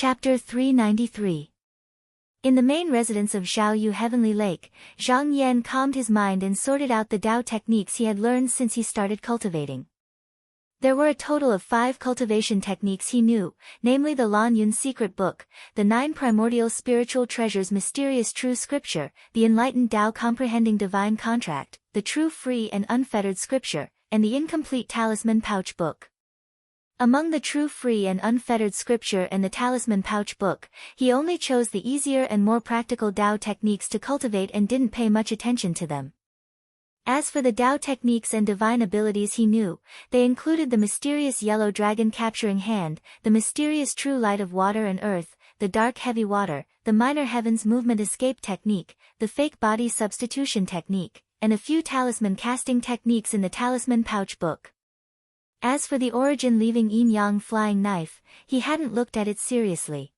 Chapter 393. In the main residence of Zhao Yu Heavenly Lake, Zhang Yan calmed his mind and sorted out the Tao techniques he had learned since he started cultivating. There were a total of 5 cultivation techniques he knew, namely the Lan Yun Secret Book, the 9 Primordial Spiritual Treasures Mysterious True Scripture, the Enlightened Tao Comprehending Divine Contract, the True Free and Unfettered Scripture, and the Incomplete Talisman Pouch Book. Among the True Free and Unfettered Scripture and the Talisman Pouch Book, he only chose the easier and more practical Tao techniques to cultivate and didn't pay much attention to them. As for the Tao techniques and divine abilities he knew, they included the mysterious Yellow Dragon Capturing Hand, the mysterious True Light of Water and Earth, the Dark Heavy Water, the Minor Heavens Movement Escape Technique, the Fake Body Substitution Technique, and a few talisman casting techniques in the Talisman Pouch Book. As for the Origin Leaving Yin-Yang Flying Knife, he hadn't looked at it seriously.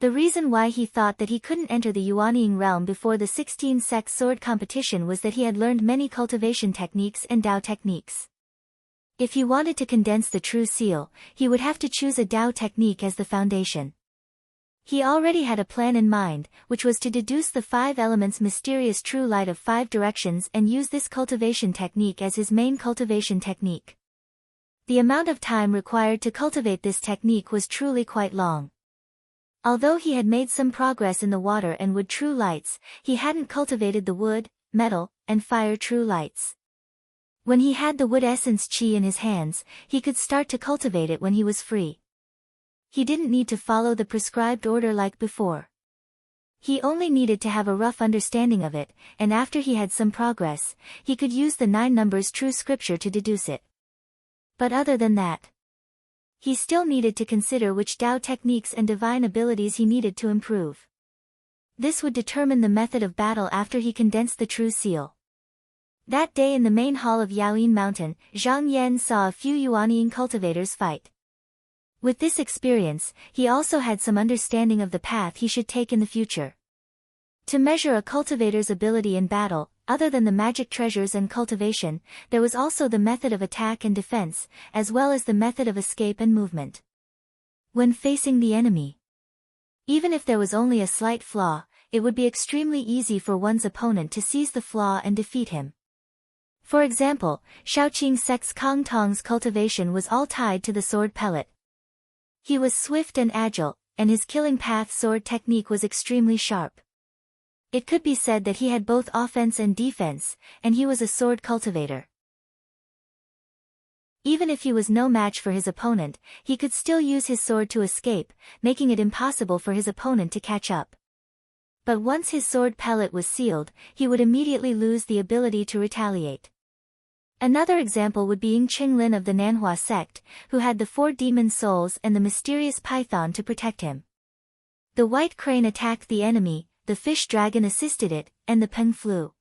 The reason why he thought that he couldn't enter the Yuanying realm before the 16-sect sword competition was that he had learned many cultivation techniques and Tao techniques. If he wanted to condense the true seal, he would have to choose a Tao technique as the foundation. He already had a plan in mind, which was to deduce the 5 elements mysterious true light of 5 directions and use this cultivation technique as his main cultivation technique. The amount of time required to cultivate this technique was truly quite long. Although he had made some progress in the water and wood true lights, he hadn't cultivated the wood, metal, and fire true lights. When he had the wood essence chi in his hands, he could start to cultivate it when he was free. He didn't need to follow the prescribed order like before. He only needed to have a rough understanding of it, and after he had some progress, he could use the 9 numbers true scripture to deduce it. But other than that, he still needed to consider which Tao techniques and divine abilities he needed to improve. This would determine the method of battle after he condensed the true seal. That day in the main hall of Yaoyin Mountain, Zhang Yan saw a few Yuanying cultivators fight. With this experience, he also had some understanding of the path he should take in the future. To measure a cultivator's ability in battle, other than the magic treasures and cultivation, there was also the method of attack and defense, as well as the method of escape and movement. When facing the enemy, even if there was only a slight flaw, it would be extremely easy for one's opponent to seize the flaw and defeat him. For example, Shaoqing Sect's Kong Tong's cultivation was all tied to the sword pellet. He was swift and agile, and his killing path sword technique was extremely sharp. It could be said that he had both offense and defense, and he was a sword cultivator. Even if he was no match for his opponent, he could still use his sword to escape, making it impossible for his opponent to catch up. But once his sword pellet was sealed, he would immediately lose the ability to retaliate. Another example would be Ying Qinglin of the Nanhua sect, who had the 4 demon souls and the mysterious python to protect him. The white crane attacked the enemy, the fish dragon assisted it, and the peng flew.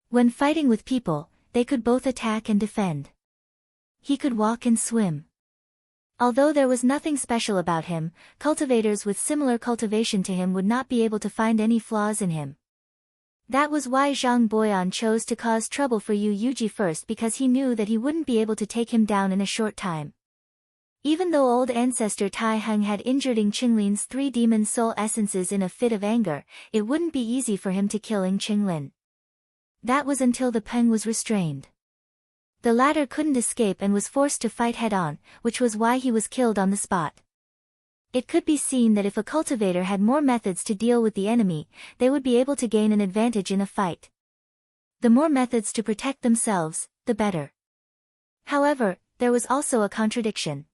When fighting with people, they could both attack and defend. He could walk and swim. Although there was nothing special about him, cultivators with similar cultivation to him would not be able to find any flaws in him. That was why Zhang Boyan chose to cause trouble for Yu Yuji first, because he knew that he wouldn't be able to take him down in a short time. Even though old ancestor Tai Heng had injured Ying Qinglin's 3 demon soul essences in a fit of anger, it wouldn't be easy for him to kill Ying Qinglin. That was until the peng was restrained. The latter couldn't escape and was forced to fight head-on, which was why he was killed on the spot. It could be seen that if a cultivator had more methods to deal with the enemy, they would be able to gain an advantage in a fight. The more methods to protect themselves, the better. However, there was also a contradiction.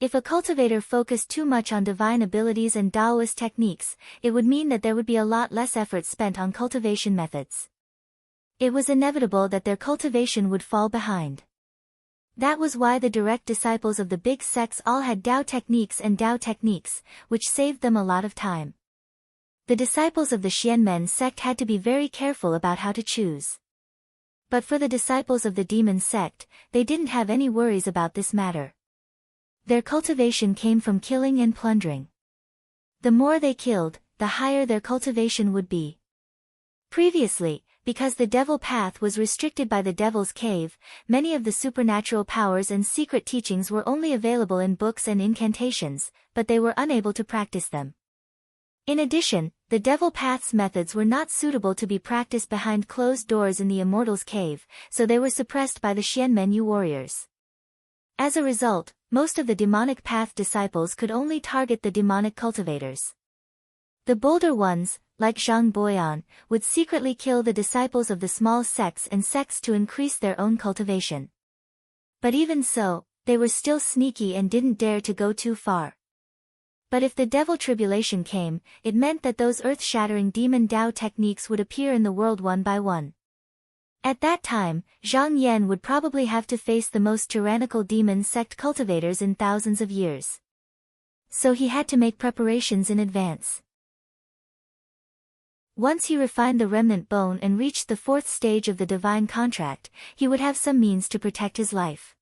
If a cultivator focused too much on divine abilities and Taoist techniques, it would mean that there would be a lot less effort spent on cultivation methods. It was inevitable that their cultivation would fall behind. That was why the direct disciples of the big sects all had Tao techniques and Tao techniques, which saved them a lot of time. The disciples of the Xianmen sect had to be very careful about how to choose. But for the disciples of the demon sect, they didn't have any worries about this matter. Their cultivation came from killing and plundering. The more they killed, the higher their cultivation would be. Previously, Because the devil path was restricted by the devil's cave, many of the supernatural powers and secret teachings were only available in books and incantations, but they were unable to practice them. In addition, the devil path's methods were not suitable to be practiced behind closed doors in the Immortal's Cave, so they were suppressed by the Xianmenyu warriors. As a result, most of the demonic path disciples could only target the demonic cultivators. The bolder ones, like Zhang Boyan, would secretly kill the disciples of the small sects to increase their own cultivation. But even so, they were still sneaky and didn't dare to go too far. But if the devil tribulation came, it meant that those earth-shattering demon Dao techniques would appear in the world one by one. At that time, Zhang Yan would probably have to face the most tyrannical demon sect cultivators in thousands of years. So he had to make preparations in advance. Once he refined the remnant bone and reached the 4th stage of the divine contract, he would have some means to protect his life.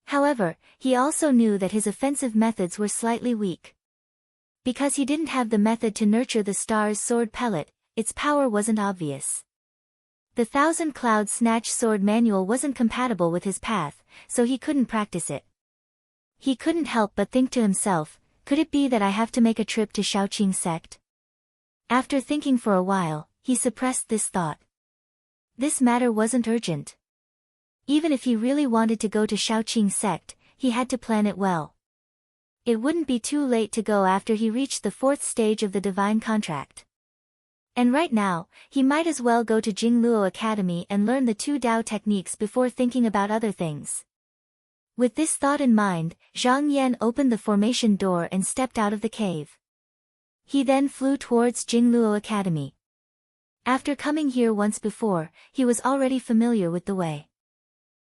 However, he also knew that his offensive methods were slightly weak. Because he didn't have the method to nurture the star's sword pellet, its power wasn't obvious. The Thousand Cloud Snatch Sword manual wasn't compatible with his path, so he couldn't practice it. He couldn't help but think to himself, could it be that I have to make a trip to Shaoqing sect? After thinking for a while, he suppressed this thought. This matter wasn't urgent. Even if he really wanted to go to Shaoqing sect, he had to plan it well. It wouldn't be too late to go after he reached the 4th stage of the divine contract. And right now, he might as well go to Jingluo Academy and learn the 2 Dao techniques before thinking about other things. With this thought in mind, Zhang Yan opened the formation door and stepped out of the cave. He then flew towards Jingluo Academy. After coming here once before, he was already familiar with the way.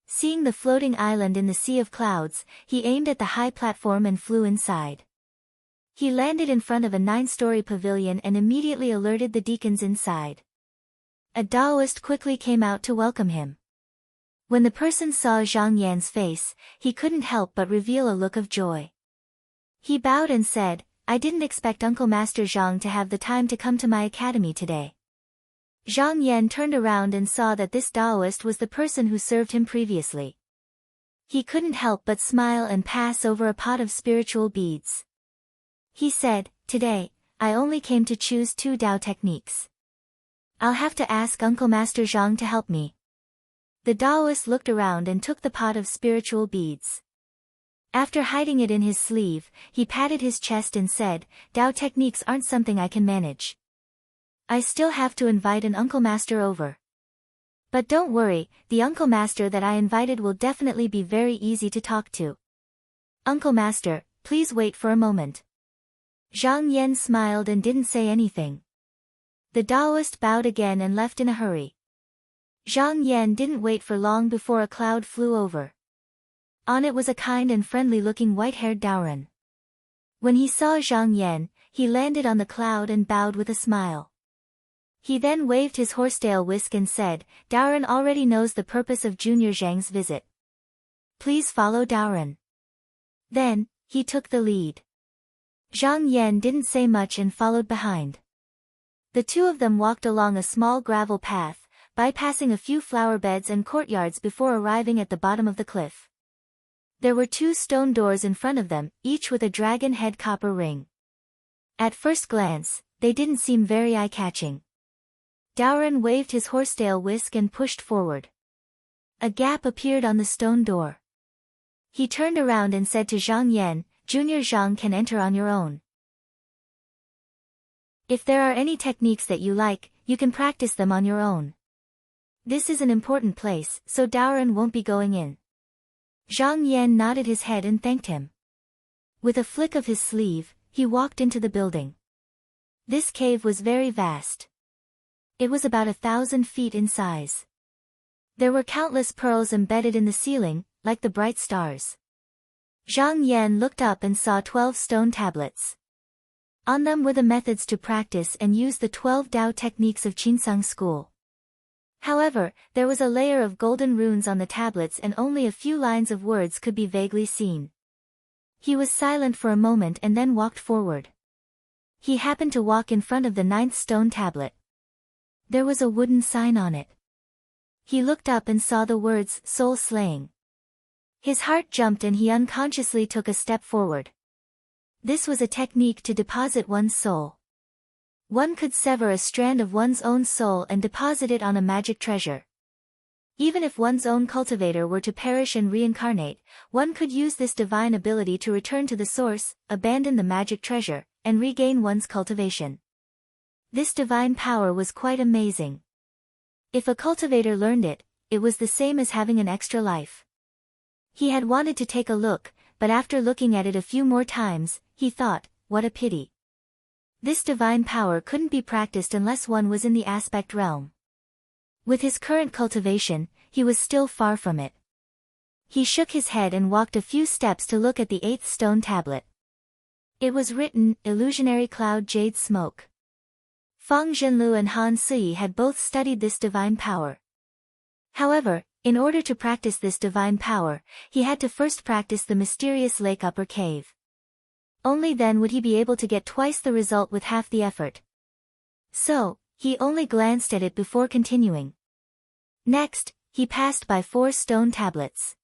Seeing the floating island in the sea of clouds, he aimed at the high platform and flew inside. He landed in front of a 9-story pavilion and immediately alerted the deacons inside. A Daoist quickly came out to welcome him. When the person saw Zhang Yan's face, he couldn't help but reveal a look of joy. He bowed and said, I didn't expect Uncle Master Zhang to have the time to come to my academy today. Zhang Yan turned around and saw that this Daoist was the person who served him previously. He couldn't help but smile and pass over a pot of spiritual beads. He said, today, I only came to choose 2 Dao techniques. I'll have to ask Uncle Master Zhang to help me. The Daoist looked around and took the pot of spiritual beads. After hiding it in his sleeve, he patted his chest and said, Dao techniques aren't something I can manage. I still have to invite an Uncle Master over. But don't worry, the Uncle Master that I invited will definitely be very easy to talk to. Uncle Master, please wait for a moment. Zhang Yan smiled and didn't say anything. The Daoist bowed again and left in a hurry. Zhang Yan didn't wait for long before a cloud flew over. On it was a kind and friendly-looking white-haired Daoran. When he saw Zhang Yan, he landed on the cloud and bowed with a smile. He then waved his horsetail whisk and said, Daoran already knows the purpose of Junior Zhang's visit. Please follow Daoran. Then, he took the lead. Zhang Yan didn't say much and followed behind. The 2 of them walked along a small gravel path, bypassing a few flower beds and courtyards before arriving at the bottom of the cliff. There were 2 stone doors in front of them, each with a dragon head copper ring. At first glance, they didn't seem very eye-catching. Daoran waved his horsetail whisk and pushed forward. A gap appeared on the stone door. He turned around and said to Zhang Yan, Junior Zhang can enter on your own. If there are any techniques that you like, you can practice them on your own. This is an important place, so Daoran won't be going in. Zhang Yan nodded his head and thanked him. With a flick of his sleeve, he walked into the building. This cave was very vast. It was about 1,000 feet in size. There were countless pearls embedded in the ceiling, like the bright stars. Zhang Yan looked up and saw 12 stone tablets. On them were the methods to practice and use the 12 Dao techniques of Qinsang school. However, there was a layer of golden runes on the tablets and only a few lines of words could be vaguely seen. He was silent for a moment and then walked forward. He happened to walk in front of the 9th stone tablet. There was a wooden sign on it. He looked up and saw the words, soul slaying. His heart jumped and he unconsciously took a step forward. This was a technique to deposit one's soul. One could sever a strand of one's own soul and deposit it on a magic treasure. Even if one's own cultivator were to perish and reincarnate, one could use this divine ability to return to the source, abandon the magic treasure, and regain one's cultivation. This divine power was quite amazing. If a cultivator learned it, it was the same as having an extra life. He had wanted to take a look, but after looking at it a few more times, he thought, what a pity. This divine power couldn't be practiced unless one was in the aspect realm. With his current cultivation, he was still far from it. He shook his head and walked a few steps to look at the 8th stone tablet. It was written, Illusionary Cloud Jade Smoke. Feng Zhenlu and Han Sui had both studied this divine power. However, in order to practice this divine power, he had to first practice the mysterious lake upper cave. Only then would he be able to get twice the result with half the effort. So, he only glanced at it before continuing. Next, he passed by 4 stone tablets.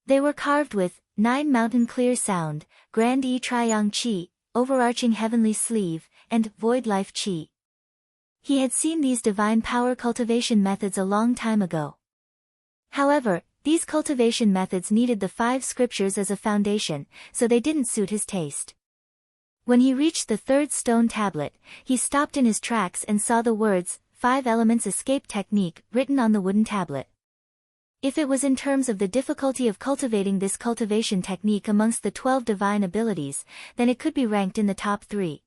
They were carved with 9 Mountain Clear Sound, Grand Yi Triang Qi, Overarching Heavenly Sleeve, and Void Life Qi. He had seen these divine power cultivation methods a long time ago. However, these cultivation methods needed the 5 scriptures as a foundation, so they didn't suit his taste. When he reached the 3rd stone tablet, he stopped in his tracks and saw the words, 5 Elements Escape Technique, written on the wooden tablet. If it was in terms of the difficulty of cultivating this cultivation technique amongst the 12 divine abilities, then it could be ranked in the top 3.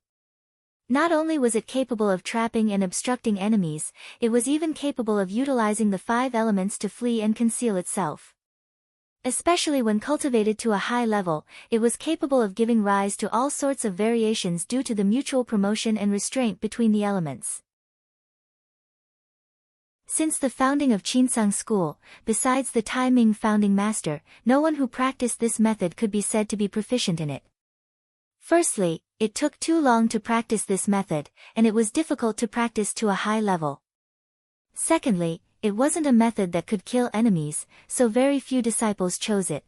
Not only was it capable of trapping and obstructing enemies, it was even capable of utilizing the 5 elements to flee and conceal itself. Especially when cultivated to a high level, it was capable of giving rise to all sorts of variations due to the mutual promotion and restraint between the elements. Since the founding of Qinsang School, besides the Tai Ming founding master, no one who practiced this method could be said to be proficient in it. Firstly, it took too long to practice this method, and it was difficult to practice to a high level. Secondly, it wasn't a method that could kill enemies, so very few disciples chose it.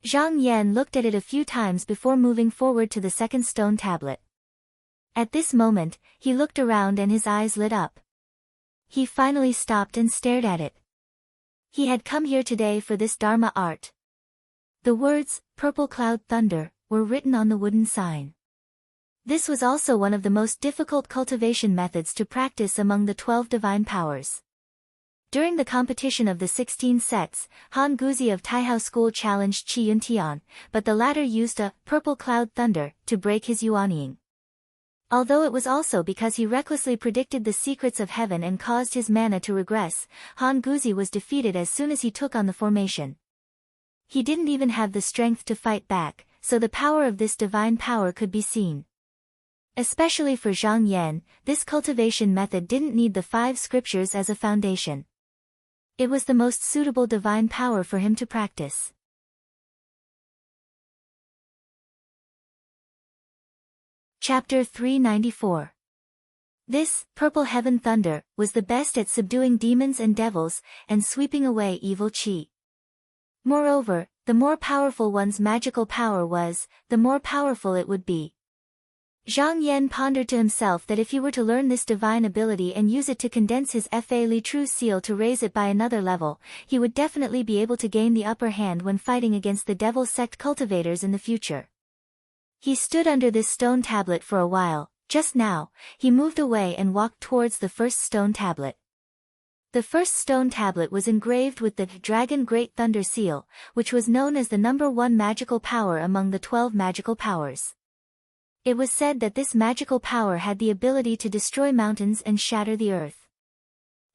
Zhang Yan looked at it a few times before moving forward to the 2nd stone tablet. At this moment, he looked around and his eyes lit up. He finally stopped and stared at it. He had come here today for this Dharma art. The words, Purple Cloud Thunder, were written on the wooden sign. This was also one of the most difficult cultivation methods to practice among the 12 divine powers. During the competition of the 16 sets, Han Guzi of Taihao School challenged Qi Yuntian, but the latter used a Purple Cloud Thunder to break his Yuanying. Although it was also because he recklessly predicted the secrets of heaven and caused his mana to regress, Han Guzi was defeated as soon as he took on the formation. He didn't even have the strength to fight back, so the power of this divine power could be seen. Especially for Zhang Yan, this cultivation method didn't need the 5 scriptures as a foundation. It was the most suitable divine power for him to practice. Chapter 394. This, Purple Heaven Thunder, was the best at subduing demons and devils, and sweeping away evil qi. Moreover, the more powerful one's magical power was, the more powerful it would be. Zhang Yan pondered to himself that if he were to learn this divine ability and use it to condense his Fa Li True Seal to raise it by another level, he would definitely be able to gain the upper hand when fighting against the devil sect cultivators in the future. He stood under this stone tablet for a while. Just now, he moved away and walked towards the 1st stone tablet. The 1st stone tablet was engraved with the Dragon Great Thunder Seal, which was known as the number 1 magical power among the 12 magical powers. It was said that this magical power had the ability to destroy mountains and shatter the earth.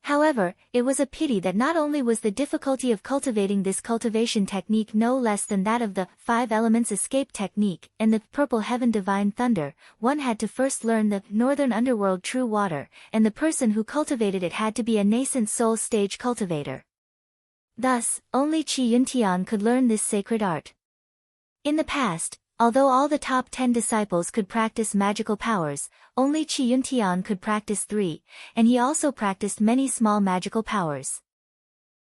However, it was a pity that not only was the difficulty of cultivating this cultivation technique no less than that of the 5 Elements Escape Technique and the Purple Heaven Divine Thunder, one had to first learn the Northern Underworld True Water, and the person who cultivated it had to be a nascent soul stage cultivator. Thus, only Qi Yuntian could learn this sacred art. In the past, Although all the top 10 disciples could practice magical powers, only Qi Yuntian could practice 3, and he also practiced many small magical powers.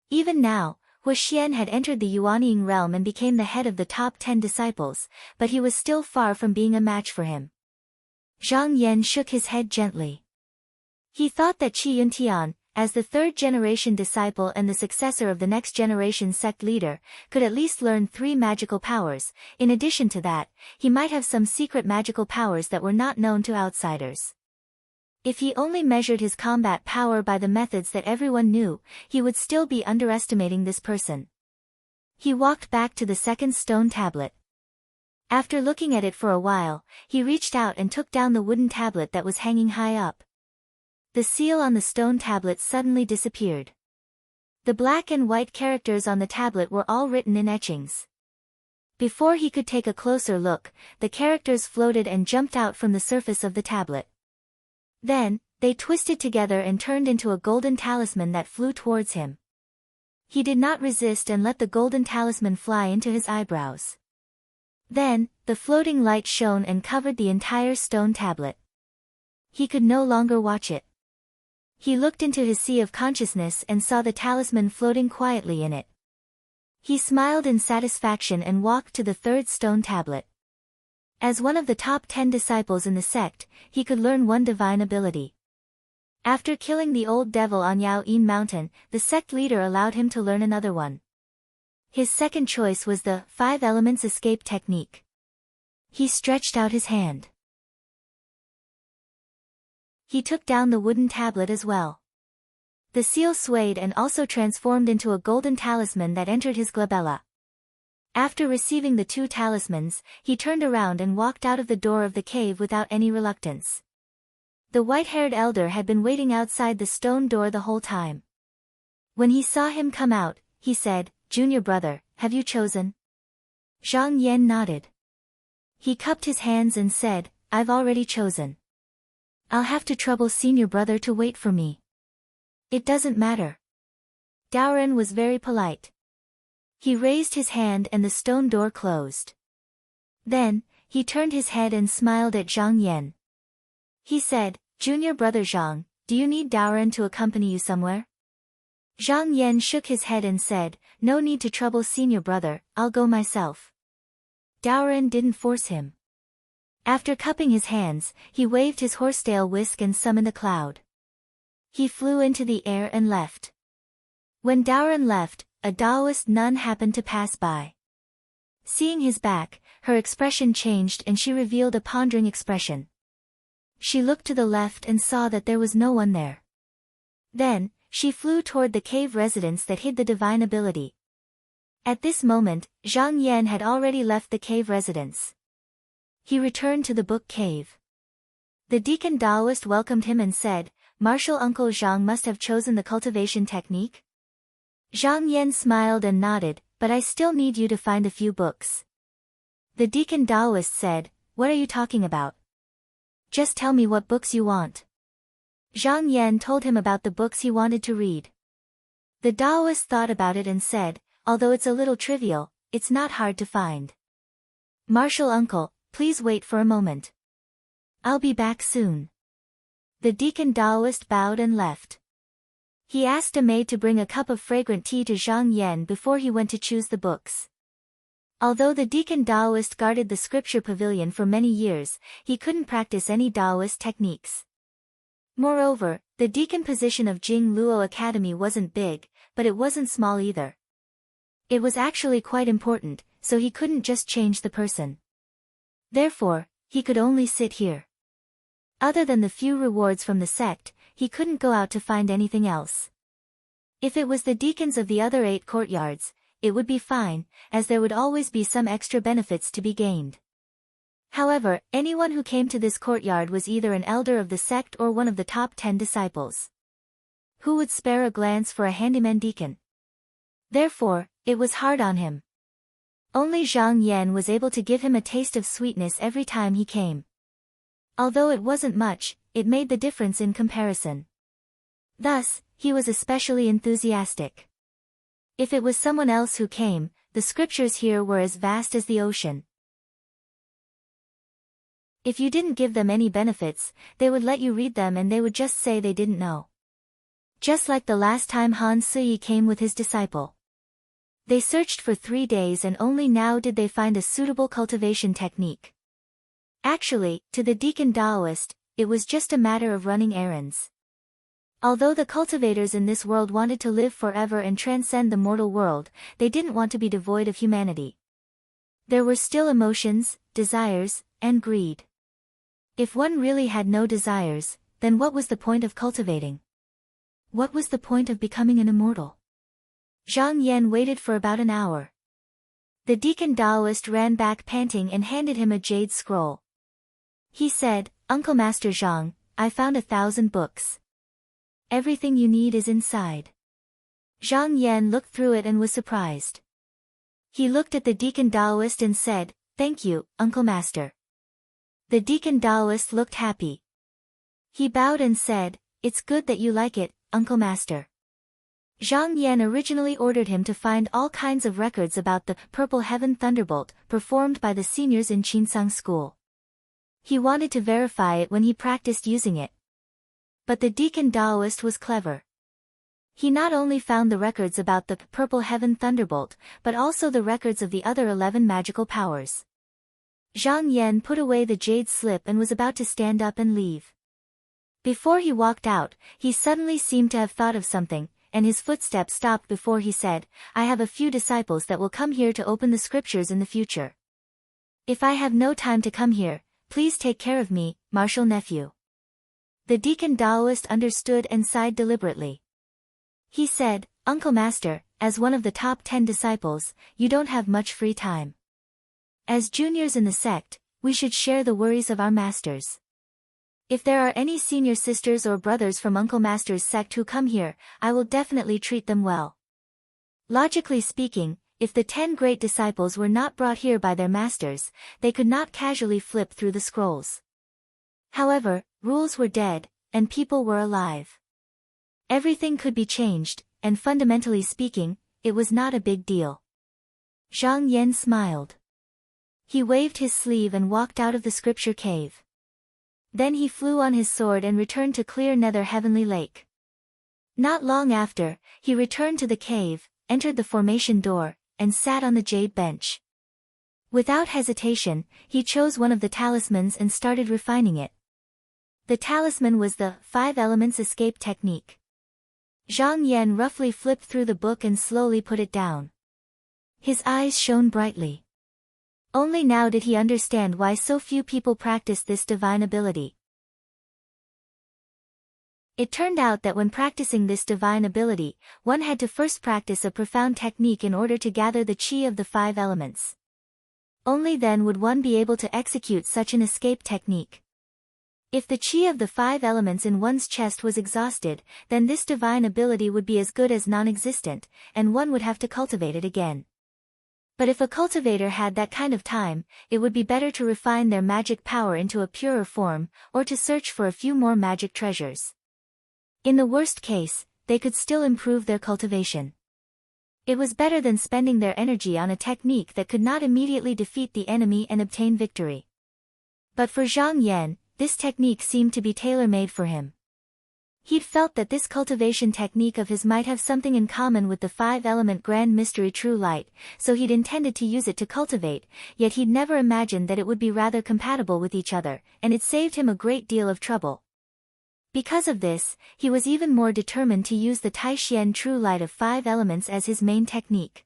Even now, Hu Xian had entered the Yuanying realm and became the head of the top 10 disciples, but he was still far from being a match for him. Zhang Yan shook his head gently. He thought that Qi Yuntian, as the third-generation disciple and the successor of the next-generation sect leader, could at least learn 3 magical powers. In addition to that, he might have some secret magical powers that were not known to outsiders. If he only measured his combat power by the methods that everyone knew, he would still be underestimating this person. He walked back to the second stone tablet. After looking at it for a while, he reached out and took down the wooden tablet that was hanging high up. The seal on the stone tablet suddenly disappeared. The black and white characters on the tablet were all written in etchings. Before he could take a closer look, the characters floated and jumped out from the surface of the tablet. Then, they twisted together and turned into a golden talisman that flew towards him. He did not resist and let the golden talisman fly into his eyebrows. Then, the floating light shone and covered the entire stone tablet. He could no longer watch it. He looked into his sea of consciousness and saw the talisman floating quietly in it. He smiled in satisfaction and walked to the third stone tablet. As one of the top 10 disciples in the sect, he could learn one divine ability. After killing the old devil on Yao Yin Mountain, the sect leader allowed him to learn another one. His second choice was the 5 elements escape technique. He stretched out his hand. He took down the wooden tablet as well. The seal swayed and also transformed into a golden talisman that entered his glabella. After receiving the 2 talismans, he turned around and walked out of the door of the cave without any reluctance. The white-haired elder had been waiting outside the stone door the whole time. When he saw him come out, he said, "Junior brother, have you chosen?" Zhang Yan nodded. He cupped his hands and said, "I've already chosen. I'll have to trouble senior brother to wait for me." "It doesn't matter." Daoren was very polite. He raised his hand and the stone door closed. Then, he turned his head and smiled at Zhang Yan. He said, "Junior brother Zhang, do you need Daoren to accompany you somewhere?" Zhang Yan shook his head and said, "No need to trouble senior brother, I'll go myself." Daoren didn't force him. After cupping his hands, he waved his horsetail whisk and summoned a cloud. He flew into the air and left. When Daoren left, a Taoist nun happened to pass by. Seeing his back, her expression changed and she revealed a pondering expression. She looked to the left and saw that there was no one there. Then, she flew toward the cave residence that hid the divine ability. At this moment, Zhang Yan had already left the cave residence. He returned to the book cave. The deacon Taoist welcomed him and said, "Martial Uncle Zhang must have chosen the cultivation technique?" Zhang Yan smiled and nodded, "But I still need you to find a few books." The deacon Taoist said, "What are you talking about? Just tell me what books you want." Zhang Yan told him about the books he wanted to read. The Taoist thought about it and said, "Although it's a little trivial, it's not hard to find. Martial Uncle, please wait for a moment. I'll be back soon." The deacon Taoist bowed and left. He asked a maid to bring a cup of fragrant tea to Zhang Yan before he went to choose the books. Although the deacon Taoist guarded the scripture pavilion for many years, he couldn't practice any Taoist techniques. Moreover, the deacon position of Jing Luo Academy wasn't big, but it wasn't small either. It was actually quite important, so he couldn't just change the person. Therefore, he could only sit here. Other than the few rewards from the sect, he couldn't go out to find anything else. If it was the deacons of the other 8 courtyards, it would be fine, as there would always be some extra benefits to be gained. However, anyone who came to this courtyard was either an elder of the sect or one of the top 10 disciples. Who would spare a glance for a handyman deacon? Therefore, it was hard on him. Only Zhang Yan was able to give him a taste of sweetness every time he came. Although it wasn't much, it made the difference in comparison. Thus, he was especially enthusiastic. If it was someone else who came, the scriptures here were as vast as the ocean. If you didn't give them any benefits, they would let you read them and they would just say they didn't know. Just like the last time Han Suyi came with his disciple. They searched for 3 days and only now did they find a suitable cultivation technique. Actually, to the deacon Taoist, it was just a matter of running errands. Although the cultivators in this world wanted to live forever and transcend the mortal world, they didn't want to be devoid of humanity. There were still emotions, desires, and greed. If one really had no desires, then what was the point of cultivating? What was the point of becoming an immortal? Zhang Yan waited for about an hour. The deacon Taoist ran back panting and handed him a jade scroll. He said, "Uncle Master Zhang, I found 1,000 books. Everything you need is inside." Zhang Yan looked through it and was surprised. He looked at the deacon Taoist and said, "Thank you, Uncle Master." The deacon Taoist looked happy. He bowed and said, "It's good that you like it, Uncle Master." Zhang Yan originally ordered him to find all kinds of records about the Purple Heaven Thunderbolt performed by the seniors in Qinsang School. He wanted to verify it when he practiced using it. But the deacon Taoist was clever. He not only found the records about the Purple Heaven Thunderbolt, but also the records of the other 11 magical powers. Zhang Yan put away the jade slip and was about to stand up and leave. Before he walked out, he suddenly seemed to have thought of something, and his footsteps stopped before he said, "I have a few disciples that will come here to open the scriptures in the future. If I have no time to come here, please take care of me, martial nephew." The deacon Taoist understood and sighed deliberately. He said, "Uncle Master, as one of the top 10 disciples, you don't have much free time. As juniors in the sect, we should share the worries of our masters. If there are any senior sisters or brothers from Uncle Master's sect who come here, I will definitely treat them well." Logically speaking, if the 10 great disciples were not brought here by their masters, they could not casually flip through the scrolls. However, rules were dead, and people were alive. Everything could be changed, and fundamentally speaking, it was not a big deal. Zhang Yan smiled. He waved his sleeve and walked out of the scripture cave. Then he flew on his sword and returned to clear Nether Heavenly Lake. Not long after, he returned to the cave, entered the formation door, and sat on the jade bench. Without hesitation, he chose one of the talismans and started refining it. The talisman was the 5 Elements Escape Technique. Zhang Yan roughly flipped through the book and slowly put it down. His eyes shone brightly. Only now did he understand why so few people practiced this divine ability. It turned out that when practicing this divine ability, one had to first practice a profound technique in order to gather the chi of the 5 elements. Only then would one be able to execute such an escape technique. If the chi of the 5 elements in one's chest was exhausted, then this divine ability would be as good as non-existent, and one would have to cultivate it again. But if a cultivator had that kind of time, it would be better to refine their magic power into a purer form, or to search for a few more magic treasures. In the worst case, they could still improve their cultivation. It was better than spending their energy on a technique that could not immediately defeat the enemy and obtain victory. But for Zhang Yan, this technique seemed to be tailor-made for him. He'd felt that this cultivation technique of his might have something in common with the 5-element grand mystery true light, so he'd intended to use it to cultivate, yet he'd never imagined that it would be rather compatible with each other, and it saved him a great deal of trouble. Because of this, he was even more determined to use the Taishian true light of 5 elements as his main technique.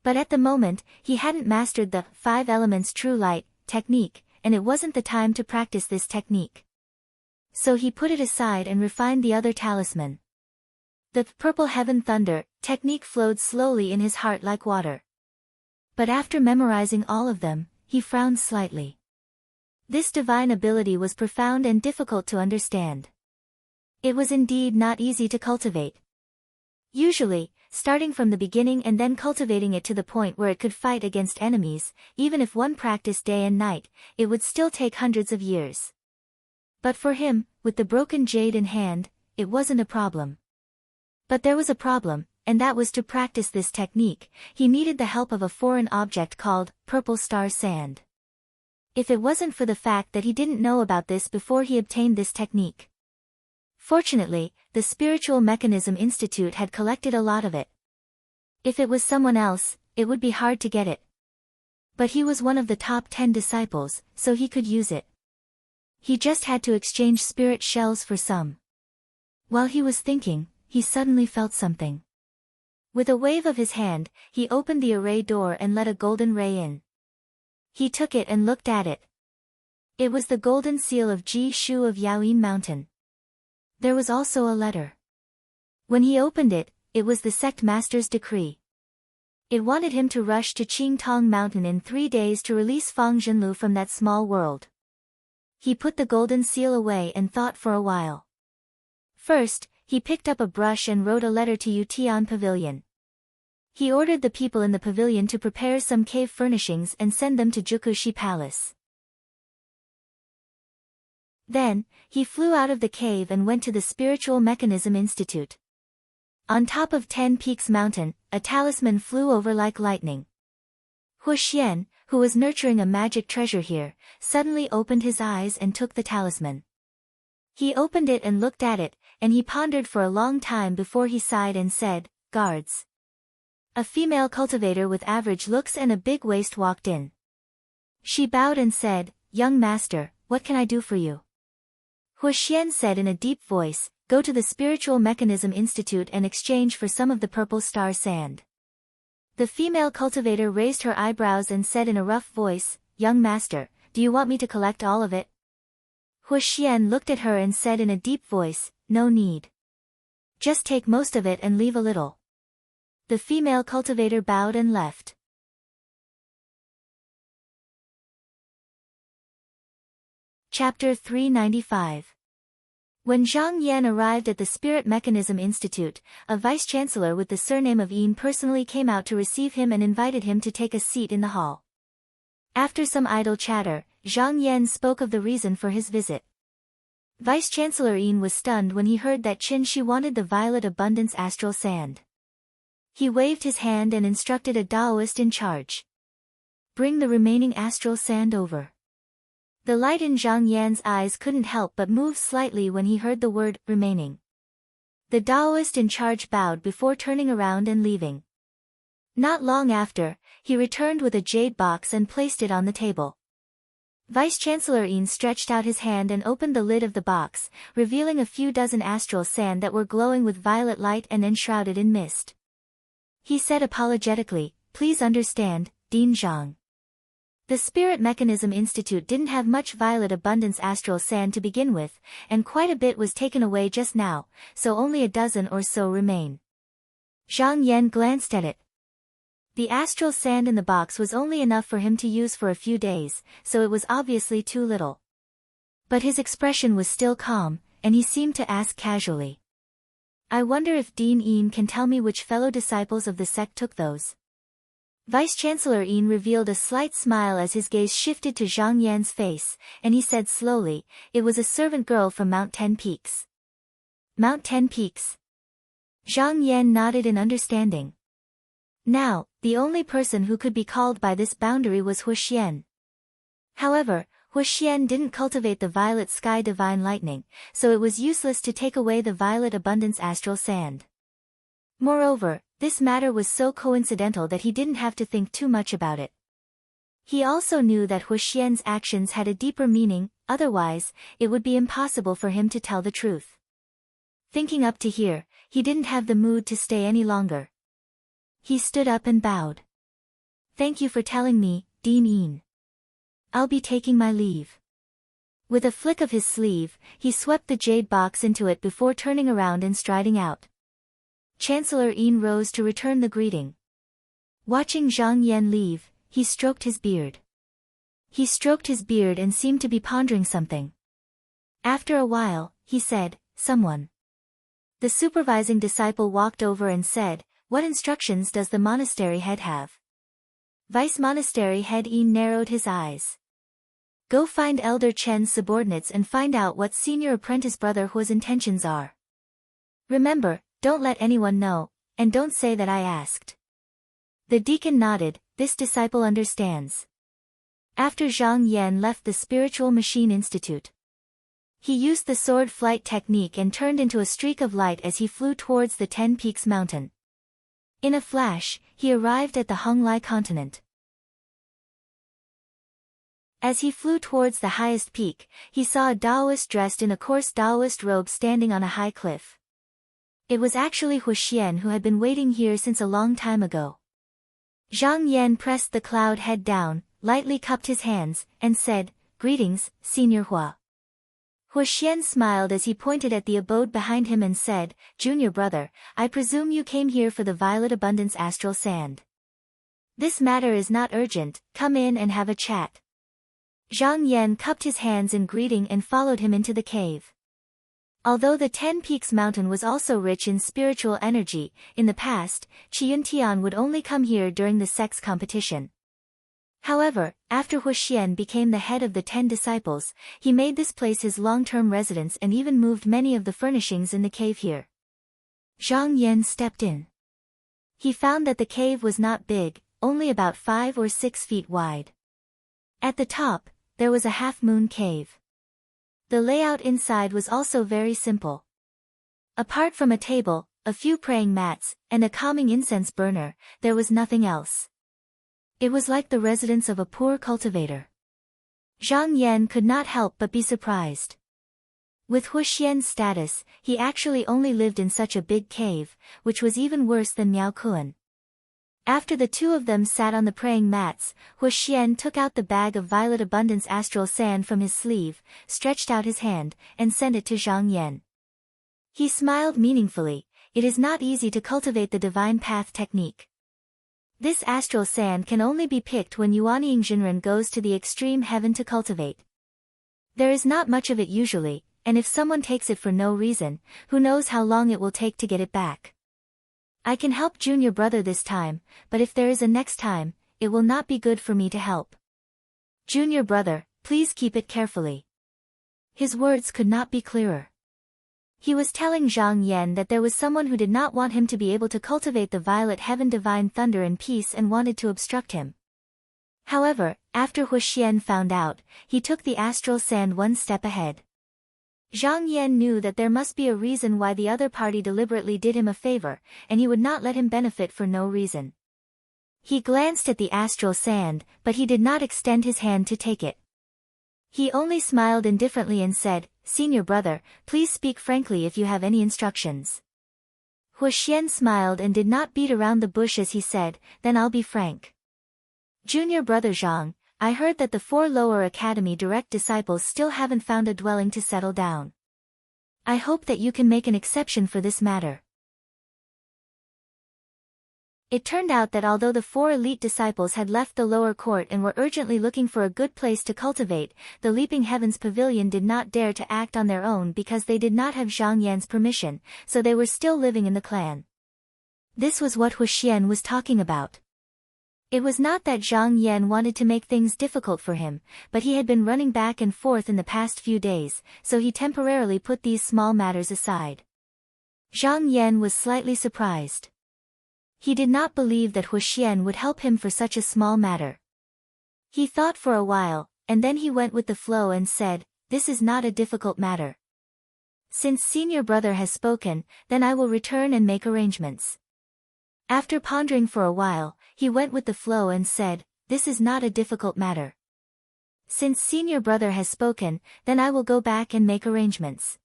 But at the moment, he hadn't mastered the 5 elements true light technique, and it wasn't the time to practice this technique. So he put it aside and refined the other talisman. The Purple Heaven Thunder technique flowed slowly in his heart like water. But after memorizing all of them, he frowned slightly. This divine ability was profound and difficult to understand. It was indeed not easy to cultivate. Usually, starting from the beginning and then cultivating it to the point where it could fight against enemies, even if one practiced day and night, it would still take hundreds of years. But for him, with the broken jade in hand, it wasn't a problem. But there was a problem, and that was to practice this technique, he needed the help of a foreign object called purple star sand. if it wasn't for the fact that he didn't know about this before he obtained this technique. Fortunately, the Spiritual Mechanism Institute had collected a lot of it. If it was someone else, it would be hard to get it. But he was one of the top 10 disciples, so he could use it. He just had to exchange spirit shells for some. While he was thinking, he suddenly felt something. With a wave of his hand, he opened the array door and let a golden ray in. He took it and looked at it. It was the golden seal of Ji Shu of Yaoyin Mountain. There was also a letter. When he opened it, it was the sect master's decree. It wanted him to rush to Qingtong Mountain in 3 days to release Fang Zhenlu from that small world. He put the golden seal away and thought for a while. First, he picked up a brush and wrote a letter to Yutian Pavilion. He ordered the people in the pavilion to prepare some cave furnishings and send them to Jukushi Palace. Then, he flew out of the cave and went to the Spiritual Mechanism Institute. On top of 10 Peaks Mountain, a talisman flew over like lightning. Hu Xian, who was nurturing a magic treasure here, suddenly opened his eyes and took the talisman. He opened it and looked at it, and he pondered for a long time before he sighed and said, "Guards." A female cultivator with average looks and a big waist walked in. She bowed and said, "Young master, what can I do for you?" Hu Xian said in a deep voice, "Go to the Spiritual Mechanism Institute and exchange for some of the purple star sand." The female cultivator raised her eyebrows and said in a rough voice, "Young master, do you want me to collect all of it?" Hu Xian looked at her and said in a deep voice, "No need. Just take most of it and leave a little." The female cultivator bowed and left. Chapter 395. When Zhang Yan arrived at the Spirit Mechanism Institute, a vice-chancellor with the surname of Yin personally came out to receive him and invited him to take a seat in the hall. After some idle chatter, Zhang Yan spoke of the reason for his visit. Vice-Chancellor Yin was stunned when he heard that Qin Shi wanted the Violet Abundance Astral Sand. He waved his hand and instructed a Daoist in charge. "Bring the remaining astral sand over." The light in Zhang Yan's eyes couldn't help but move slightly when he heard the word, remaining. The Daoist in charge bowed before turning around and leaving. Not long after, he returned with a jade box and placed it on the table. Vice-Chancellor Yin stretched out his hand and opened the lid of the box, revealing a few dozen astral sand that were glowing with violet light and enshrouded in mist. He said apologetically, "Please understand, Dean Zhang. The Spirit Mechanism Institute didn't have much Violet Abundance Astral Sand to begin with, and quite a bit was taken away just now, so only a dozen or so remain." Zhang Yan glanced at it. The astral sand in the box was only enough for him to use for a few days, so it was obviously too little. But his expression was still calm, and he seemed to ask casually, "I wonder if Dean Yin can tell me which fellow disciples of the sect took those?" Vice-Chancellor Yin revealed a slight smile as his gaze shifted to Zhang Yan's face, and he said slowly, "It was a servant girl from Mount 10 Peaks." Mount 10 Peaks. Zhang Yan nodded in understanding. Now, the only person who could be called by this boundary was Hu Xian. However, Hu Xian didn't cultivate the Violet Sky Divine Lightning, so it was useless to take away the Violet Abundance Astral Sand. Moreover, this matter was so coincidental that he didn't have to think too much about it. He also knew that Hu Xian's actions had a deeper meaning, otherwise, it would be impossible for him to tell the truth. Thinking up to here, he didn't have the mood to stay any longer. He stood up and bowed. "Thank you for telling me, Dean Yin. I'll be taking my leave." With a flick of his sleeve, he swept the jade box into it before turning around and striding out. Chancellor Yin rose to return the greeting. Watching Zhang Yan leave, he stroked his beard. He stroked his beard and seemed to be pondering something. After a while, he said, "Someone." The supervising disciple walked over and said, "What instructions does the monastery head have?" Vice-monastery head Yin narrowed his eyes. "Go find Elder Chen's subordinates and find out what senior apprentice brother Hua's intentions are. Remember, don't let anyone know, and don't say that I asked." The deacon nodded, "This disciple understands." After Zhang Yan left the Spiritual Machine Institute, he used the sword flight technique and turned into a streak of light as he flew towards the 10 Peaks mountain. In a flash, he arrived at the Honglai continent. As he flew towards the highest peak, he saw a Taoist dressed in a coarse Taoist robe standing on a high cliff. It was actually Huxian who had been waiting here since a long time ago. Zhang Yan pressed the cloud head down, lightly cupped his hands, and said, "Greetings, Senior Hua." Huxian smiled as he pointed at the abode behind him and said, "Junior brother, I presume you came here for the Violet Abundance Astral Sand. This matter is not urgent, come in and have a chat." Zhang Yan cupped his hands in greeting and followed him into the cave. Although the 10 Peaks mountain was also rich in spiritual energy, in the past, Qiyuntian would only come here during the sex competition. However, after Huxian became the head of the 10 disciples, he made this place his long-term residence and even moved many of the furnishings in the cave here. Zhang Yan stepped in. He found that the cave was not big, only about 5 or 6 feet wide. At the top, there was a half-moon cave. The layout inside was also very simple. Apart from a table, a few praying mats, and a calming incense burner, there was nothing else. It was like the residence of a poor cultivator. Zhang Yan could not help but be surprised. With Huxian's status, he actually only lived in such a big cave, which was even worse than Miao Kuan. After the two of them sat on the praying mats, Huxian took out the bag of Violet Abundance Astral Sand from his sleeve, stretched out his hand, and sent it to Zhang Yan. He smiled meaningfully. It is not easy to cultivate the Divine Path technique. This astral sand can only be picked when Yuanying Jinren goes to the extreme heaven to cultivate. There is not much of it usually, and if someone takes it for no reason, who knows how long it will take to get it back. I can help junior brother this time, but if there is a next time, it will not be good for me to help. Junior brother, please keep it carefully. His words could not be clearer. He was telling Zhang Yan that there was someone who did not want him to be able to cultivate the violet heaven divine thunder in peace and wanted to obstruct him. However, after Huxian found out, he took the astral sand one step ahead. Zhang Yan knew that there must be a reason why the other party deliberately did him a favor, and he would not let him benefit for no reason. He glanced at the astral sand, but he did not extend his hand to take it. He only smiled indifferently and said, "Senior brother, please speak frankly if you have any instructions." Huxian smiled and did not beat around the bush as he said, "Then I'll be frank. Junior brother Zhang, I heard that the 4 lower academy direct disciples still haven't found a dwelling to settle down. I hope that you can make an exception for this matter." It turned out that although the 4 elite disciples had left the lower court and were urgently looking for a good place to cultivate, the Leaping Heavens Pavilion did not dare to act on their own because they did not have Zhang Yan's permission, so they were still living in the clan. This was what Huxian was talking about. It was not that Zhang Yan wanted to make things difficult for him, but he had been running back and forth in the past few days, so he temporarily put these small matters aside. Zhang Yan was slightly surprised. He did not believe that Huxian would help him for such a small matter. He thought for a while, and then he went with the flow and said, "This is not a difficult matter. Since senior brother has spoken, then I will return and make arrangements." After pondering for a while, he went with the flow and said, "This is not a difficult matter. Since senior brother has spoken, then I will go back and make arrangements."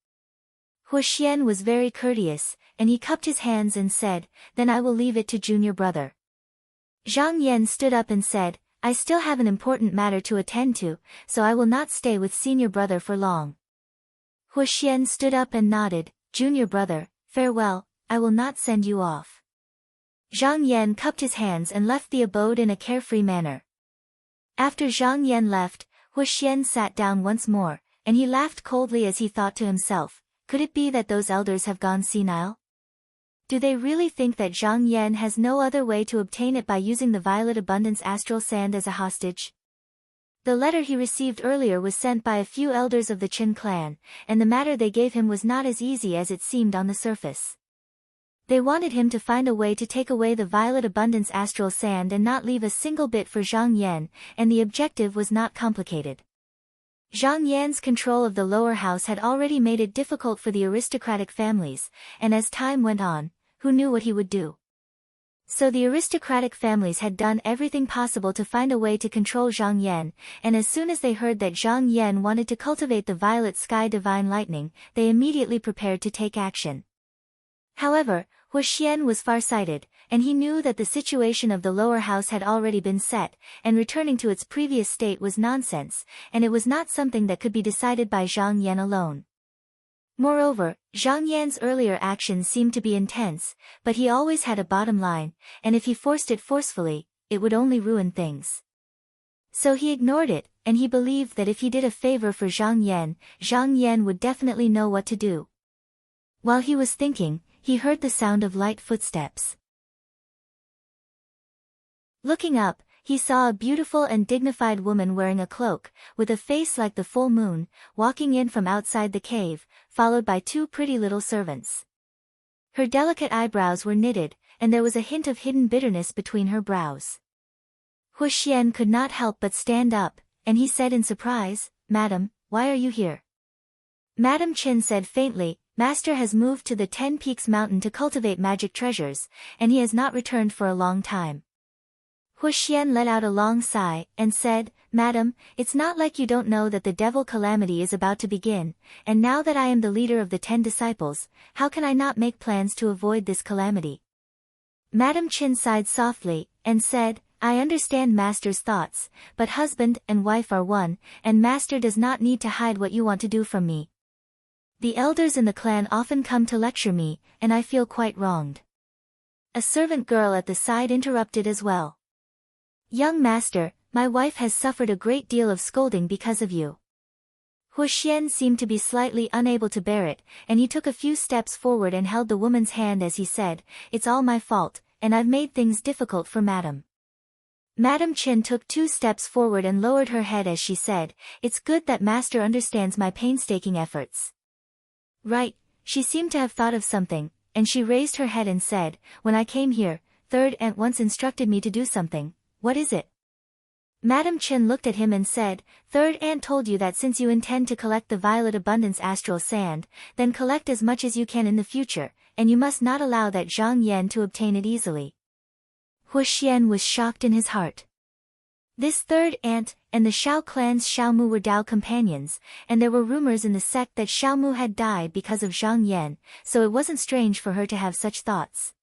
Huxian was very courteous, and he cupped his hands and said, "Then I will leave it to junior brother." Zhang Yan stood up and said, "I still have an important matter to attend to, so I will not stay with senior brother for long." Huxian stood up and nodded, "Junior brother, farewell, I will not send you off." Zhang Yan cupped his hands and left the abode in a carefree manner. After Zhang Yan left, Huxian sat down once more, and he laughed coldly as he thought to himself, could it be that those elders have gone senile? Do they really think that Zhang Yan has no other way to obtain it by using the Violet Abundance Astral Sand as a hostage? The letter he received earlier was sent by a few elders of the Qin clan, and the matter they gave him was not as easy as it seemed on the surface. They wanted him to find a way to take away the Violet Abundance astral sand and not leave a single bit for Zhang Yan, and the objective was not complicated. Zhang Yan's control of the lower house had already made it difficult for the aristocratic families, and as time went on, who knew what he would do? So the aristocratic families had done everything possible to find a way to control Zhang Yan, and as soon as they heard that Zhang Yan wanted to cultivate the violet sky divine lightning, they immediately prepared to take action. However, Hu Xian was far-sighted, and he knew that the situation of the lower house had already been set, and returning to its previous state was nonsense, and it was not something that could be decided by Zhang Yan alone. Moreover, Zhang Yan's earlier actions seemed to be intense, but he always had a bottom line, and if he forced it forcefully, it would only ruin things. So he ignored it, and he believed that if he did a favor for Zhang Yan would definitely know what to do. While he was thinking, he heard the sound of light footsteps. Looking up, he saw a beautiful and dignified woman wearing a cloak, with a face like the full moon, walking in from outside the cave, followed by two pretty little servants. Her delicate eyebrows were knitted, and there was a hint of hidden bitterness between her brows. Hu Xian could not help but stand up, and he said in surprise, "Madam, why are you here?" Madam Qin said faintly, "Master has moved to the 10 Peaks mountain to cultivate magic treasures, and he has not returned for a long time." Hu Xian let out a long sigh, and said, "Madam, it's not like you don't know that the devil calamity is about to begin, and now that I am the leader of the 10 disciples, how can I not make plans to avoid this calamity?" Madam Qin sighed softly, and said, "I understand Master's thoughts, but husband and wife are one, and Master does not need to hide what you want to do from me. The elders in the clan often come to lecture me, and I feel quite wronged." A servant girl at the side interrupted as well. "Young master, my wife has suffered a great deal of scolding because of you." Hu Xian seemed to be slightly unable to bear it, and he took a few steps forward and held the woman's hand as he said, "It's all my fault, and I've made things difficult for Madam." Madam Qin took 2 steps forward and lowered her head as she said, "It's good that Master understands my painstaking efforts." "Right," she seemed to have thought of something, and she raised her head and said, "When I came here, Third Aunt once instructed me to do something. What is it?" Madam Qin looked at him and said, "Third Aunt told you that since you intend to collect the Violet Abundance astral sand, then collect as much as you can in the future, and you must not allow that Zhang Yan to obtain it easily." Hu Xian was shocked in his heart. This Third Aunt and the Shao clan's Xiaomu were Dao companions, and there were rumors in the sect that Xiaomu had died because of Zhang Yan, so it wasn't strange for her to have such thoughts.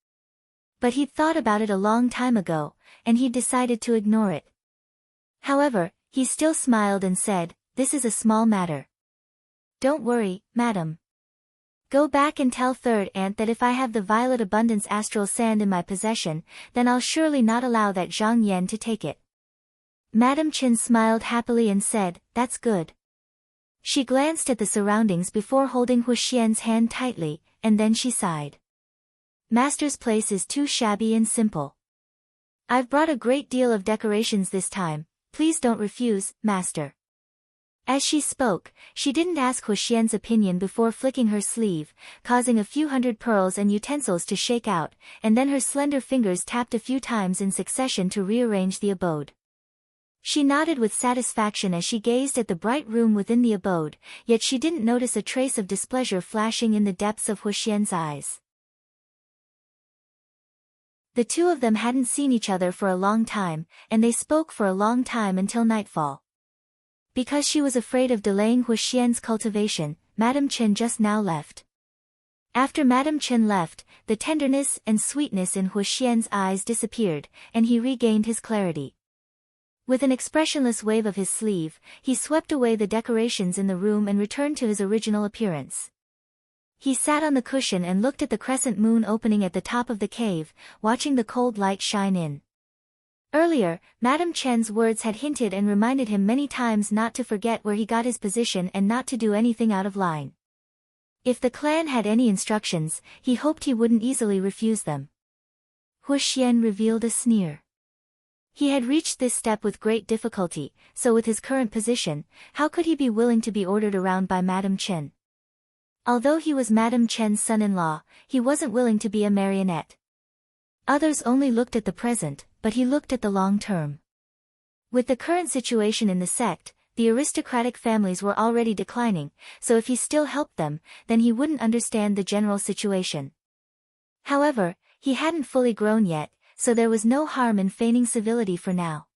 But he'd thought about it a long time ago, and he'd decided to ignore it. However, he still smiled and said, "This is a small matter. Don't worry, madam. Go back and tell Third Aunt that if I have the Violet Abundance astral sand in my possession, then I'll surely not allow that Zhang Yan to take it." Madam Qin smiled happily and said, "That's good." She glanced at the surroundings before holding Hu Xian's hand tightly, and then she sighed. "Master's place is too shabby and simple. I've brought a great deal of decorations this time, please don't refuse, Master." As she spoke, she didn't ask Hu Xian's opinion before flicking her sleeve, causing a few hundred pearls and utensils to shake out, and then her slender fingers tapped a few times in succession to rearrange the abode. She nodded with satisfaction as she gazed at the bright room within the abode, yet she didn't notice a trace of displeasure flashing in the depths of Hu Xian's eyes. The two of them hadn't seen each other for a long time, and they spoke for a long time until nightfall. Because she was afraid of delaying Hu Xian's cultivation, Madam Qin just now left. After Madam Qin left, the tenderness and sweetness in Hu Xian's eyes disappeared, and he regained his clarity. With an expressionless wave of his sleeve, he swept away the decorations in the room and returned to his original appearance. He sat on the cushion and looked at the crescent moon opening at the top of the cave, watching the cold light shine in. Earlier, Madam Chen's words had hinted and reminded him many times not to forget where he got his position and not to do anything out of line. If the clan had any instructions, he hoped he wouldn't easily refuse them. Hu Xian revealed a sneer. He had reached this step with great difficulty, so with his current position, how could he be willing to be ordered around by Madam Chen? Although he was Madame Chen's son-in-law, he wasn't willing to be a marionette. Others only looked at the present, but he looked at the long term. With the current situation in the sect, the aristocratic families were already declining, so if he still helped them, then he wouldn't understand the general situation. However, he hadn't fully grown yet, so there was no harm in feigning civility for now.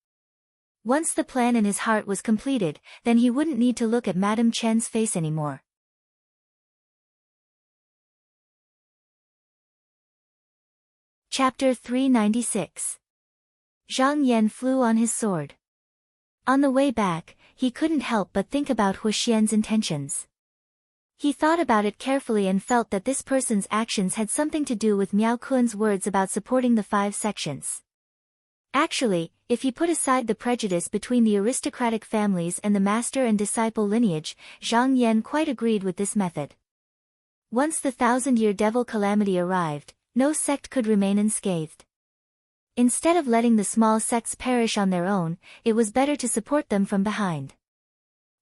Once the plan in his heart was completed, then he wouldn't need to look at Madame Chen's face anymore. Chapter 396. Zhang Yan flew on his sword. On the way back, he couldn't help but think about Hu Xian's intentions. He thought about it carefully and felt that this person's actions had something to do with Miao Kun's words about supporting the 5 sections. Actually, if he put aside the prejudice between the aristocratic families and the master and disciple lineage, Zhang Yan quite agreed with this method. Once the 1,000-year devil calamity arrived, no sect could remain unscathed. Instead of letting the small sects perish on their own, it was better to support them from behind.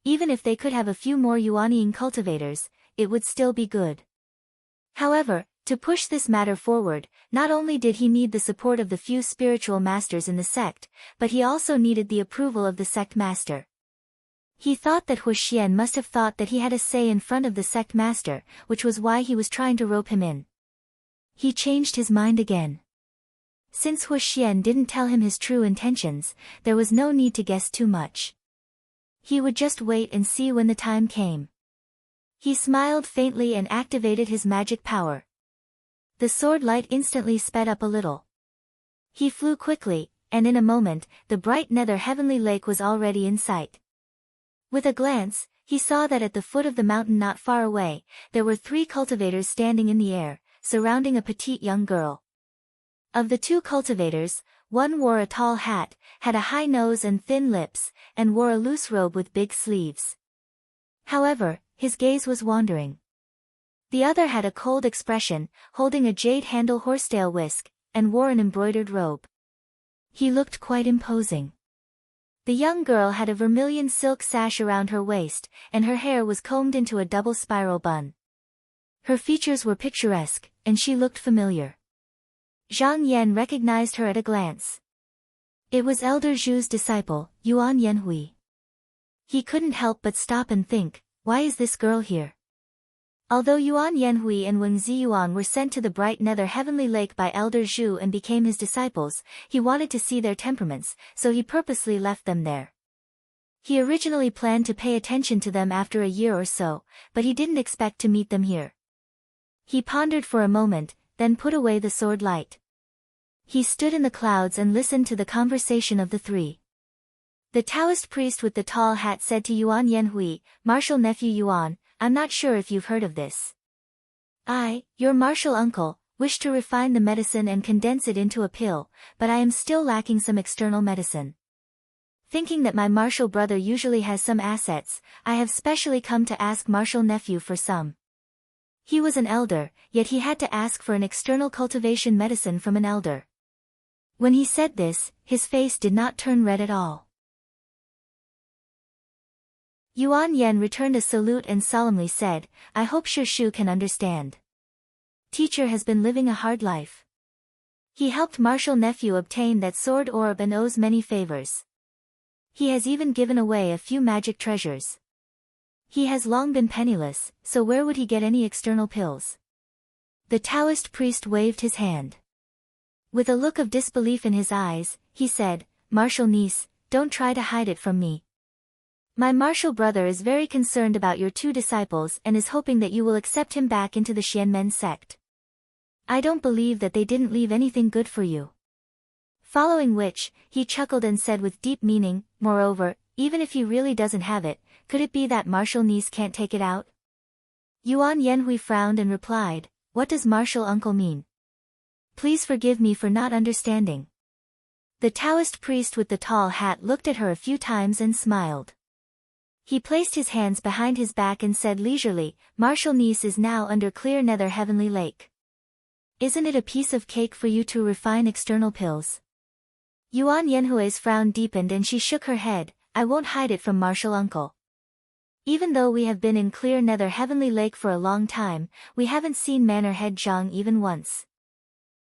Even if they could have a few more Yuanian cultivators, it would still be good. However, to push this matter forward, not only did he need the support of the few spiritual masters in the sect, but he also needed the approval of the sect master. He thought that Hu Xian must have thought that he had a say in front of the sect master, which was why he was trying to rope him in. He changed his mind again. Since Hu Xian didn't tell him his true intentions, there was no need to guess too much. He would just wait and see when the time came. He smiled faintly and activated his magic power. The sword light instantly sped up a little. He flew quickly, and in a moment, the bright nether heavenly lake was already in sight. With a glance, he saw that at the foot of the mountain not far away, there were 3 cultivators standing in the air, surrounding a petite young girl. Of the 2 cultivators, one wore a tall hat, had a high nose and thin lips, and wore a loose robe with big sleeves. However, his gaze was wandering. The other had a cold expression, holding a jade-handle horsetail whisk, and wore an embroidered robe. He looked quite imposing. The young girl had a vermilion silk sash around her waist, and her hair was combed into a double spiral bun. Her features were picturesque, and she looked familiar. Zhang Yan recognized her at a glance. It was Elder Zhu's disciple, Yuan Yanhui. He couldn't help but stop and think, why is this girl here? Although Yuan Yanhui and Wen Ziyuan were sent to the bright nether heavenly lake by Elder Zhu and became his disciples, he wanted to see their temperaments, so he purposely left them there. He originally planned to pay attention to them after a year or so, but he didn't expect to meet them here. He pondered for a moment, then put away the sword light. He stood in the clouds and listened to the conversation of the 3. The Taoist priest with the tall hat said to Yuan Yanhui, "Martial nephew Yuan, I'm not sure if you've heard of this. I, your martial uncle, wish to refine the medicine and condense it into a pill, but I am still lacking some external medicine. Thinking that my martial brother usually has some assets, I have specially come to ask martial nephew for some." He was an elder, yet he had to ask for an external cultivation medicine from an elder. When he said this, his face did not turn red at all. Yuan Yan returned a salute and solemnly said, "I hope Shu can understand. Teacher has been living a hard life. He helped martial nephew obtain that sword orb and owes many favors. He has even given away a few magic treasures. He has long been penniless, so where would he get any external pills?" The Taoist priest waved his hand. With a look of disbelief in his eyes, he said, "Martial niece, don't try to hide it from me. My martial brother is very concerned about your 2 disciples and is hoping that you will accept him back into the Xianmen sect. I don't believe that they didn't leave anything good for you." Following which, he chuckled and said with deep meaning, "Moreover, even if he really doesn't have it, could it be that martial niece can't take it out?" Yuan Yanhui frowned and replied, "What does martial uncle mean? Please forgive me for not understanding." The Taoist priest with the tall hat looked at her a few times and smiled. He placed his hands behind his back and said leisurely, "Martial niece is now under clear nether heavenly lake. Isn't it a piece of cake for you to refine external pills?" Yuan Yanhui's frown deepened and she shook her head, "I won't hide it from martial uncle." Even though we have been in Clear Nether Heavenly Lake for a long time, we haven't seen Manor Head Zhang even once.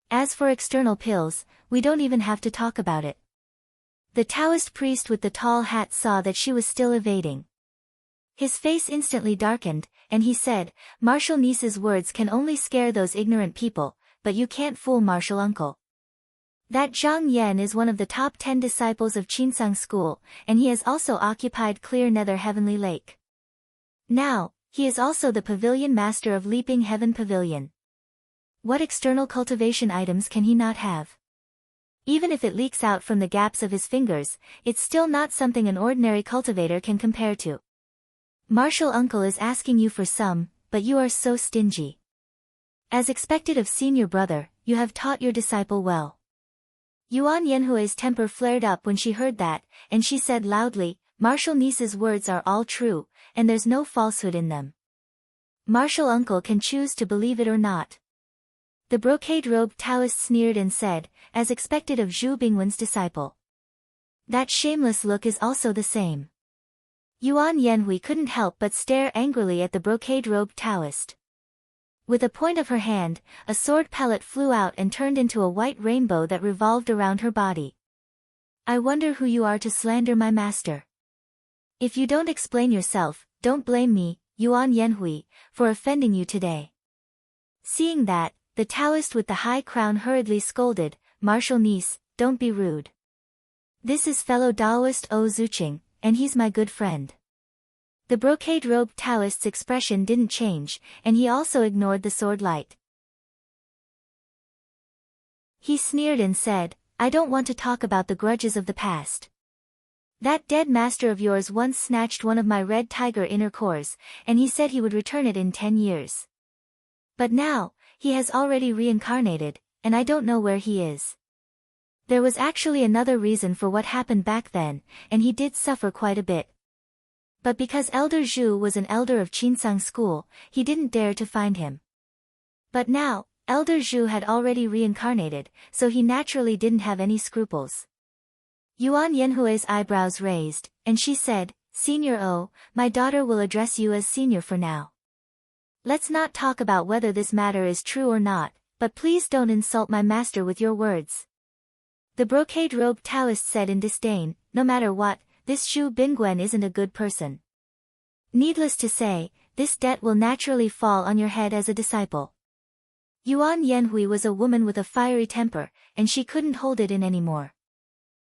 As for external pills, we don't even have to talk about it. The Taoist priest with the tall hat saw that she was still evading. His face instantly darkened, and he said, "Martial niece's words can only scare those ignorant people, but you can't fool martial uncle. That Zhang Yan is one of the top 10 disciples of Qinsang School, and he has also occupied Clear Nether Heavenly Lake. Now, he is also the pavilion master of Leaping Heaven Pavilion. What external cultivation items can he not have? Even if it leaks out from the gaps of his fingers, it's still not something an ordinary cultivator can compare to. Martial uncle is asking you for some, but you are so stingy. As expected of senior brother, you have taught your disciple well." Yuan Yanhui's temper flared up when she heard that, and she said loudly, "Martial niece's words are all true, and there's no falsehood in them. Martial uncle can choose to believe it or not." The brocade-robed Taoist sneered and said, as expected of Zhu Bingwen's disciple. That shameless look is also the same. Yuan Yanhui couldn't help but stare angrily at the brocade-robed Taoist. With a point of her hand, a sword pellet flew out and turned into a white rainbow that revolved around her body. "I wonder who you are to slander my master. If you don't explain yourself, don't blame me, Yuan Yanhui, for offending you today." Seeing that, the Taoist with the high crown hurriedly scolded, "Martial niece, don't be rude. This is fellow Daoist O Zuqing, and he's my good friend." The brocade-robed Taoist's expression didn't change, and he also ignored the sword light. He sneered and said, "I don't want to talk about the grudges of the past. That dead master of yours once snatched one of my red tiger inner cores, and he said he would return it in 10 years. But now, he has already reincarnated, and I don't know where he is. There was actually another reason for what happened back then, and he did suffer quite a bit. But because Elder Zhu was an elder of Qinsang School, he didn't dare to find him. But now, Elder Zhu had already reincarnated, so he naturally didn't have any scruples." Yuan Yanhui's eyebrows raised, and she said, "Senior O, my daughter will address you as senior for now. Let's not talk about whether this matter is true or not, but please don't insult my master with your words." The brocade-robed Taoist said in disdain, "No matter what, this Zhu Bingwen isn't a good person. Needless to say, this debt will naturally fall on your head as a disciple." Yuan Yanhui was a woman with a fiery temper, and she couldn't hold it in anymore.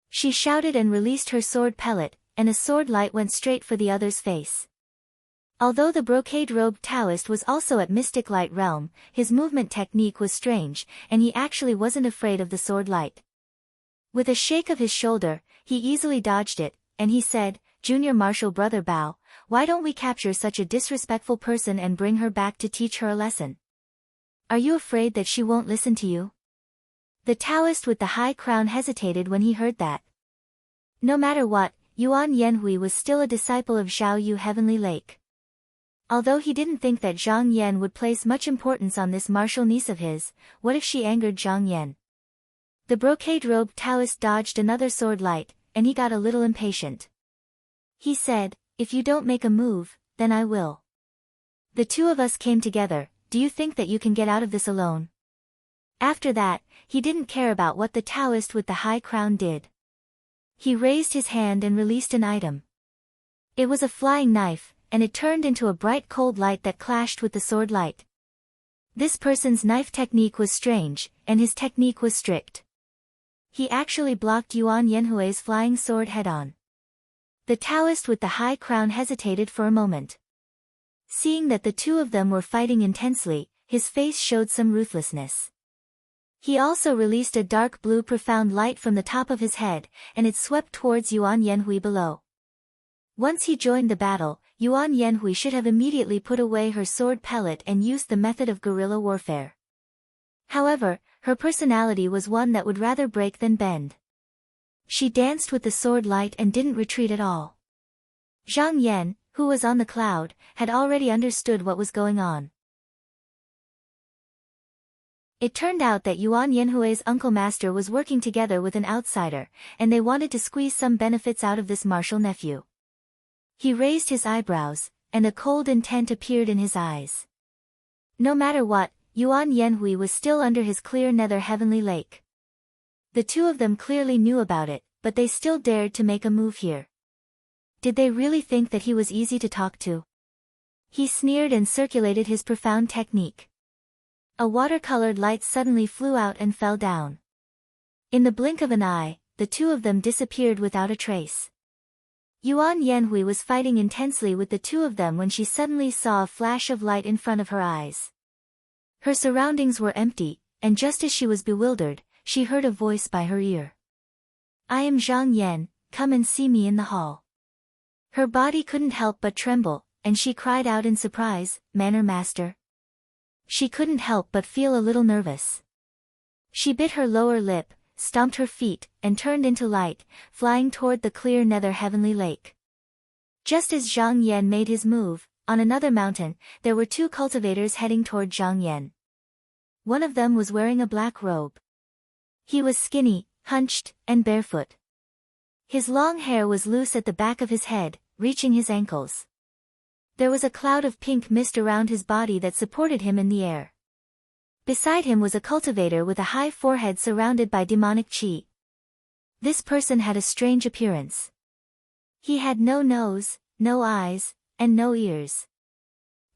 She shouted and released her sword pellet, and a sword light went straight for the other's face. Although the brocade-robed Taoist was also at Mystic Light Realm, his movement technique was strange, and he actually wasn't afraid of the sword light. With a shake of his shoulder, he easily dodged it, and he said, "Junior Martial Brother Bao, why don't we capture such a disrespectful person and bring her back to teach her a lesson? Are you afraid that she won't listen to you?" The Taoist with the high crown hesitated when he heard that. No matter what, Yuan Yanhui was still a disciple of Zhao Yu Heavenly Lake. Although he didn't think that Zhang Yan would place much importance on this martial niece of his, what if she angered Zhang Yan? The brocade-robed Taoist dodged another sword light, and he got a little impatient. He said, "If you don't make a move, then I will. The two of us came together, do you think that you can get out of this alone?" After that, he didn't care about what the Taoist with the high crown did. He raised his hand and released an item. It was a flying knife, and it turned into a bright cold light that clashed with the sword light. This person's knife technique was strange, and his technique was strict. He actually blocked Yuan Yanhui's flying sword head-on. The Taoist with the high crown hesitated for a moment. Seeing that the two of them were fighting intensely, his face showed some ruthlessness. He also released a dark blue profound light from the top of his head, and it swept towards Yuan Yanhui below. Once he joined the battle, Yuan Yanhui should have immediately put away her sword pellet and used the method of guerrilla warfare. However, her personality was one that would rather break than bend. She danced with the sword light and didn't retreat at all. Zhang Yan, who was on the cloud, had already understood what was going on. It turned out that Yuan Yanhui's uncle master was working together with an outsider, and they wanted to squeeze some benefits out of this martial nephew. He raised his eyebrows, and a cold intent appeared in his eyes. No matter what, Yuan Yanhui was still under his clear nether heavenly lake. The two of them clearly knew about it, but they still dared to make a move here. Did they really think that he was easy to talk to? He sneered and circulated his profound technique. A watercolored light suddenly flew out and fell down. In the blink of an eye, the two of them disappeared without a trace. Yuan Yanhui was fighting intensely with the two of them when she suddenly saw a flash of light in front of her eyes. Her surroundings were empty, and just as she was bewildered, she heard a voice by her ear. "I am Zhang Yan, come and see me in the hall." Her body couldn't help but tremble, and she cried out in surprise, "Manner Master?" She couldn't help but feel a little nervous. She bit her lower lip, stomped her feet, and turned into light, flying toward the clear nether heavenly lake. Just as Zhang Yan made his move, on another mountain, there were two cultivators heading toward Zhang Yan. One of them was wearing a black robe. He was skinny, hunched, and barefoot. His long hair was loose at the back of his head, reaching his ankles. There was a cloud of pink mist around his body that supported him in the air. Beside him was a cultivator with a high forehead surrounded by demonic chi. This person had a strange appearance. He had no nose, no eyes, and no ears.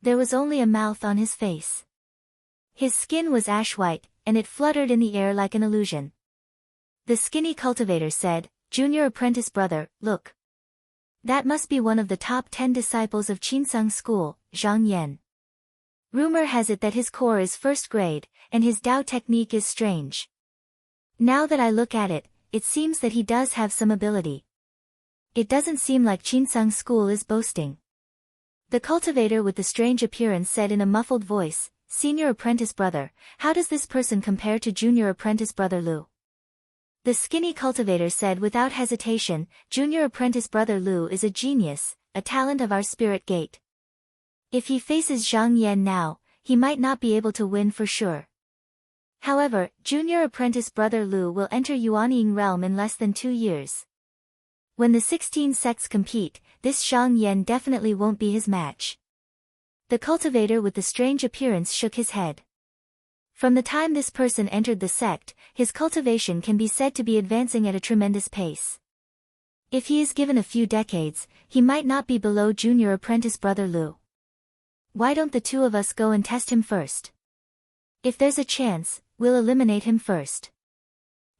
There was only a mouth on his face. His skin was ash white, and it fluttered in the air like an illusion. The skinny cultivator said, "Junior apprentice brother, look. That must be one of the top 10 disciples of Qinsang School, Zhang Yan. Rumor has it that his core is first grade, and his Dao technique is strange. Now that I look at it, it seems that he does have some ability. It doesn't seem like Qinsang School is boasting." The cultivator with the strange appearance said in a muffled voice, "Senior apprentice brother, how does this person compare to junior apprentice brother Lu?" The skinny cultivator said without hesitation, "Junior apprentice brother Lu is a genius, a talent of our spirit gate. If he faces Zhang Yan now, he might not be able to win for sure. However, junior apprentice brother Lu will enter Yuanying realm in less than 2 years. When the 16 sects compete, this Zhang Yan definitely won't be his match." The cultivator with the strange appearance shook his head. From the time this person entered the sect, his cultivation can be said to be advancing at a tremendous pace. If he is given a few decades, he might not be below junior apprentice brother Lu. Why don't the two of us go and test him first? If there's a chance, we'll eliminate him first.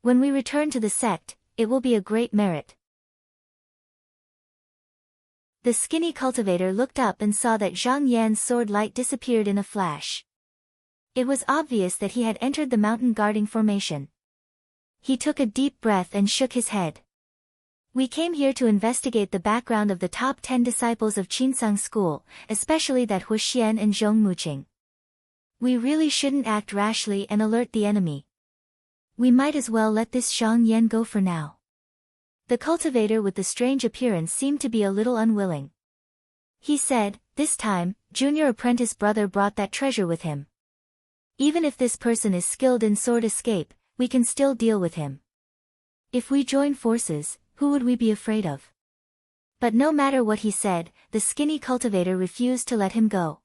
When we return to the sect, it will be a great merit. The skinny cultivator looked up and saw that Zhang Yan's sword light disappeared in a flash. It was obvious that he had entered the mountain guarding formation. He took a deep breath and shook his head. "We came here to investigate the background of the top 10 disciples of Qinsang School, especially that Hu Xian and Zhong Muqing. We really shouldn't act rashly and alert the enemy. We might as well let this Zhang Yan go for now." The cultivator with the strange appearance seemed to be a little unwilling. He said, "This time, junior apprentice brother brought that treasure with him. Even if this person is skilled in sword escape, we can still deal with him. If we join forces, who would we be afraid of?" But no matter what he said, the skinny cultivator refused to let him go.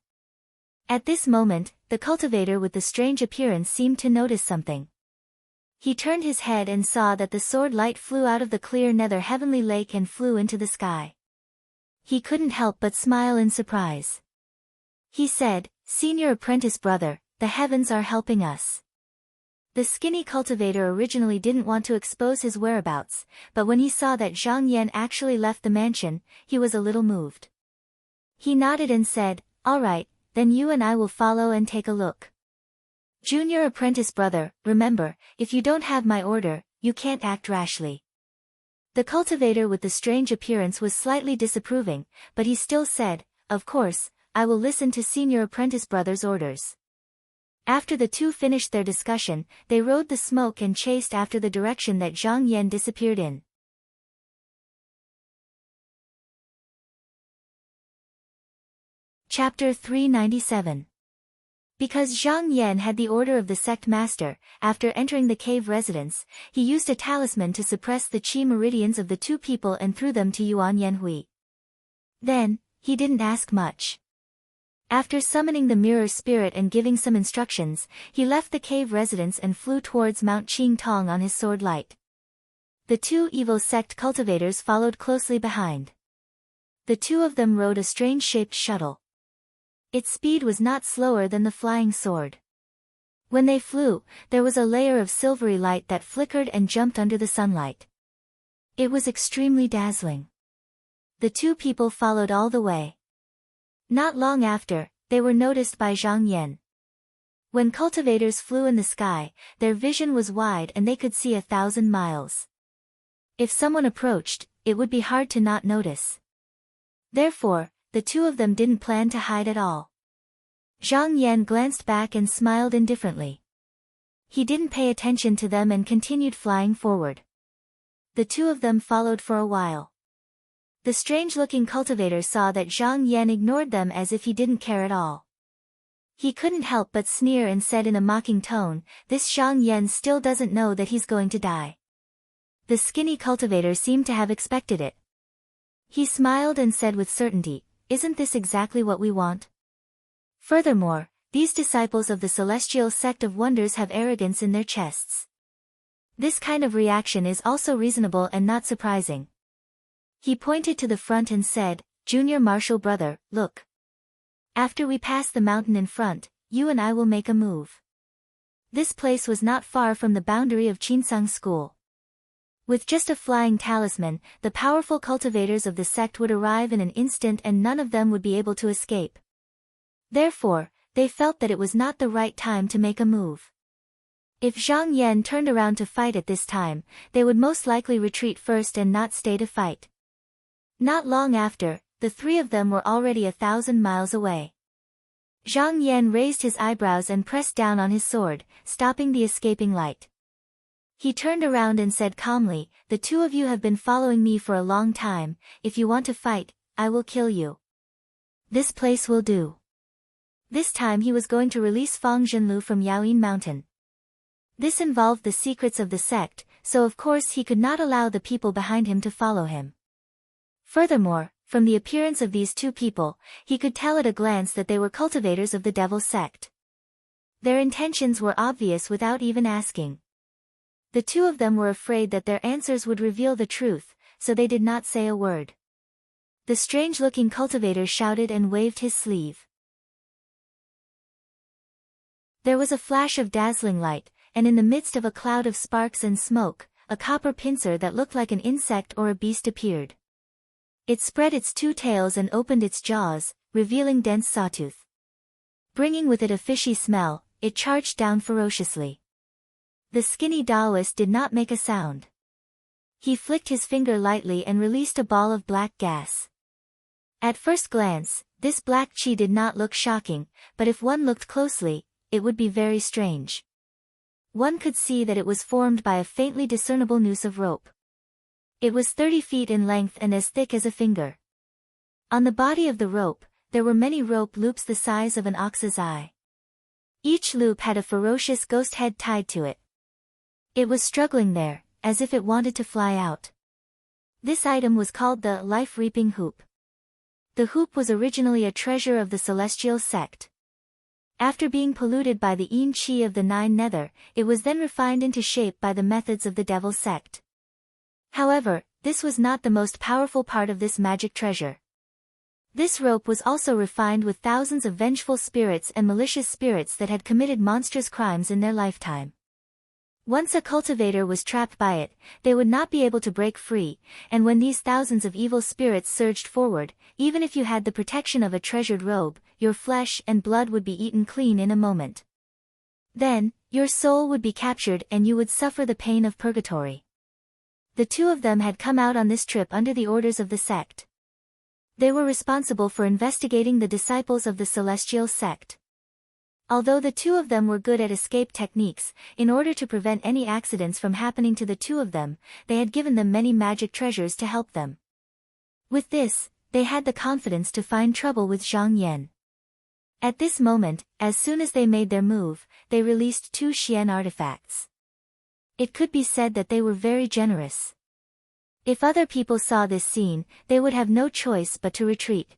At this moment, the cultivator with the strange appearance seemed to notice something. He turned his head and saw that the sword light flew out of the clear nether heavenly lake and flew into the sky. He couldn't help but smile in surprise. He said, "Senior apprentice brother, the heavens are helping us." The skinny cultivator originally didn't want to expose his whereabouts, but when he saw that Zhang Yan actually left the mansion, he was a little moved. He nodded and said, "All right, then you and I will follow and take a look. Junior apprentice brother, remember, if you don't have my order, you can't act rashly." The cultivator with the strange appearance was slightly disapproving, but he still said, "Of course, I will listen to senior apprentice brother's orders." After the two finished their discussion, they rode the smoke and chased after the direction that Zhang Yan disappeared in. Chapter 397. Because Zhang Yan had the order of the sect master, after entering the cave residence, he used a talisman to suppress the chi meridians of the two people and threw them to Yuan Yanhui. Then, he didn't ask much. After summoning the mirror spirit and giving some instructions, he left the cave residence and flew towards Mount Qing Tong on his sword light. The two evil sect cultivators followed closely behind. The two of them rode a strange-shaped shuttle. Its speed was not slower than the flying sword. When they flew, there was a layer of silvery light that flickered and jumped under the sunlight. It was extremely dazzling. The two people followed all the way. Not long after, they were noticed by Zhang Yan. When cultivators flew in the sky, their vision was wide and they could see 1,000 miles. If someone approached, it would be hard to not notice. Therefore, the two of them didn't plan to hide at all. Zhang Yan glanced back and smiled indifferently. He didn't pay attention to them and continued flying forward. The two of them followed for a while. The strange-looking cultivator saw that Zhang Yan ignored them as if he didn't care at all. He couldn't help but sneer and said in a mocking tone, "This Zhang Yan still doesn't know that he's going to die." The skinny cultivator seemed to have expected it. He smiled and said with certainty, "Isn't this exactly what we want?" Furthermore, these disciples of the celestial sect of wonders have arrogance in their chests. This kind of reaction is also reasonable and not surprising. He pointed to the front and said, "Junior Marshal brother, look. After we pass the mountain in front, you and I will make a move." This place was not far from the boundary of Qinsang School. With just a flying talisman, the powerful cultivators of the sect would arrive in an instant and none of them would be able to escape. Therefore, they felt that it was not the right time to make a move. If Zhang Yan turned around to fight at this time, they would most likely retreat first and not stay to fight. Not long after, the three of them were already 1,000 miles away. Zhang Yan raised his eyebrows and pressed down on his sword, stopping the escaping light. He turned around and said calmly, "The two of you have been following me for a long time. If you want to fight, I will kill you. This place will do." This time he was going to release Fang Zhenlu from Yaoyin Mountain. This involved the secrets of the sect, so of course he could not allow the people behind him to follow him. Furthermore, from the appearance of these two people, he could tell at a glance that they were cultivators of the devil sect. Their intentions were obvious without even asking. The two of them were afraid that their answers would reveal the truth, so they did not say a word. The strange-looking cultivator shouted and waved his sleeve. There was a flash of dazzling light, and in the midst of a cloud of sparks and smoke, a copper pincer that looked like an insect or a beast appeared. It spread its two tails and opened its jaws, revealing dense sawtooth. Bringing with it a fishy smell, it charged down ferociously. The skinny Taoist did not make a sound. He flicked his finger lightly and released a ball of black gas. At first glance, this black chi did not look shocking, but if one looked closely, it would be very strange. One could see that it was formed by a faintly discernible noose of rope. It was 30 feet in length and as thick as a finger. On the body of the rope, there were many rope loops the size of an ox's eye. Each loop had a ferocious ghost head tied to it. It was struggling there, as if it wanted to fly out. This item was called the life-reaping hoop. The hoop was originally a treasure of the celestial sect. After being polluted by the yin qi of the nine nether, it was then refined into shape by the methods of the devil sect. However, this was not the most powerful part of this magic treasure. This rope was also refined with thousands of vengeful spirits and malicious spirits that had committed monstrous crimes in their lifetime. Once a cultivator was trapped by it, they would not be able to break free, and when these thousands of evil spirits surged forward, even if you had the protection of a treasured robe, your flesh and blood would be eaten clean in a moment. Then, your soul would be captured and you would suffer the pain of purgatory. The two of them had come out on this trip under the orders of the sect. They were responsible for investigating the disciples of the celestial sect. Although the two of them were good at escape techniques, in order to prevent any accidents from happening to the two of them, they had given them many magic treasures to help them. With this, they had the confidence to find trouble with Zhang Yan. At this moment, as soon as they made their move, they released 2 Xian artifacts. It could be said that they were very generous. If other people saw this scene, they would have no choice but to retreat.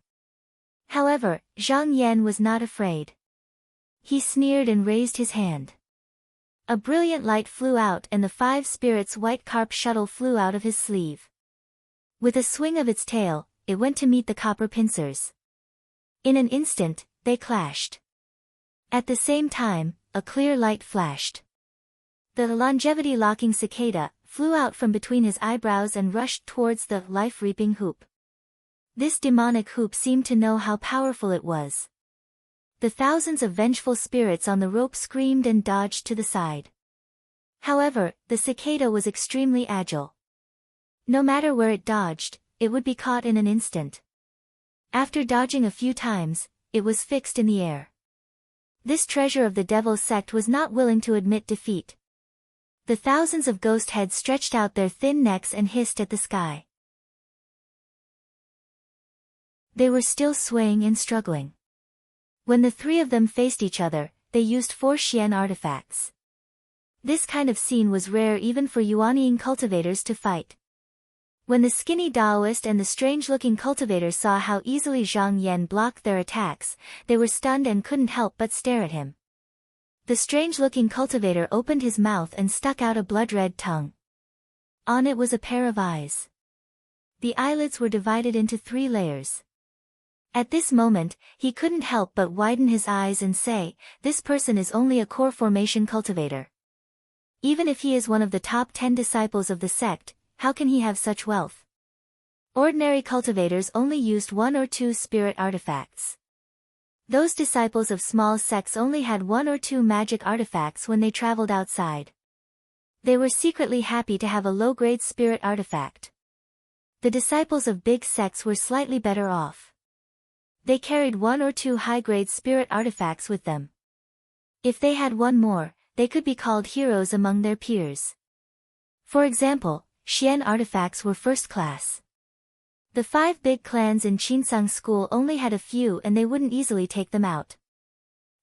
However, Zhang Yan was not afraid. He sneered and raised his hand. A brilliant light flew out and the 5 spirits' white carp shuttle flew out of his sleeve. With a swing of its tail, it went to meet the copper pincers. In an instant, they clashed. At the same time, a clear light flashed. The longevity-locking cicada flew out from between his eyebrows and rushed towards the life-reaping hoop. This demonic hoop seemed to know how powerful it was. The thousands of vengeful spirits on the rope screamed and dodged to the side. However, the cicada was extremely agile. No matter where it dodged, it would be caught in an instant. After dodging a few times, it was fixed in the air. This treasure of the Devil's sect was not willing to admit defeat. The thousands of ghost heads stretched out their thin necks and hissed at the sky. They were still swaying and struggling. When the 3 of them faced each other, they used 4 Xian artifacts. This kind of scene was rare even for Yuanying cultivators to fight. When the skinny Daoist and the strange-looking cultivator saw how easily Zhang Yan blocked their attacks, they were stunned and couldn't help but stare at him. The strange-looking cultivator opened his mouth and stuck out a blood-red tongue. On it was a pair of eyes. The eyelids were divided into 3 layers. At this moment, he couldn't help but widen his eyes and say, "This person is only a core formation cultivator. Even if he is one of the top 10 disciples of the sect, how can he have such wealth?" Ordinary cultivators only used 1 or 2 spirit artifacts. Those disciples of small sects only had 1 or 2 magic artifacts when they traveled outside. They were secretly happy to have a low-grade spirit artifact. The disciples of big sects were slightly better off. They carried 1 or 2 high-grade spirit artifacts with them. If they had 1 more, they could be called heroes among their peers. For example, Xian artifacts were first class. The 5 big clans in Qinsang school only had a few and they wouldn't easily take them out.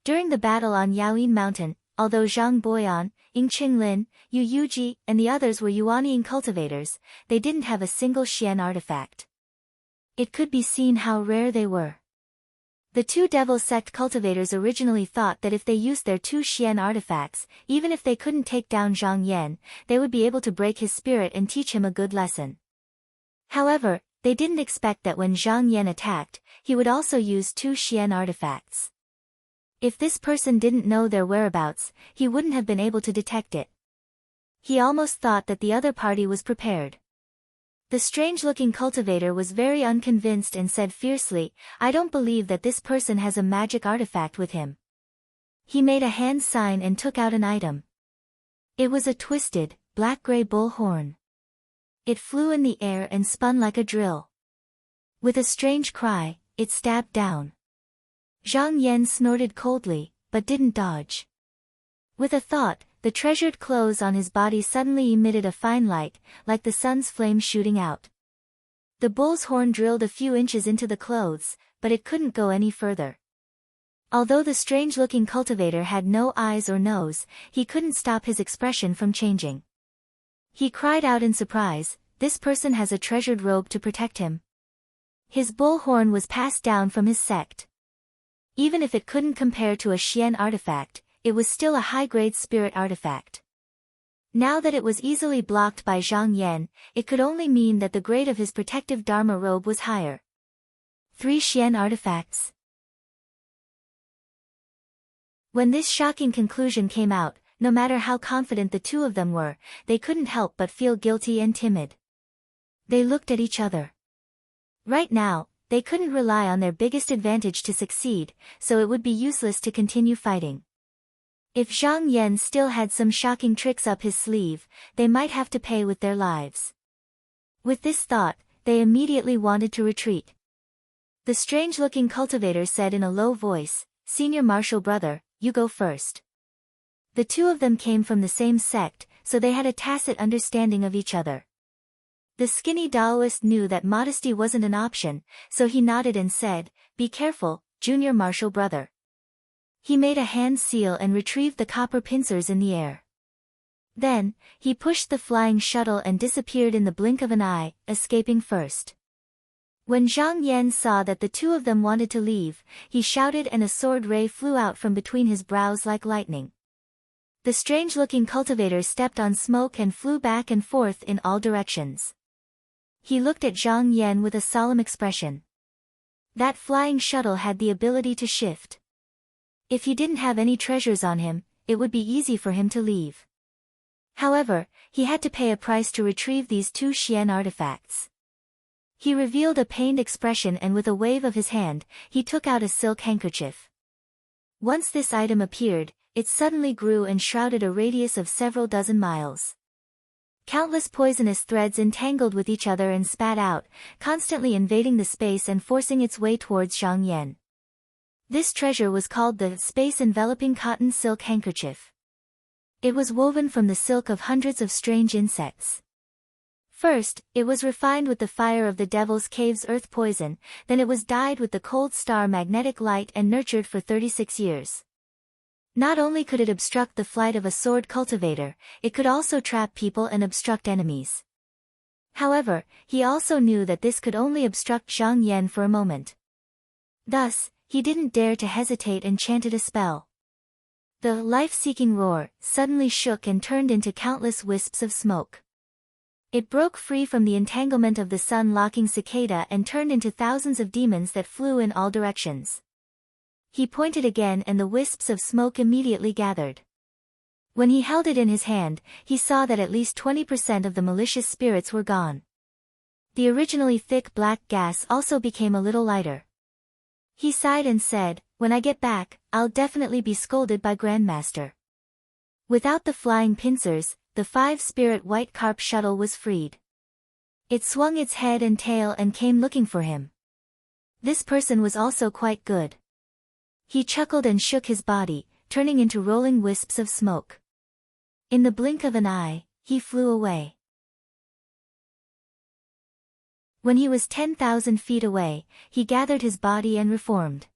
During the battle on Yaoyin Mountain, although Zhang Boyan, Ying Qinglin, Yu Yuji, and the others were Yuanying cultivators, they didn't have a single Xian artifact. It could be seen how rare they were. The 2 Devil Sect cultivators originally thought that if they used their 2 Xian artifacts, even if they couldn't take down Zhang Yan, they would be able to break his spirit and teach him a good lesson. However, they didn't expect that when Zhang Yan attacked, he would also use 2 Xian artifacts. If this person didn't know their whereabouts, he wouldn't have been able to detect it. He almost thought that the other party was prepared. The strange-looking cultivator was very unconvinced and said fiercely, "I don't believe that this person has a magic artifact with him." He made a hand sign and took out an item. It was a twisted, black-gray bull horn. It flew in the air and spun like a drill. With a strange cry, it stabbed down. Zhang Yan snorted coldly, but didn't dodge. With a thought, the treasured clothes on his body suddenly emitted a fine light, like the sun's flame shooting out. The bull's horn drilled a few inches into the clothes, but it couldn't go any further. Although the strange-looking cultivator had no eyes or nose, he couldn't stop his expression from changing. He cried out in surprise, "This person has a treasured robe to protect him." His bull horn was passed down from his sect. Even if it couldn't compare to a Xian artifact, it was still a high-grade spirit artifact. Now that it was easily blocked by Zhang Yan, it could only mean that the grade of his protective Dharma robe was higher. 3 Xian artifacts. When this shocking conclusion came out, no matter how confident the 2 of them were, they couldn't help but feel guilty and timid. They looked at each other. Right now, they couldn't rely on their biggest advantage to succeed, so it would be useless to continue fighting. If Zhang Yan still had some shocking tricks up his sleeve, they might have to pay with their lives. With this thought, they immediately wanted to retreat. The strange-looking cultivator said in a low voice, "Senior Marshal Brother, you go first." The 2 of them came from the same sect, so they had a tacit understanding of each other. The skinny Daoist knew that modesty wasn't an option, so he nodded and said, "Be careful, Junior Marshal Brother." He made a hand seal and retrieved the copper pincers in the air. Then, he pushed the flying shuttle and disappeared in the blink of an eye, escaping first. When Zhang Yan saw that the two of them wanted to leave, he shouted and a sword ray flew out from between his brows like lightning. The strange-looking cultivator stepped on smoke and flew back and forth in all directions. He looked at Zhang Yan with a solemn expression. That flying shuttle had the ability to shift. If he didn't have any treasures on him, it would be easy for him to leave. However, he had to pay a price to retrieve these two Xian artifacts. He revealed a pained expression and with a wave of his hand, he took out a silk handkerchief. Once this item appeared, it suddenly grew and shrouded a radius of several dozen miles. Countless poisonous threads entangled with each other and spat out, constantly invading the space and forcing its way towards Zhang Yan. This treasure was called the space-enveloping cotton silk handkerchief. It was woven from the silk of hundreds of strange insects. First, it was refined with the fire of the Devil's Cave's earth poison, then it was dyed with the cold star magnetic light and nurtured for 36 years. Not only could it obstruct the flight of a sword cultivator, it could also trap people and obstruct enemies. However, he also knew that this could only obstruct Zhang Yan for a moment. Thus, he didn't dare to hesitate and chanted a spell. The life-seeking roar suddenly shook and turned into countless wisps of smoke. It broke free from the entanglement of the sun-locking cicada and turned into thousands of demons that flew in all directions. He pointed again and the wisps of smoke immediately gathered. When he held it in his hand, he saw that at least 20% of the malicious spirits were gone. The originally thick black gas also became a little lighter. He sighed and said, "When I get back, I'll definitely be scolded by Grandmaster." Without the flying pincers, the 5-spirit white carp shuttle was freed. It swung its head and tail and came looking for him. This person was also quite good. He chuckled and shook his body, turning into rolling wisps of smoke. In the blink of an eye, he flew away. When he was 10,000 feet away, he gathered his body and reformed.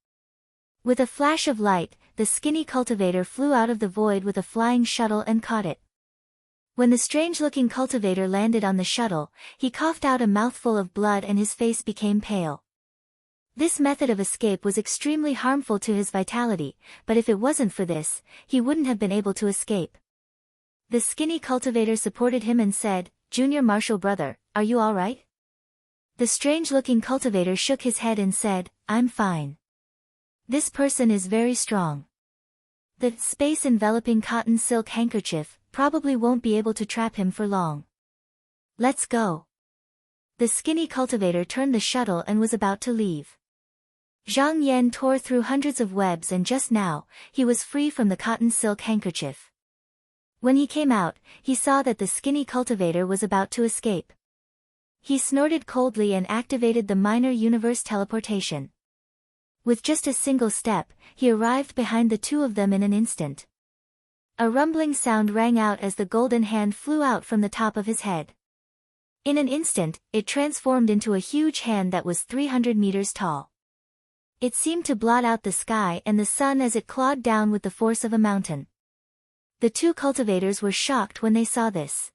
With a flash of light, the skinny cultivator flew out of the void with a flying shuttle and caught it. When the strange-looking cultivator landed on the shuttle, he coughed out a mouthful of blood and his face became pale. This method of escape was extremely harmful to his vitality, but if it wasn't for this, he wouldn't have been able to escape. The skinny cultivator supported him and said, "Junior Marshal brother, are you all right?" The strange-looking cultivator shook his head and said, "I'm fine. This person is very strong. The space-enveloping cotton silk handkerchief probably won't be able to trap him for long. Let's go." The skinny cultivator turned the shuttle and was about to leave. Zhang Yan tore through hundreds of webs and just now, he was free from the cotton silk handkerchief. When he came out, he saw that the skinny cultivator was about to escape. He snorted coldly and activated the minor universe teleportation. With just a single step, he arrived behind the two of them in an instant. A rumbling sound rang out as the golden hand flew out from the top of his head. In an instant, it transformed into a huge hand that was 300 meters tall. It seemed to blot out the sky and the sun as it clawed down with the force of a mountain. The two cultivators were shocked when they saw this.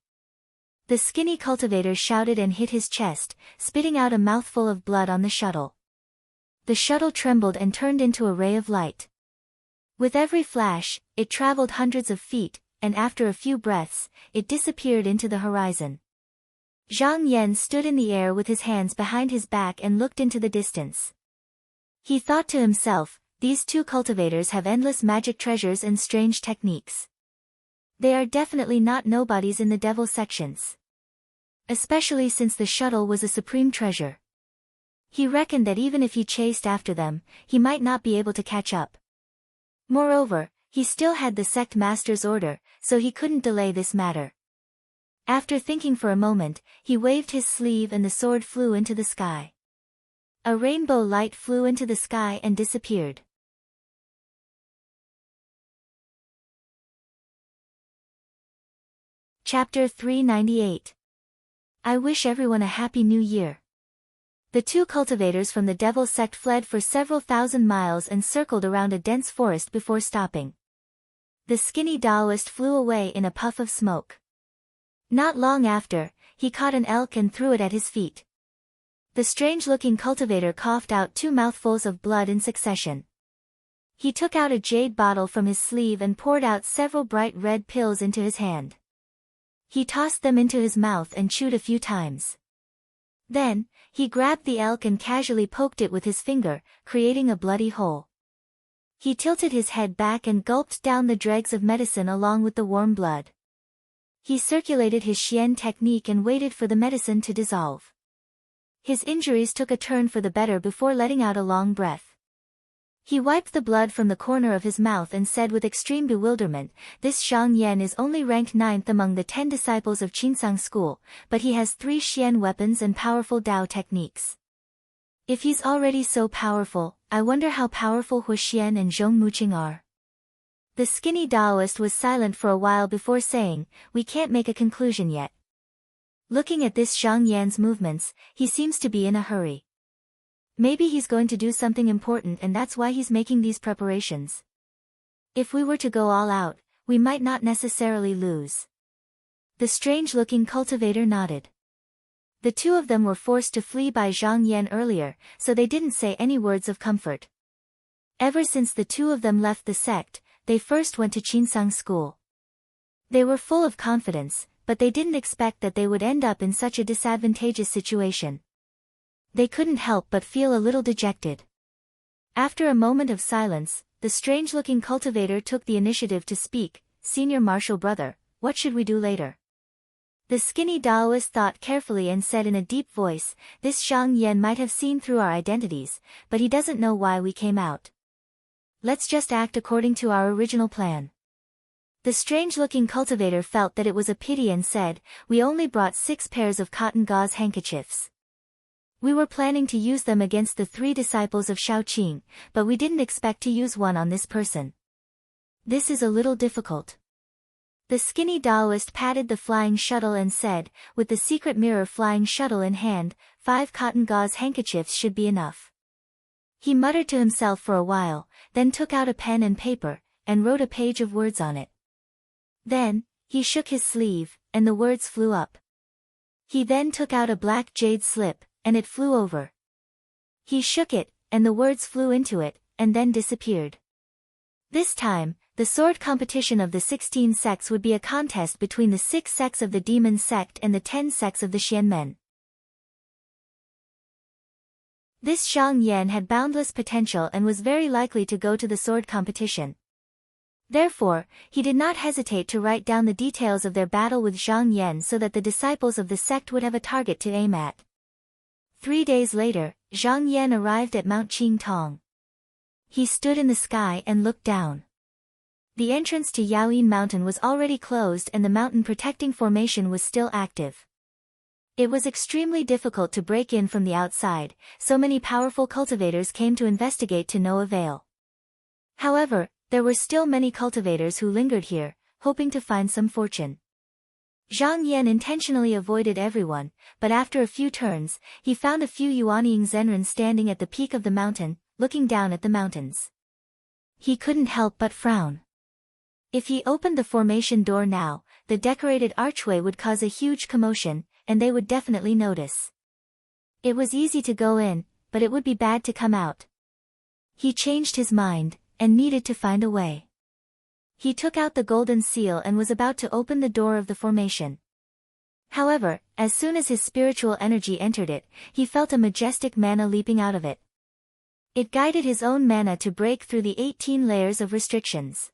The skinny cultivator shouted and hit his chest, spitting out a mouthful of blood on the shuttle. The shuttle trembled and turned into a ray of light. With every flash, it traveled hundreds of feet, and after a few breaths, it disappeared into the horizon. Zhang Yan stood in the air with his hands behind his back and looked into the distance. He thought to himself, these two cultivators have endless magic treasures and strange techniques. They are definitely not nobodies in the devil sections. Especially since the shuttle was a supreme treasure. He reckoned that even if he chased after them, he might not be able to catch up. Moreover, he still had the sect master's order, so he couldn't delay this matter. After thinking for a moment, he waved his sleeve and the sword flew into the sky. A rainbow light flew into the sky and disappeared. Chapter 398. I wish everyone a happy new year. The two cultivators from the devil sect fled for several thousand miles and circled around a dense forest before stopping. The skinny Taoist flew away in a puff of smoke. Not long after, he caught an elk and threw it at his feet. The strange-looking cultivator coughed out 2 mouthfuls of blood in succession. He took out a jade bottle from his sleeve and poured out several bright red pills into his hand. He tossed them into his mouth and chewed a few times. Then, he grabbed the elk and casually poked it with his finger, creating a bloody hole. He tilted his head back and gulped down the dregs of medicine along with the warm blood. He circulated his Xian technique and waited for the medicine to dissolve. His injuries took a turn for the better before letting out a long breath. He wiped the blood from the corner of his mouth and said with extreme bewilderment, "This Zhang Yan is only ranked 9th among the 10 disciples of Qinsang school, but he has 3 Xian weapons and powerful Dao techniques. If he's already so powerful, I wonder how powerful Hu Xian and Zhong Muqing are." The skinny Taoist was silent for a while before saying, "We can't make a conclusion yet. Looking at this Zhang Yan's movements, he seems to be in a hurry. Maybe he's going to do something important and that's why he's making these preparations. If we were to go all out, we might not necessarily lose." The strange-looking cultivator nodded. The 2 of them were forced to flee by Zhang Yan earlier, so they didn't say any words of comfort. Ever since the 2 of them left the sect, they first went to Qinsang school. They were full of confidence, but they didn't expect that they would end up in such a disadvantageous situation. They couldn't help but feel a little dejected. After a moment of silence, the strange-looking cultivator took the initiative to speak. "Senior martial brother, what should we do later?" The skinny Taoist thought carefully and said in a deep voice, "This Zhang Yan might have seen through our identities, but he doesn't know why we came out. Let's just act according to our original plan." The strange-looking cultivator felt that it was a pity and said, "We only brought 6 pairs of cotton gauze handkerchiefs. We were planning to use them against the 3 disciples of Shaoqing, but we didn't expect to use one on this person. This is a little difficult." The skinny Taoist patted the flying shuttle and said, "With the secret mirror flying shuttle in hand, 5 cotton gauze handkerchiefs should be enough." He muttered to himself for a while, then took out a pen and paper, and wrote a page of words on it. Then, he shook his sleeve, and the words flew up. He then took out a black jade slip, and it flew over. He shook it, and the words flew into it, and then disappeared. This time, the sword competition of the 16 sects would be a contest between the 6 sects of the demon sect and the 10 sects of the Xianmen. This Zhang Yan had boundless potential and was very likely to go to the sword competition. Therefore, he did not hesitate to write down the details of their battle with Zhang Yan so that the disciples of the sect would have a target to aim at. 3 days later, Zhang Yan arrived at Mount Qingtong. He stood in the sky and looked down. The entrance to Yaoyin Mountain was already closed and the mountain protecting formation was still active. It was extremely difficult to break in from the outside, so many powerful cultivators came to investigate to no avail. However, there were still many cultivators who lingered here, hoping to find some fortune. Zhang Yan intentionally avoided everyone, but after a few turns, he found a few Yuanying Zenren standing at the peak of the mountain, looking down at the mountains. He couldn't help but frown. If he opened the formation door now, the decorated archway would cause a huge commotion, and they would definitely notice. It was easy to go in, but it would be bad to come out. He changed his mind, and needed to find a way. He took out the golden seal and was about to open the door of the formation. However, as soon as his spiritual energy entered it, he felt a majestic mana leaping out of it. It guided his own mana to break through the 18 layers of restrictions.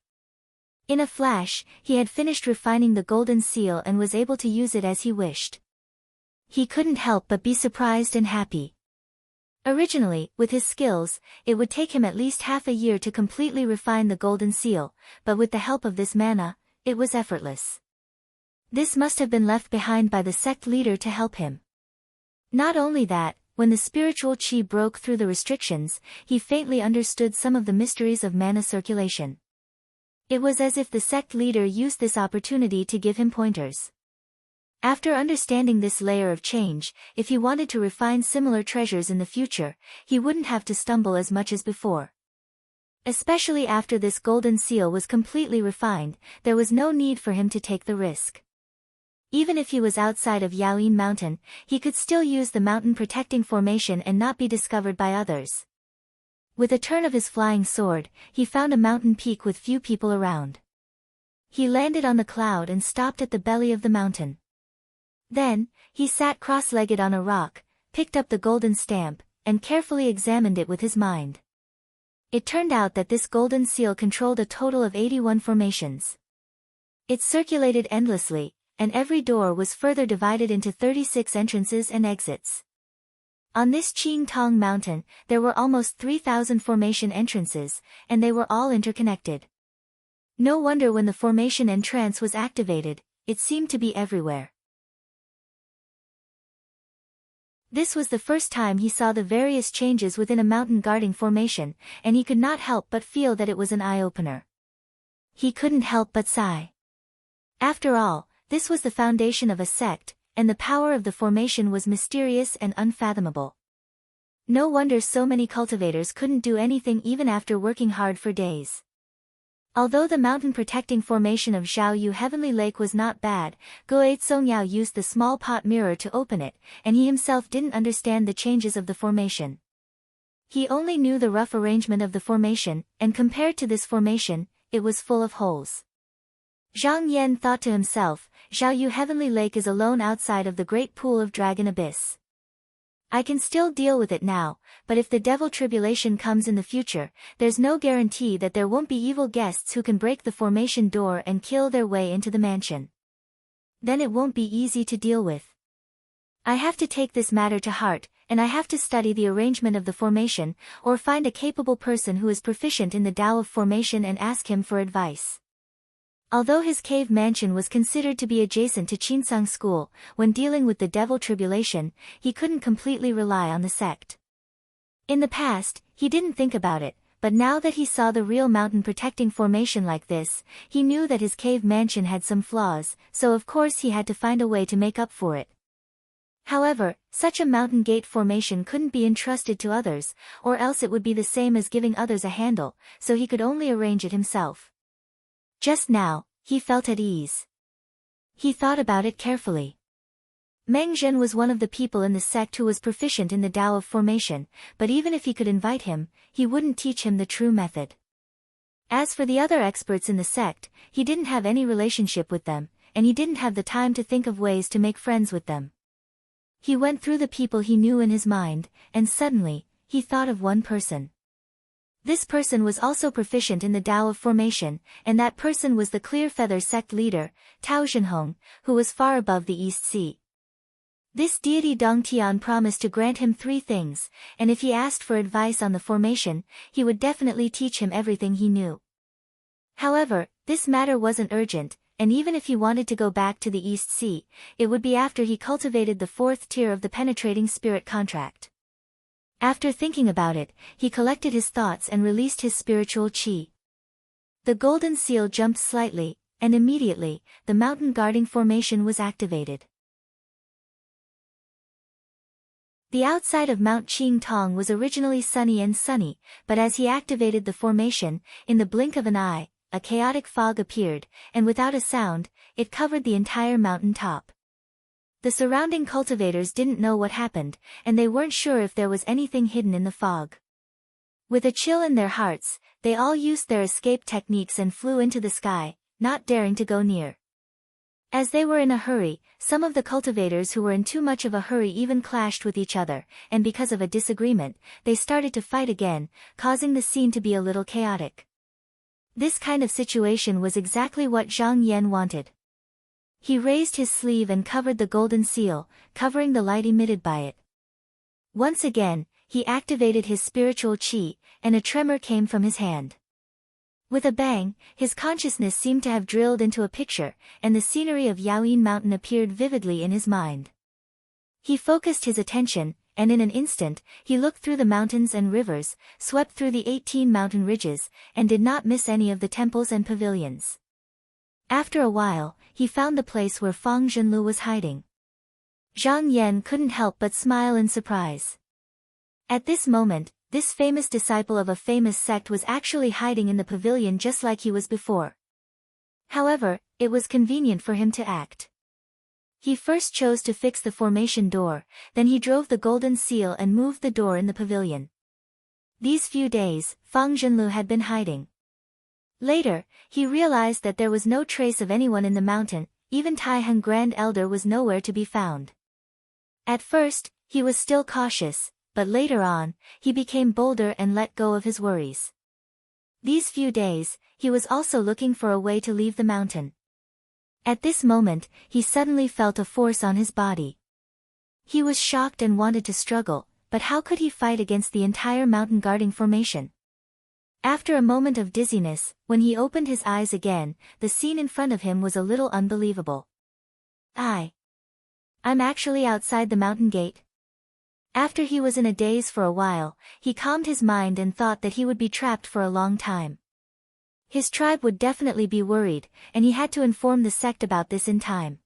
In a flash, he had finished refining the golden seal and was able to use it as he wished. He couldn't help but be surprised and happy. Originally, with his skills, it would take him at least half a year to completely refine the golden seal, but with the help of this mana, it was effortless. This must have been left behind by the sect leader to help him. Not only that, when the spiritual chi broke through the restrictions, he faintly understood some of the mysteries of mana circulation. It was as if the sect leader used this opportunity to give him pointers. After understanding this layer of change, if he wanted to refine similar treasures in the future, he wouldn't have to stumble as much as before. Especially after this golden seal was completely refined, there was no need for him to take the risk. Even if he was outside of Yaoyin Mountain, he could still use the mountain protecting formation and not be discovered by others. With a turn of his flying sword, he found a mountain peak with few people around. He landed on the cloud and stopped at the belly of the mountain. Then, he sat cross-legged on a rock, picked up the golden stamp, and carefully examined it with his mind. It turned out that this golden seal controlled a total of 81 formations. It circulated endlessly, and every door was further divided into 36 entrances and exits. On this Qing Tong mountain, there were almost 3,000 formation entrances, and they were all interconnected. No wonder when the formation entrance was activated, it seemed to be everywhere. This was the first time he saw the various changes within a mountain guarding formation, and he could not help but feel that it was an eye-opener. He couldn't help but sigh. After all, this was the foundation of a sect, and the power of the formation was mysterious and unfathomable. No wonder so many cultivators couldn't do anything even after working hard for days. Although the mountain-protecting formation of Xiaoyu Heavenly Lake was not bad, Goei Songyao used the small pot mirror to open it, and he himself didn't understand the changes of the formation. He only knew the rough arrangement of the formation, and compared to this formation, it was full of holes. Zhang Yan thought to himself, Xiaoyu Heavenly Lake is alone outside of the great pool of Dragon Abyss. I can still deal with it now, but if the devil tribulation comes in the future, there's no guarantee that there won't be evil guests who can break the formation door and kill their way into the mansion. Then it won't be easy to deal with. I have to take this matter to heart, and I have to study the arrangement of the formation, or find a capable person who is proficient in the Tao of formation and ask him for advice. Although his cave mansion was considered to be adjacent to Qinsang School, when dealing with the devil tribulation, he couldn't completely rely on the sect. In the past, he didn't think about it, but now that he saw the real mountain protecting formation like this, he knew that his cave mansion had some flaws, so of course he had to find a way to make up for it. However, such a mountain gate formation couldn't be entrusted to others, or else it would be the same as giving others a handle, so he could only arrange it himself. Just now, he felt at ease. He thought about it carefully. Meng Zhen was one of the people in the sect who was proficient in the Tao of formation, but even if he could invite him, he wouldn't teach him the true method. As for the other experts in the sect, he didn't have any relationship with them, and he didn't have the time to think of ways to make friends with them. He went through the people he knew in his mind, and suddenly, he thought of one person. This person was also proficient in the Tao of formation, and that person was the Clear Feather sect leader, Tao Zhenhong, who was far above the East Sea. This deity Dongtian promised to grant him 3 things, and if he asked for advice on the formation, he would definitely teach him everything he knew. However, this matter wasn't urgent, and even if he wanted to go back to the East Sea, it would be after he cultivated the 4th tier of the penetrating spirit contract. After thinking about it, he collected his thoughts and released his spiritual qi. The golden seal jumped slightly, and immediately, the mountain guarding formation was activated. The outside of Mount Qing Tong was originally sunny, but as he activated the formation, in the blink of an eye, a chaotic fog appeared, and without a sound, it covered the entire mountain top. The surrounding cultivators didn't know what happened, and they weren't sure if there was anything hidden in the fog. With a chill in their hearts, they all used their escape techniques and flew into the sky, not daring to go near. As they were in a hurry, some of the cultivators who were in too much of a hurry even clashed with each other, and because of a disagreement, they started to fight again, causing the scene to be a little chaotic. This kind of situation was exactly what Zhang Yan wanted. He raised his sleeve and covered the golden seal, covering the light emitted by it. Once again, he activated his spiritual qi, and a tremor came from his hand. With a bang, his consciousness seemed to have drilled into a picture, and the scenery of Yaoyin Mountain appeared vividly in his mind. He focused his attention, and in an instant, he looked through the mountains and rivers, swept through the 18 mountain ridges, and did not miss any of the temples and pavilions. After a while, he found the place where Fang Zhenlu was hiding. Zhang Yan couldn't help but smile in surprise. At this moment, this famous disciple of a famous sect was actually hiding in the pavilion just like he was before. However, it was convenient for him to act. He first chose to fix the formation door, then he drove the golden seal and moved the door in the pavilion. These few days, Fang Zhenlu had been hiding. Later, he realized that there was no trace of anyone in the mountain, even Taiheng Grand Elder was nowhere to be found. At first, he was still cautious, but later on, he became bolder and let go of his worries. These few days, he was also looking for a way to leave the mountain. At this moment, he suddenly felt a force on his body. He was shocked and wanted to struggle, but how could he fight against the entire mountain guarding formation? After a moment of dizziness, when he opened his eyes again, the scene in front of him was a little unbelievable. I'm actually outside the mountain gate. After he was in a daze for a while, he calmed his mind and thought that he would be trapped for a long time. His tribe would definitely be worried, and he had to inform the sect about this in time.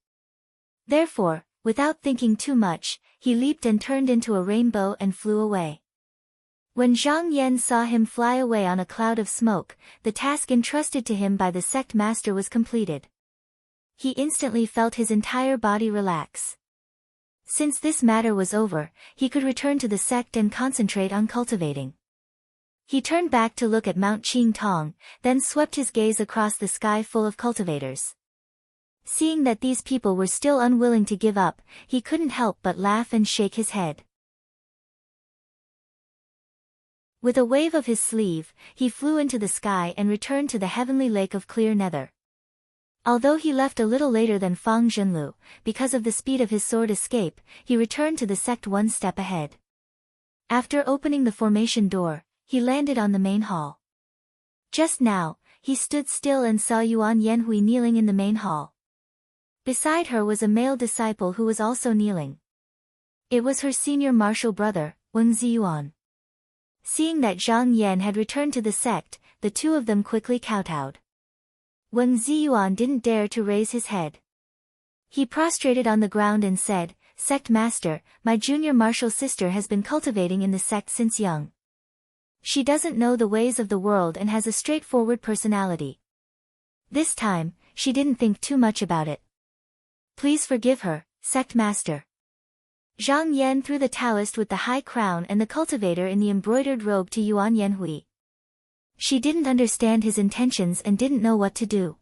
Therefore, without thinking too much, he leaped and turned into a rainbow and flew away. When Zhang Yan saw him fly away on a cloud of smoke, the task entrusted to him by the sect master was completed. He instantly felt his entire body relax. Since this matter was over, he could return to the sect and concentrate on cultivating. He turned back to look at Mount Qing Tong, then swept his gaze across the sky full of cultivators. Seeing that these people were still unwilling to give up, he couldn't help but laugh and shake his head. With a wave of his sleeve, he flew into the sky and returned to the heavenly lake of clear nether. Although he left a little later than Fang Zhenlu, because of the speed of his sword escape, he returned to the sect one step ahead. After opening the formation door, he landed on the main hall. Just now, he stood still and saw Yuan Yanhui kneeling in the main hall. Beside her was a male disciple who was also kneeling. It was her senior martial brother, Wang Ziyuan. Seeing that Zhang Yan had returned to the sect, the two of them quickly kowtowed. Wang Ziyuan didn't dare to raise his head. He prostrated on the ground and said, "Sect master, my junior martial sister has been cultivating in the sect since young. She doesn't know the ways of the world and has a straightforward personality. This time, she didn't think too much about it. Please forgive her, sect master." Zhang Yan threw the Taoist with the high crown and the cultivator in the embroidered robe to Yuan Yanhui. She didn't understand his intentions and didn't know what to do.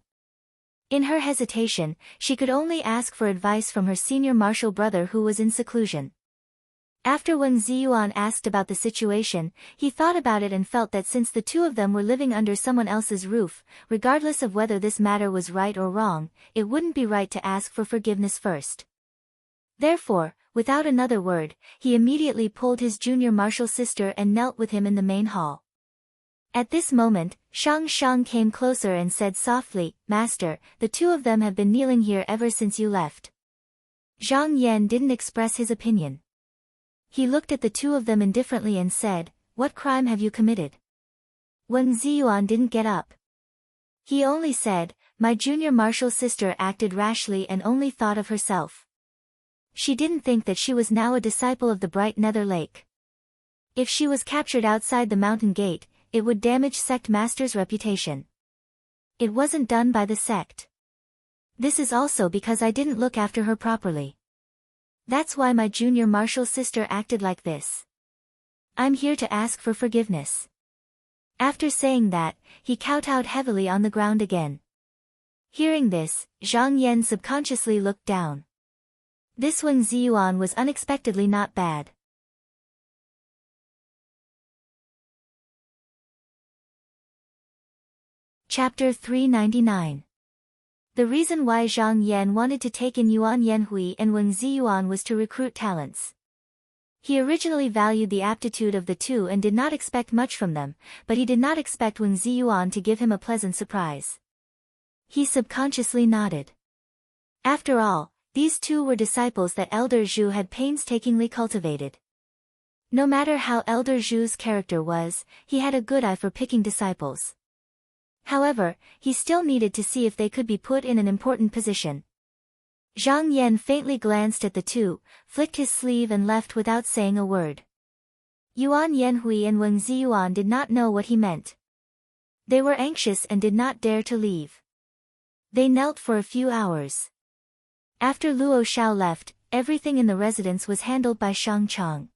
In her hesitation, she could only ask for advice from her senior martial brother who was in seclusion. After Wang Ziyuan asked about the situation, he thought about it and felt that since the two of them were living under someone else's roof, regardless of whether this matter was right or wrong, it wouldn't be right to ask for forgiveness first. Therefore, without another word, he immediately pulled his junior martial sister and knelt with him in the main hall. At this moment, Shang Shang came closer and said softly, "Master, the two of them have been kneeling here ever since you left." Zhang Yan didn't express his opinion. He looked at the two of them indifferently and said, "What crime have you committed?" Wang Ziyuan didn't get up. He only said, "My junior martial sister acted rashly and only thought of herself. She didn't think that she was now a disciple of the bright nether lake. If she was captured outside the mountain gate, it would damage sect master's reputation. It wasn't done by the sect. This is also because I didn't look after her properly. That's why my junior martial sister acted like this. I'm here to ask for forgiveness." After saying that, he kowtowed heavily on the ground again. Hearing this, Zhang Yan subconsciously looked down. This Wang Ziyuan was unexpectedly not bad. Chapter 399. The reason why Zhang Yan wanted to take in Yuan Yanhui and Wang Ziyuan was to recruit talents. He originally valued the aptitude of the two and did not expect much from them, but he did not expect Wang Ziyuan to give him a pleasant surprise. He subconsciously nodded. After all, these two were disciples that Elder Zhu had painstakingly cultivated. No matter how Elder Zhu's character was, he had a good eye for picking disciples. However, he still needed to see if they could be put in an important position. Zhang Yan faintly glanced at the two, flicked his sleeve and left without saying a word. Yuan Yanhui and Wang Ziyuan did not know what he meant. They were anxious and did not dare to leave. They knelt for a few hours. After Luo Xiao left, everything in the residence was handled by Shang Chang.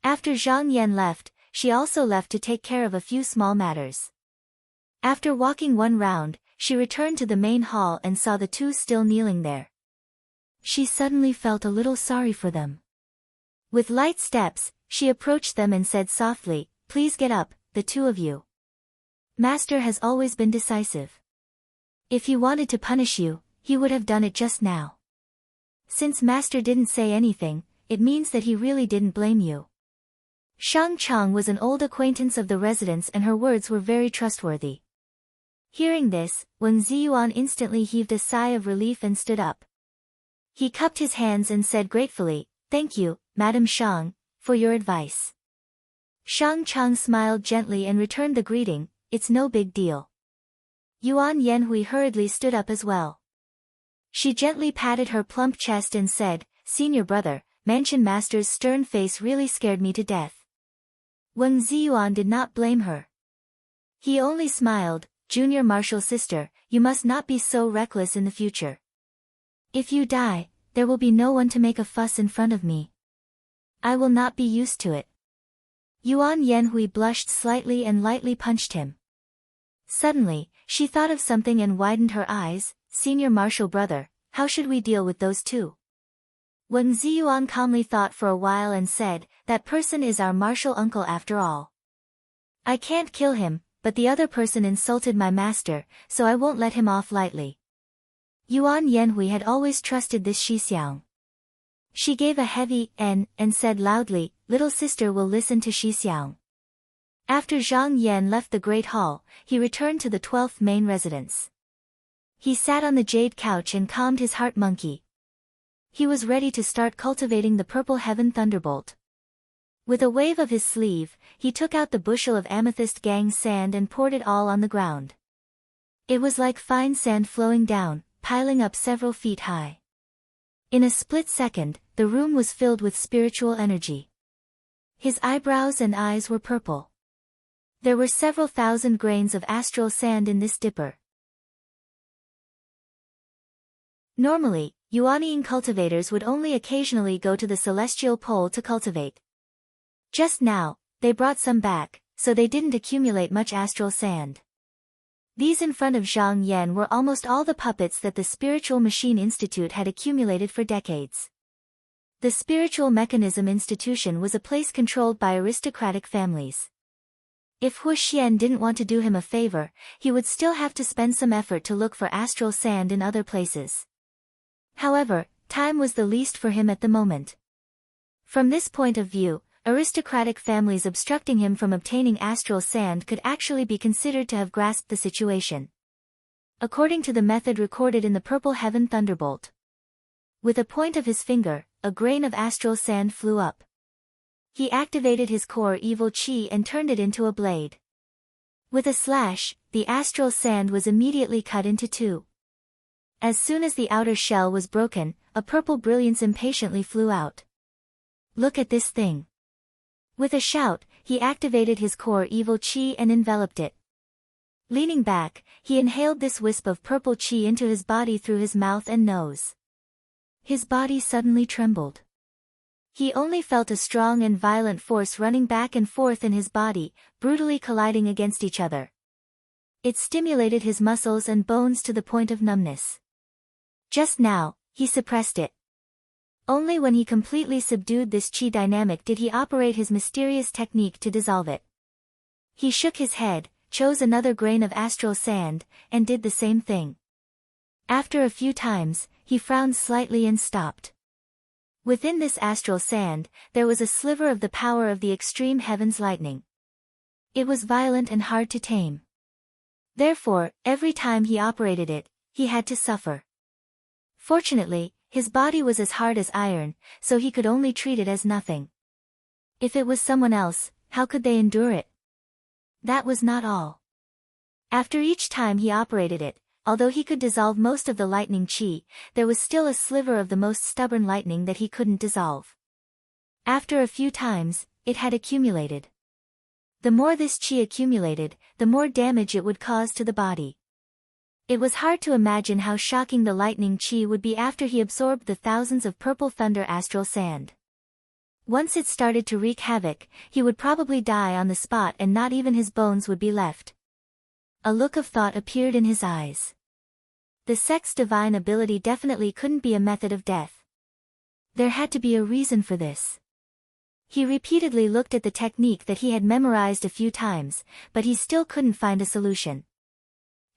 After Zhang Yan left, she also left to take care of a few small matters. After walking one round, she returned to the main hall and saw the two still kneeling there. She suddenly felt a little sorry for them. With light steps, she approached them and said softly, "Please get up, the two of you. Master has always been decisive. If he wanted to punish you, he would have done it just now. Since Master didn't say anything, it means that he really didn't blame you." Shang Chang was an old acquaintance of the residents and her words were very trustworthy. Hearing this, Wang Ziyuan instantly heaved a sigh of relief and stood up. He cupped his hands and said gratefully, "Thank you, Madam Shang, for your advice." Shang Chang smiled gently and returned the greeting, "It's no big deal." Yuan Yanhui hurriedly stood up as well. She gently patted her plump chest and said, "Senior brother, Mansion Master's stern face really scared me to death." Wang Ziyuan did not blame her. He only smiled, "Junior Marshal sister, you must not be so reckless in the future. If you die, there will be no one to make a fuss in front of me. I will not be used to it." Yuan Yanhui blushed slightly and lightly punched him. Suddenly, she thought of something and widened her eyes, "Senior Marshal brother, how should we deal with those two?" Wang Ziyuan calmly thought for a while and said, "That person is our martial uncle after all. I can't kill him, but the other person insulted my master, so I won't let him off lightly." Yuan Yanhui had always trusted this Xixiang. She gave a heavy "n" and said loudly, "Little sister will listen to Xixiang." After Zhang Yan left the Great Hall, he returned to the 12th main residence. He sat on the jade couch and calmed his heart monkey. He was ready to start cultivating the Purple Heaven Thunderbolt. With a wave of his sleeve, he took out the bushel of amethyst gang sand and poured it all on the ground. It was like fine sand flowing down, piling up several feet high. In a split second, the room was filled with spiritual energy. His eyebrows and eyes were purple. There were several thousand grains of astral sand in this dipper. Normally, Yuanying cultivators would only occasionally go to the celestial pole to cultivate. Just now, they brought some back, so they didn't accumulate much astral sand. These in front of Zhang Yan were almost all the puppets that the Spiritual Machine Institute had accumulated for decades. The Spiritual Mechanism Institution was a place controlled by aristocratic families. If Hu Xian didn't want to do him a favor, he would still have to spend some effort to look for astral sand in other places. However, time was the least for him at the moment. From this point of view, aristocratic families obstructing him from obtaining astral sand could actually be considered to have grasped the situation. According to the method recorded in the Purple Heaven Thunderbolt. With a point of his finger, a grain of astral sand flew up. He activated his core evil chi and turned it into a blade. With a slash, the astral sand was immediately cut into two. As soon as the outer shell was broken, a purple brilliance impatiently flew out. "Look at this thing." With a shout, he activated his core evil chi and enveloped it. Leaning back, he inhaled this wisp of purple chi into his body through his mouth and nose. His body suddenly trembled. He only felt a strong and violent force running back and forth in his body, brutally colliding against each other. It stimulated his muscles and bones to the point of numbness. Just now, he suppressed it. Only when he completely subdued this chi dynamic did he operate his mysterious technique to dissolve it. He shook his head, chose another grain of astral sand, and did the same thing. After a few times, he frowned slightly and stopped. Within this astral sand, there was a sliver of the power of the extreme heaven's lightning. It was violent and hard to tame. Therefore, every time he operated it, he had to suffer. Fortunately, his body was as hard as iron, so he could only treat it as nothing. If it was someone else, how could they endure it? That was not all. After each time he operated it, although he could dissolve most of the lightning chi, there was still a sliver of the most stubborn lightning that he couldn't dissolve. After a few times, it had accumulated. The more this qi accumulated, the more damage it would cause to the body. It was hard to imagine how shocking the lightning qi would be after he absorbed the thousands of purple thunder astral sand. Once it started to wreak havoc, he would probably die on the spot and not even his bones would be left. A look of thought appeared in his eyes. The sect's divine ability definitely couldn't be a method of death. There had to be a reason for this. He repeatedly looked at the technique that he had memorized a few times, but he still couldn't find a solution.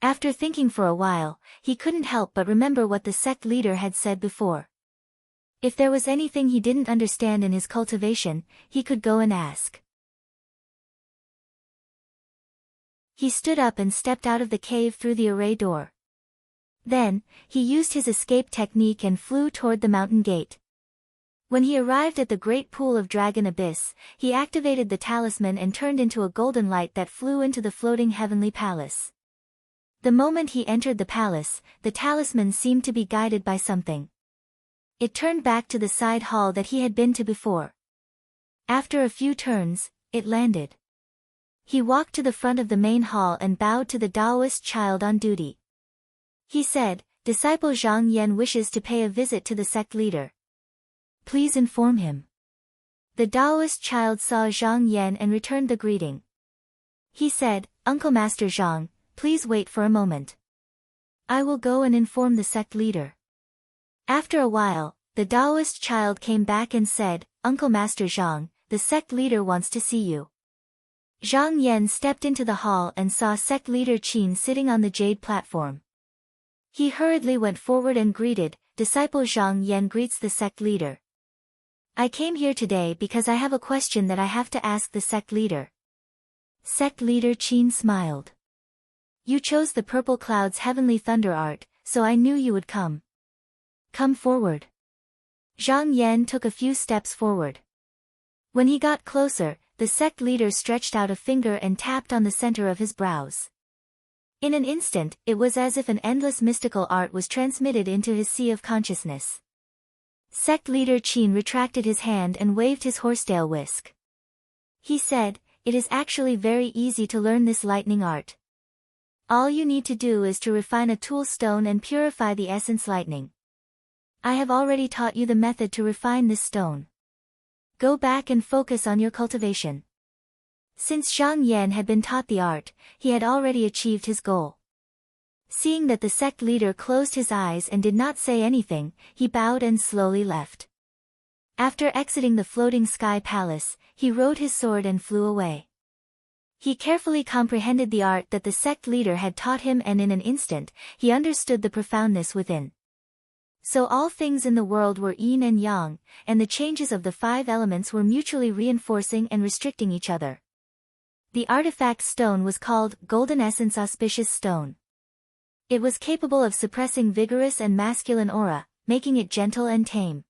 After thinking for a while, he couldn't help but remember what the sect leader had said before. If there was anything he didn't understand in his cultivation, he could go and ask. He stood up and stepped out of the cave through the array door. Then, he used his escape technique and flew toward the mountain gate. When he arrived at the great pool of Dragon Abyss, he activated the talisman and turned into a golden light that flew into the floating heavenly palace. The moment he entered the palace, the talisman seemed to be guided by something. It turned back to the side hall that he had been to before. After a few turns, it landed. He walked to the front of the main hall and bowed to the Taoist child on duty. He said, "Disciple Zhang Yan wishes to pay a visit to the sect leader. Please inform him." The Taoist child saw Zhang Yan and returned the greeting. He said, "Uncle Master Zhang, please wait for a moment. I will go and inform the sect leader." After a while, the Taoist child came back and said, "Uncle Master Zhang, the sect leader wants to see you." Zhang Yan stepped into the hall and saw sect leader Qin sitting on the jade platform. He hurriedly went forward and greeted, "Disciple Zhang Yan greets the sect leader. I came here today because I have a question that I have to ask the sect leader." Sect leader Qin smiled. "You chose the purple cloud's heavenly thunder art, so I knew you would come. Come forward." Zhang Yan took a few steps forward. When he got closer, the sect leader stretched out a finger and tapped on the center of his brows. In an instant, it was as if an endless mystical art was transmitted into his sea of consciousness. Sect leader Qin retracted his hand and waved his horsetail whisk. He said, "It is actually very easy to learn this lightning art. All you need to do is to refine a tool stone and purify the essence lightning. I have already taught you the method to refine this stone. Go back and focus on your cultivation." Since Zhang Yan had been taught the art, he had already achieved his goal. Seeing that the sect leader closed his eyes and did not say anything, he bowed and slowly left. After exiting the floating sky palace, he rode his sword and flew away. He carefully comprehended the art that the sect leader had taught him, and in an instant, he understood the profoundness within. So all things in the world were yin and yang, and the changes of the 5 elements were mutually reinforcing and restricting each other. The artifact stone was called Golden Essence Auspicious Stone. It was capable of suppressing vigorous and masculine aura, making it gentle and tame.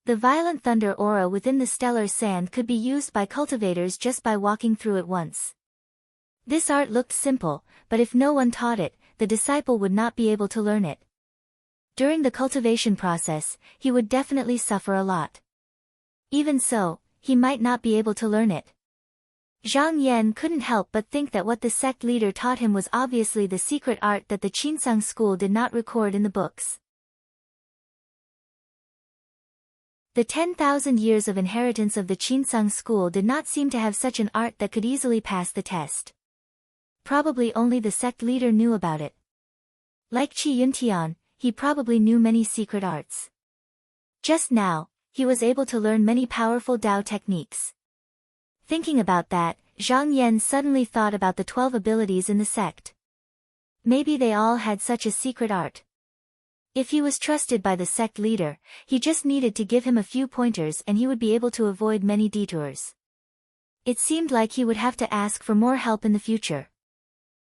The violent thunder aura within the stellar sand could be used by cultivators just by walking through it once. This art looked simple, but if no one taught it, the disciple would not be able to learn it. During the cultivation process, he would definitely suffer a lot. Even so, he might not be able to learn it. Zhang Yan couldn't help but think that what the sect leader taught him was obviously the secret art that the Qinsang school did not record in the books. The 10,000 years of inheritance of the Qinsang school did not seem to have such an art that could easily pass the test. Probably only the sect leader knew about it. Like Qi Yuntian, he probably knew many secret arts. Just now, he was able to learn many powerful Dao techniques. Thinking about that, Zhang Yan suddenly thought about the 12 abilities in the sect. Maybe they all had such a secret art. If he was trusted by the sect leader, he just needed to give him a few pointers and he would be able to avoid many detours. It seemed like he would have to ask for more help in the future.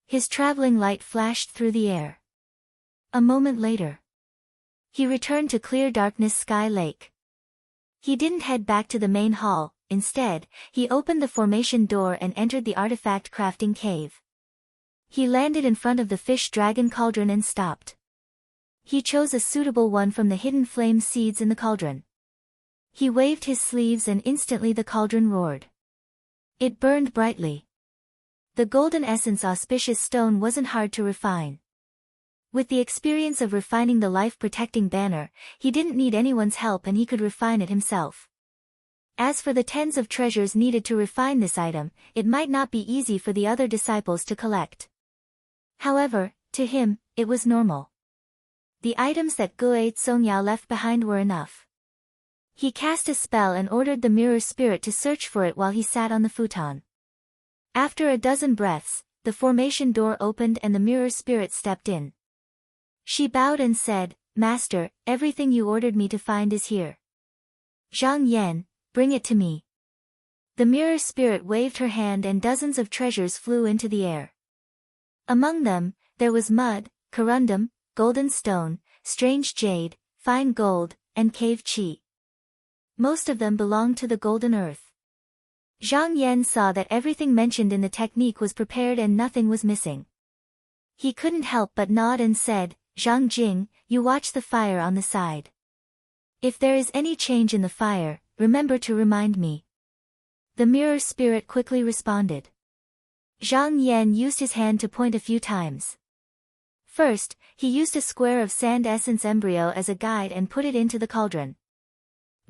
His traveling light flashed through the air. A moment later, he returned to clear darkness Sky Lake. He didn't head back to the main hall. Instead, he opened the formation door and entered the artifact crafting cave. He landed in front of the fish dragon cauldron and stopped. He chose a suitable one from the hidden flame seeds in the cauldron. He waved his sleeves and instantly the cauldron roared. It burned brightly. The golden essence auspicious stone wasn't hard to refine. With the experience of refining the life-protecting banner, he didn't need anyone's help and he could refine it himself. As for the tens of treasures needed to refine this item, it might not be easy for the other disciples to collect. However, to him, it was normal. The items that Guo Zongyao left behind were enough. He cast a spell and ordered the mirror spirit to search for it while he sat on the futon. After a dozen breaths, the formation door opened and the mirror spirit stepped in. She bowed and said, "Master, everything you ordered me to find is here. Zhang Yan, bring it to me." The mirror spirit waved her hand and dozens of treasures flew into the air. Among them, there was mud, corundum, golden stone, strange jade, fine gold, and cave chi. Most of them belonged to the golden earth. Zhang Yan saw that everything mentioned in the technique was prepared and nothing was missing. He couldn't help but nod and said, "Zhang Jing, you watch the fire on the side. If there is any change in the fire, remember to remind me." The mirror spirit quickly responded. Zhang Yan used his hand to point a few times. First, he used a square of sand essence embryo as a guide and put it into the cauldron.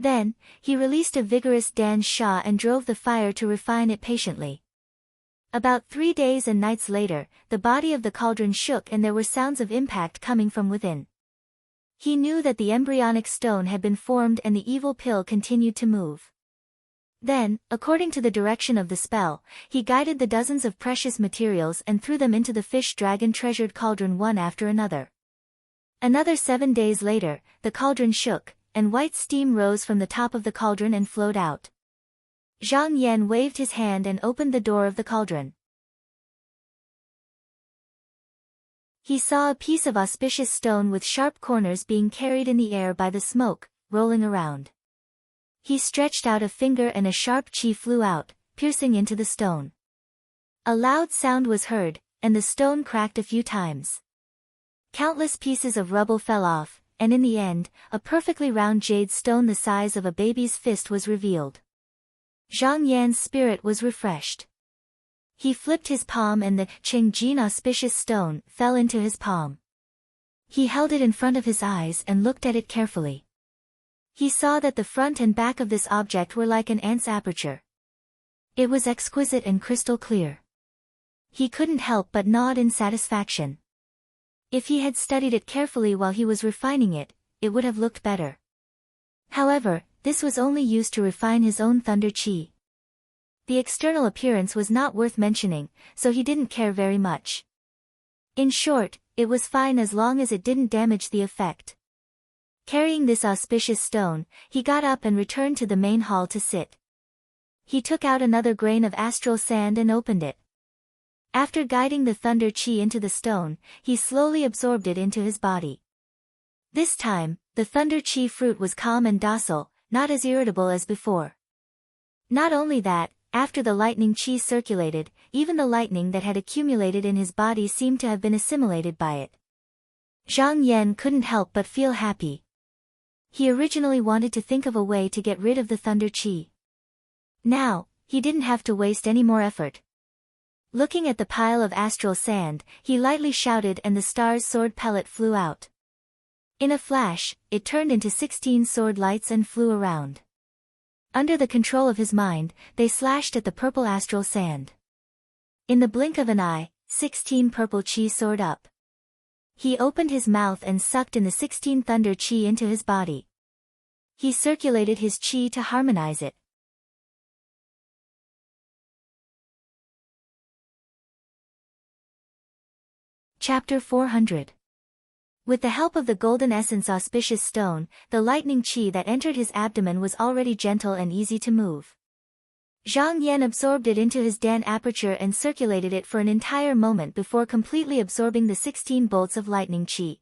Then, he released a vigorous Dan Sha and drove the fire to refine it patiently. About 3 days and nights later, the body of the cauldron shook and there were sounds of impact coming from within. He knew that the embryonic stone had been formed and the evil pill continued to move. Then, according to the direction of the spell, he guided the dozens of precious materials and threw them into the fish-dragon treasured cauldron one after another. Another 7 days later, the cauldron shook, and white steam rose from the top of the cauldron and flowed out. Zhang Yan waved his hand and opened the door of the cauldron. He saw a piece of auspicious stone with sharp corners being carried in the air by the smoke, rolling around. He stretched out a finger and a sharp chi flew out, piercing into the stone. A loud sound was heard, and the stone cracked a few times. Countless pieces of rubble fell off, and in the end, a perfectly round jade stone the size of a baby's fist was revealed. Zhang Yan's spirit was refreshed. He flipped his palm and the Chengjin auspicious stone fell into his palm. He held it in front of his eyes and looked at it carefully. He saw that the front and back of this object were like an ant's aperture. It was exquisite and crystal clear. He couldn't help but nod in satisfaction. If he had studied it carefully while he was refining it, it would have looked better. However, this was only used to refine his own thunder chi. The external appearance was not worth mentioning, so he didn't care very much. In short, it was fine as long as it didn't damage the effect. Carrying this auspicious stone, he got up and returned to the main hall to sit. He took out another grain of astral sand and opened it. After guiding the thunder chi into the stone, he slowly absorbed it into his body. This time, the thunder chi fruit was calm and docile, not as irritable as before. Not only that, after the lightning chi circulated, even the lightning that had accumulated in his body seemed to have been assimilated by it. Zhang Yan couldn't help but feel happy. He originally wanted to think of a way to get rid of the thunder chi. Now, he didn't have to waste any more effort. Looking at the pile of astral sand, he lightly shouted and the star's sword pellet flew out. In a flash, it turned into 16 sword lights and flew around. Under the control of his mind, they slashed at the purple astral sand. In the blink of an eye, 16 purple chi soared up. He opened his mouth and sucked in the 16 thunder chi into his body. He circulated his chi to harmonize it. Chapter 400. With the help of the golden essence auspicious stone, the lightning chi that entered his abdomen was already gentle and easy to move. Zhang Yan absorbed it into his Dan aperture and circulated it for an entire moment before completely absorbing the 16 bolts of lightning chi.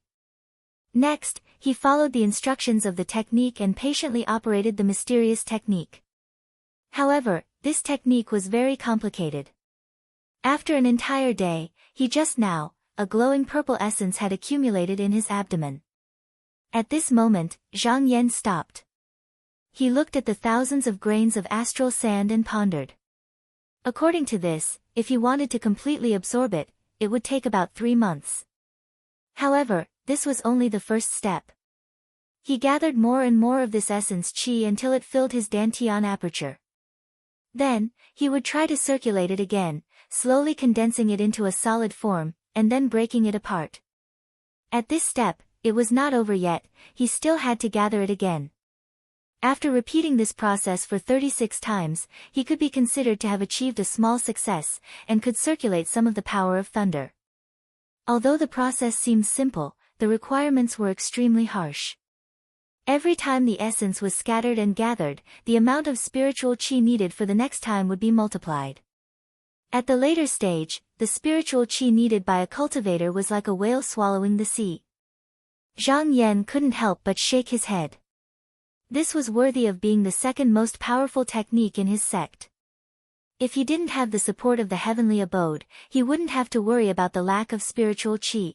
Next, he followed the instructions of the technique and patiently operated the mysterious technique. However, this technique was very complicated. After an entire day, a glowing purple essence had accumulated in his abdomen. At this moment, Zhang Yan stopped. He looked at the thousands of grains of astral sand and pondered. According to this, if he wanted to completely absorb it, it would take about 3 months. However, this was only the first step. He gathered more and more of this essence qi until it filled his dantian aperture. Then, he would try to circulate it again, slowly condensing it into a solid form, and then breaking it apart. At this step, it was not over yet, he still had to gather it again. After repeating this process for 36 times, he could be considered to have achieved a small success, and could circulate some of the power of thunder. Although the process seemed simple, the requirements were extremely harsh. Every time the essence was scattered and gathered, the amount of spiritual qi needed for the next time would be multiplied. At the later stage, the spiritual qi needed by a cultivator was like a whale swallowing the sea. Zhang Yan couldn't help but shake his head. This was worthy of being the second most powerful technique in his sect. If he didn't have the support of the heavenly abode, he wouldn't have to worry about the lack of spiritual qi.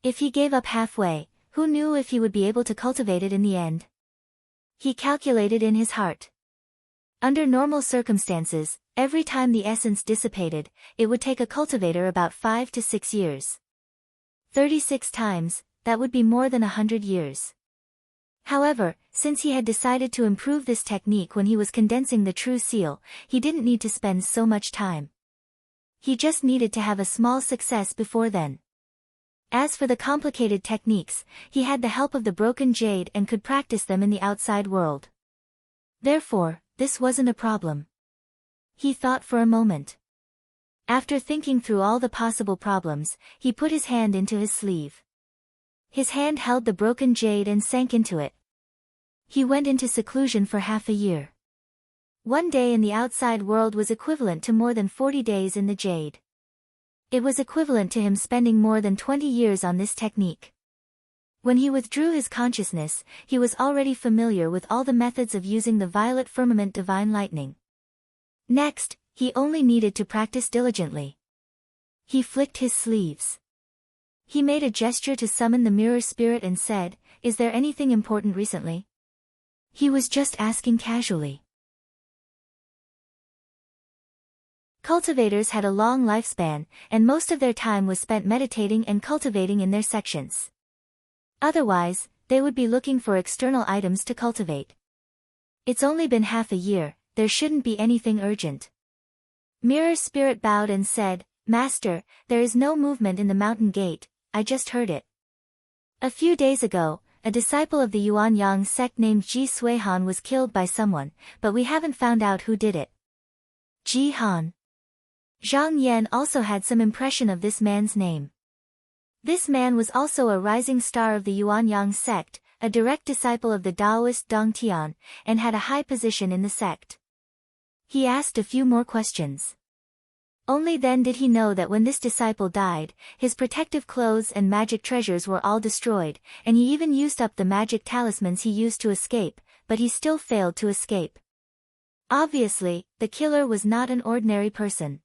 If he gave up halfway, who knew if he would be able to cultivate it in the end? He calculated in his heart. Under normal circumstances, every time the essence dissipated, it would take a cultivator about 5 to 6 years. 36 times, that would be more than 100 years. However, since he had decided to improve this technique when he was condensing the true seal, he didn't need to spend so much time. He just needed to have a small success before then. As for the complicated techniques, he had the help of the broken jade and could practice them in the outside world. Therefore, this wasn't a problem. He thought for a moment. After thinking through all the possible problems, he put his hand into his sleeve. His hand held the broken jade and sank into it. He went into seclusion for half a year. 1 day in the outside world was equivalent to more than 40 days in the jade. It was equivalent to him spending more than 20 years on this technique. When he withdrew his consciousness, he was already familiar with all the methods of using the violet firmament divine lightning. Next, he only needed to practice diligently. He flicked his sleeves. He made a gesture to summon the mirror spirit and said, "Is there anything important recently?" He was just asking casually. Cultivators had a long lifespan, and most of their time was spent meditating and cultivating in their sections. Otherwise, they would be looking for external items to cultivate. It's only been half a year, there shouldn't be anything urgent. Mirror spirit bowed and said, "Master, there is no movement in the mountain gate, I just heard it. A few days ago, a disciple of the Yuanyang sect named Ji Suihan was killed by someone, but we haven't found out who did it." Ji Han. Zhang Yan also had some impression of this man's name. This man was also a rising star of the Yuanyang sect, a direct disciple of the Taoist Dong Tian, and had a high position in the sect. He asked a few more questions. Only then did he know that when this disciple died, his protective clothes and magic treasures were all destroyed, and he even used up the magic talismans he used to escape, but he still failed to escape. Obviously, the killer was not an ordinary person.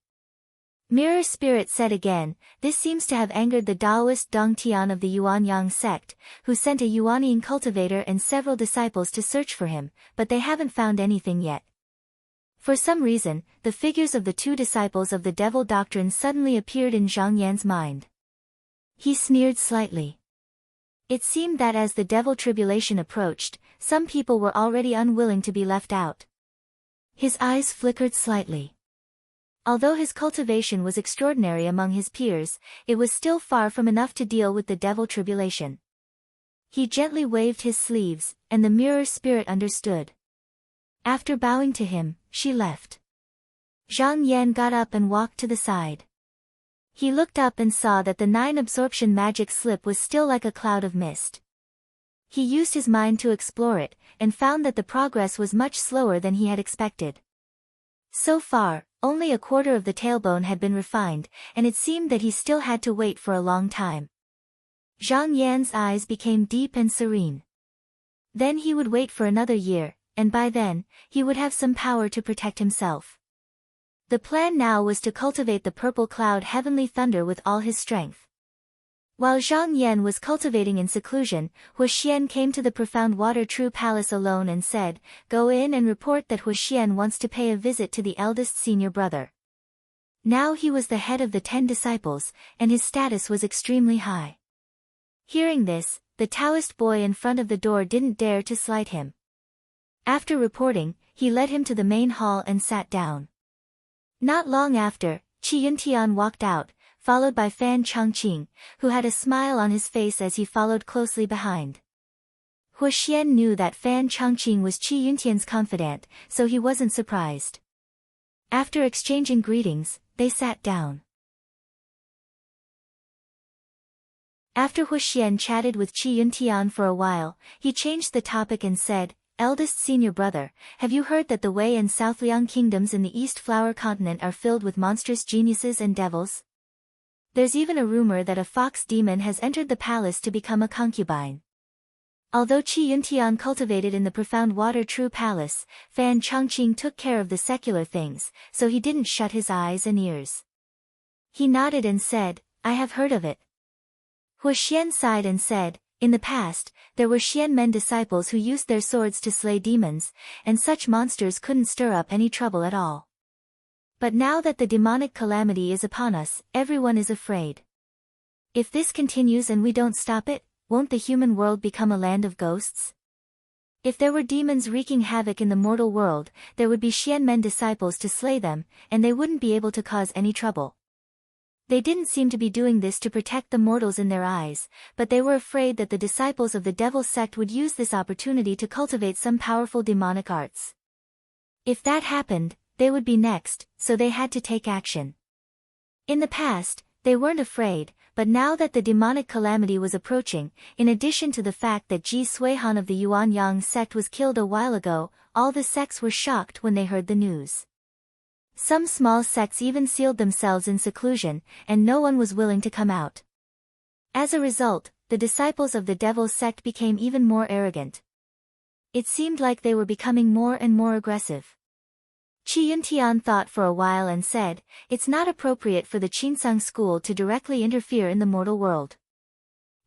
Mirror Spirit said again, "This seems to have angered the Taoist Dong Tian of the Yuanyang sect, who sent a Yuanying cultivator and several disciples to search for him, but they haven't found anything yet." For some reason, the figures of the 2 disciples of the devil doctrine suddenly appeared in Zhang Yan's mind. He sneered slightly. It seemed that as the devil tribulation approached, some people were already unwilling to be left out. His eyes flickered slightly. Although his cultivation was extraordinary among his peers, it was still far from enough to deal with the devil tribulation. He gently waved his sleeves, and the mirror spirit understood. After bowing to him, she left. Zhang Yan got up and walked to the side. He looked up and saw that the 9 absorption magic slip was still like a cloud of mist. He used his mind to explore it, and found that the progress was much slower than he had expected. So far, only a quarter of the tailbone had been refined, and it seemed that he still had to wait for a long time. Zhang Yan's eyes became deep and serene. Then he would wait for another year, and by then, he would have some power to protect himself. The plan now was to cultivate the purple cloud heavenly thunder with all his strength. While Zhang Yan was cultivating in seclusion, Huoxian came to the profound water true palace alone and said, "Go in and report that Huoxian wants to pay a visit to the eldest senior brother." Now he was the head of the 10 disciples, and his status was extremely high. Hearing this, the Taoist boy in front of the door didn't dare to slight him. After reporting, he led him to the main hall and sat down. Not long after, Qi Yuntian walked out, followed by Fan Chongqing, who had a smile on his face as he followed closely behind. Huoxian knew that Fan Chongqing was Qi Yuntian's confidant, so he wasn't surprised. After exchanging greetings, they sat down. After Huoxian chatted with Qi Yuntian for a while, he changed the topic and said, "Eldest senior brother, have you heard that the Wei and South Liang kingdoms in the East Flower continent are filled with monstrous geniuses and devils? There's even a rumor that a fox demon has entered the palace to become a concubine." Although Qi Yuntian cultivated in the profound water true palace, Fan Chongqing took care of the secular things, so he didn't shut his eyes and ears. He nodded and said, "I have heard of it." Huoxian sighed and said, "In the past, there were Xianmen disciples who used their swords to slay demons, and such monsters couldn't stir up any trouble at all. But now that the demonic calamity is upon us, everyone is afraid. If this continues and we don't stop it, won't the human world become a land of ghosts? If there were demons wreaking havoc in the mortal world, there would be Xianmen disciples to slay them, and they wouldn't be able to cause any trouble. They didn't seem to be doing this to protect the mortals in their eyes, but they were afraid that the disciples of the devil sect would use this opportunity to cultivate some powerful demonic arts. If that happened, they would be next, so they had to take action. In the past, they weren't afraid, but now that the demonic calamity was approaching, in addition to the fact that Ji Suihan of the Yuanyang sect was killed a while ago, all the sects were shocked when they heard the news. Some small sects even sealed themselves in seclusion, and no one was willing to come out. As a result, the disciples of the devil sect became even more arrogant. It seemed like they were becoming more and more aggressive. Qi Yuntian thought for a while and said, "It's not appropriate for the Qinsang school to directly interfere in the mortal world."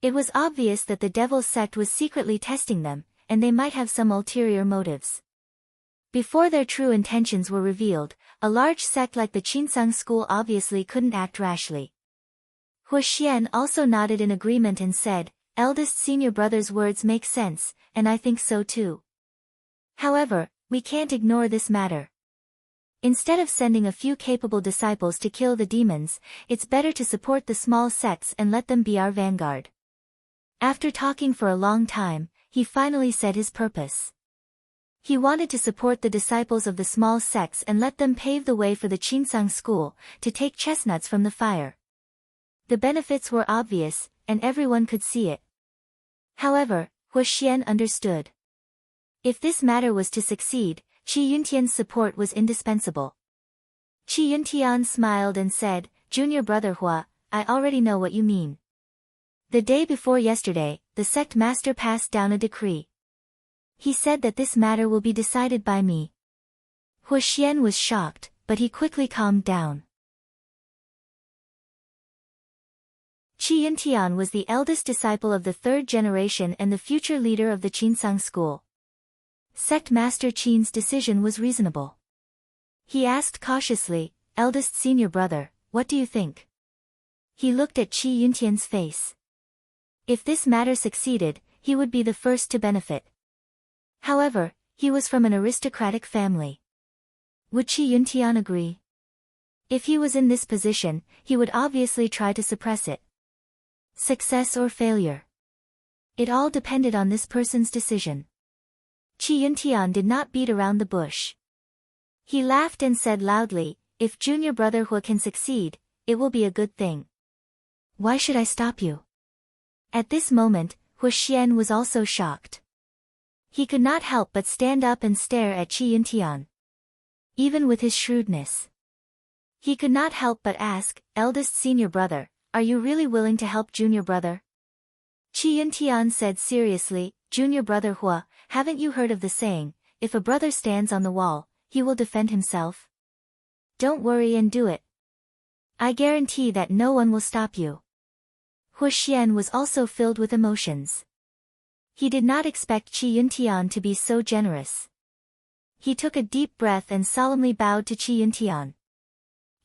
It was obvious that the devil sect was secretly testing them, and they might have some ulterior motives. Before their true intentions were revealed, a large sect like the Qinsang school obviously couldn't act rashly. Huoxian also nodded in agreement and said, "Eldest senior brother's words make sense, and I think so too. However, we can't ignore this matter. Instead of sending a few capable disciples to kill the demons, it's better to support the small sects and let them be our vanguard." After talking for a long time, he finally said his purpose. He wanted to support the disciples of the small sects and let them pave the way for the Qinsang school, to take chestnuts from the fire. The benefits were obvious, and everyone could see it. However, Huoxian understood. If this matter was to succeed, Qi Yuntian's support was indispensable. Qi Yuntian smiled and said, "Junior brother Hua, I already know what you mean. The day before yesterday, the sect master passed down a decree. He said that this matter will be decided by me." Huoxian was shocked, but he quickly calmed down. Qi Yuntian was the eldest disciple of the third generation and the future leader of the Qinsang school. Sect Master Qin's decision was reasonable. He asked cautiously, "Eldest senior brother, what do you think?" He looked at Qi Yuntian's face. If this matter succeeded, he would be the first to benefit. However, he was from an aristocratic family. Would Qi Yuntian agree? If he was in this position, he would obviously try to suppress it. Success or failure. It all depended on this person's decision. Qi Yuntian did not beat around the bush. He laughed and said loudly, "If junior brother Hua can succeed, it will be a good thing. Why should I stop you?" At this moment, Huoxian was also shocked. He could not help but stand up and stare at Qi Yuntian. Even with his shrewdness, he could not help but ask, "Eldest senior brother, are you really willing to help junior brother?" Qi Yuntian said seriously, "Junior brother Hua, haven't you heard of the saying, if a brother stands on the wall, he will defend himself? Don't worry and do it. I guarantee that no one will stop you." Huxian was also filled with emotions. He did not expect Qi Yuntian to be so generous. He took a deep breath and solemnly bowed to Qi Yuntian.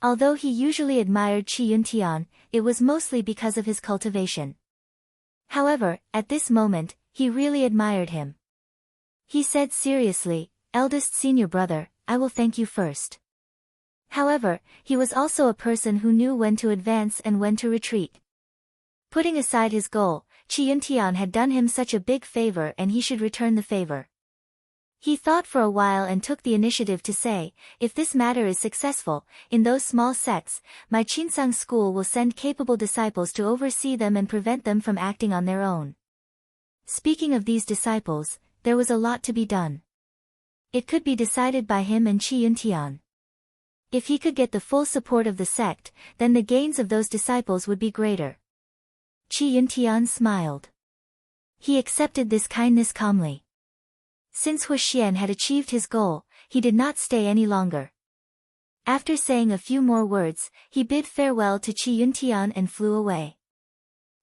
Although he usually admired Qi Yuntian, it was mostly because of his cultivation. However, at this moment, he really admired him. He said seriously, "Eldest senior brother, I will thank you first." However, he was also a person who knew when to advance and when to retreat. Putting aside his goal, Qi Yuntian had done him such a big favor and he should return the favor. He thought for a while and took the initiative to say, "If this matter is successful, in those small sects, my Qinsang school will send capable disciples to oversee them and prevent them from acting on their own." Speaking of these disciples, there was a lot to be done. It could be decided by him and Qi Yuntian. If he could get the full support of the sect, then the gains of those disciples would be greater. Qi Yuntian smiled. He accepted this kindness calmly. Since Huxian had achieved his goal, he did not stay any longer. After saying a few more words, he bid farewell to Qi Yuntian and flew away.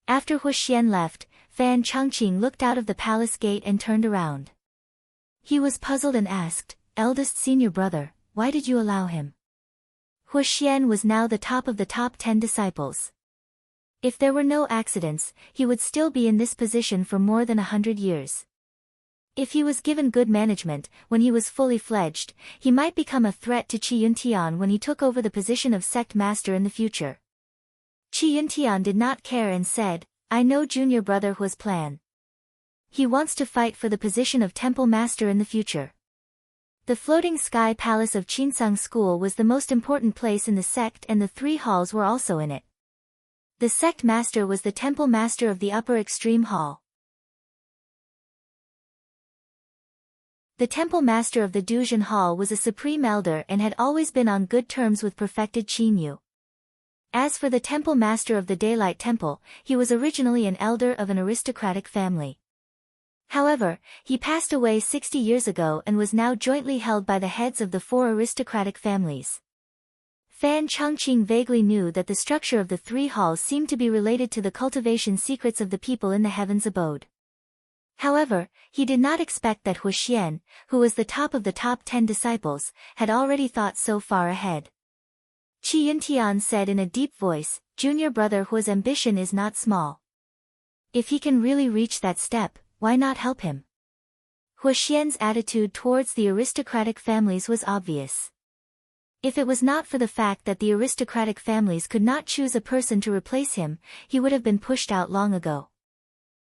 After Huxian left, Fan Changqing looked out of the palace gate and turned around. He was puzzled and asked, "Eldest senior brother, why did you allow him?" Huxian was now the top of the top 10 disciples. If there were no accidents, he would still be in this position for more than 100 years. If he was given good management, when he was fully fledged, he might become a threat to Qi Yuntian when he took over the position of sect master in the future. Qi Yuntian did not care and said, "I know junior brother Hua's plan. He wants to fight for the position of temple master in the future." The floating sky palace of Qinsang School was the most important place in the sect and the 3 halls were also in it. The sect master was the temple master of the upper extreme hall. The temple master of the Duzhen Hall was a supreme elder and had always been on good terms with perfected Qinyu. As for the temple master of the Daylight Temple, he was originally an elder of an aristocratic family. However, he passed away 60 years ago and was now jointly held by the heads of the 4 aristocratic families. Fan Changqing vaguely knew that the structure of the 3 halls seemed to be related to the cultivation secrets of the people in the heavens abode. However, he did not expect that Huxian, who was the top of the top 10 disciples, had already thought so far ahead. Qi Yuntian said in a deep voice, "Junior brother Hua's ambition is not small. If he can really reach that step, why not help him?" Huxian's attitude towards the aristocratic families was obvious. If it was not for the fact that the aristocratic families could not choose a person to replace him, he would have been pushed out long ago.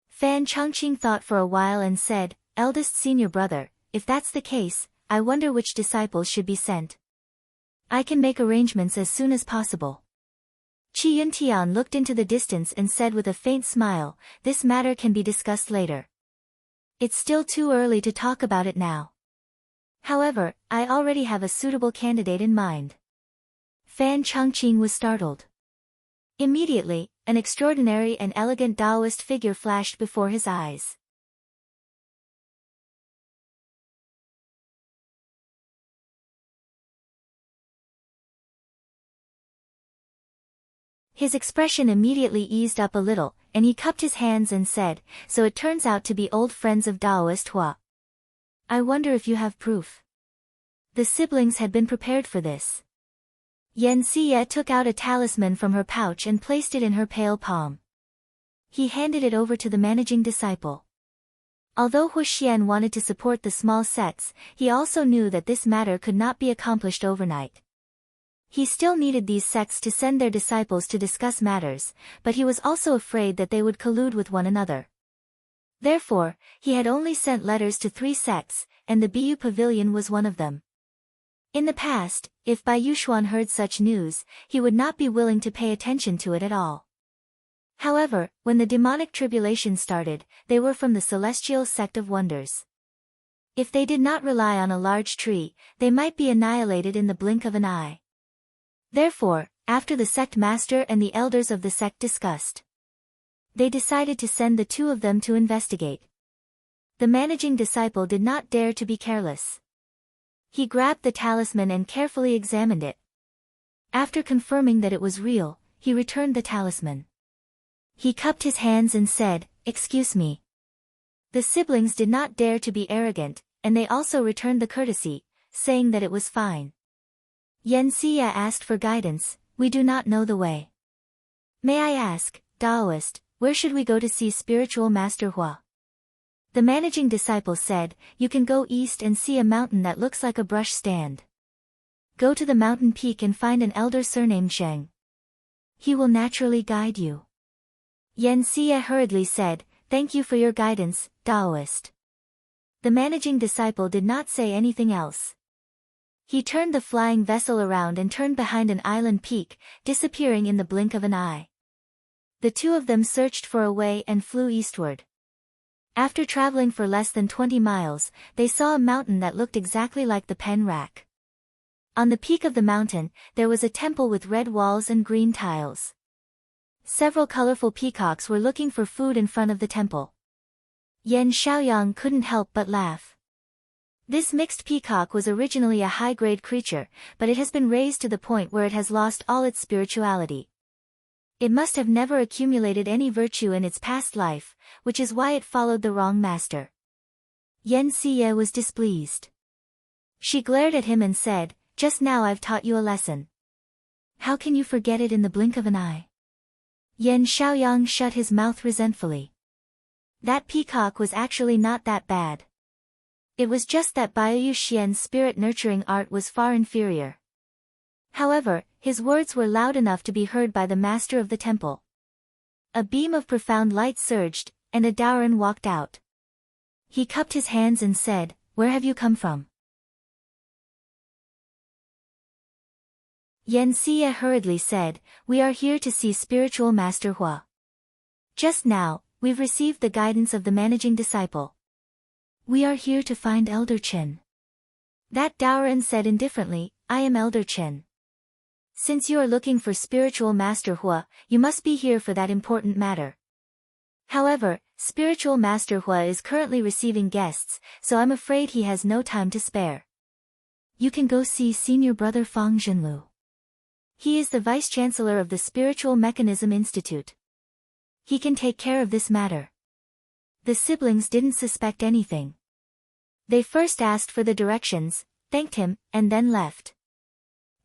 Fan Changqing thought for a while and said, "Eldest senior brother, if that's the case, I wonder which disciples should be sent. I can make arrangements as soon as possible." Qi Yuntian looked into the distance and said with a faint smile, "This matter can be discussed later. It's still too early to talk about it now. However, I already have a suitable candidate in mind." Fan Changqing was startled. Immediately, an extraordinary and elegant Taoist figure flashed before his eyes. His expression immediately eased up a little, and he cupped his hands and said, "So it turns out to be old friends of Taoist Hua. I wonder if you have proof." The siblings had been prepared for this. Yan Xie took out a talisman from her pouch and placed it in her pale palm. He handed it over to the managing disciple. Although Huxian wanted to support the small sects, he also knew that this matter could not be accomplished overnight. He still needed these sects to send their disciples to discuss matters, but he was also afraid that they would collude with one another. Therefore, he had only sent letters to 3 sects, and the Bu Pavilion was one of them. In the past, if Bai Yushuan heard such news, he would not be willing to pay attention to it at all. However, when the demonic tribulation started, they were from the celestial sect of wonders. If they did not rely on a large tree, they might be annihilated in the blink of an eye. Therefore, after the sect master and the elders of the sect discussed, they decided to send the 2 of them to investigate. The managing disciple did not dare to be careless. He grabbed the talisman and carefully examined it. After confirming that it was real, he returned the talisman. He cupped his hands and said, "Excuse me." The siblings did not dare to be arrogant, and they also returned the courtesy, saying that it was fine. Yan Xie asked for guidance. "We do not know the way. May I ask, Taoist, where should we go to see spiritual master Hua?" The managing disciple said, "You can go east and see a mountain that looks like a brush stand. Go to the mountain peak and find an elder surnamed Zheng. He will naturally guide you." Yan Xie hurriedly said, "Thank you for your guidance, Taoist." The managing disciple did not say anything else. He turned the flying vessel around and turned behind an island peak, disappearing in the blink of an eye. The two of them searched for a way and flew eastward. After traveling for less than 20 miles, they saw a mountain that looked exactly like the pen rack. On the peak of the mountain, there was a temple with red walls and green tiles. Several colorful peacocks were looking for food in front of the temple. Yan Xiaoyang couldn't help but laugh. This mixed peacock was originally a high-grade creature, but it has been raised to the point where it has lost all its spirituality. It must have never accumulated any virtue in its past life, which is why it followed the wrong master. Yan Xie was displeased. She glared at him and said, "Just now I've taught you a lesson. How can you forget it in the blink of an eye?" Yan Xiaoyang shut his mouth resentfully. That peacock was actually not that bad. It was just that Baiyu Xian's spirit-nurturing art was far inferior. However, his words were loud enough to be heard by the master of the temple. A beam of profound light surged, and a Daoren walked out. He cupped his hands and said, "Where have you come from?" Yan Xie hurriedly said, "We are here to see spiritual master Hua. Just now, we've received the guidance of the managing disciple. We are here to find Elder Chen." That Daoren said indifferently, "I am Elder Chen. Since you are looking for spiritual master Hua, you must be here for that important matter. However, spiritual master Hua is currently receiving guests, so I'm afraid he has no time to spare. You can go see senior brother Fang Zhenlu. He is the vice-chancellor of the Spiritual Mechanism Institute. He can take care of this matter." The siblings didn't suspect anything. They first asked for the directions, thanked him, and then left.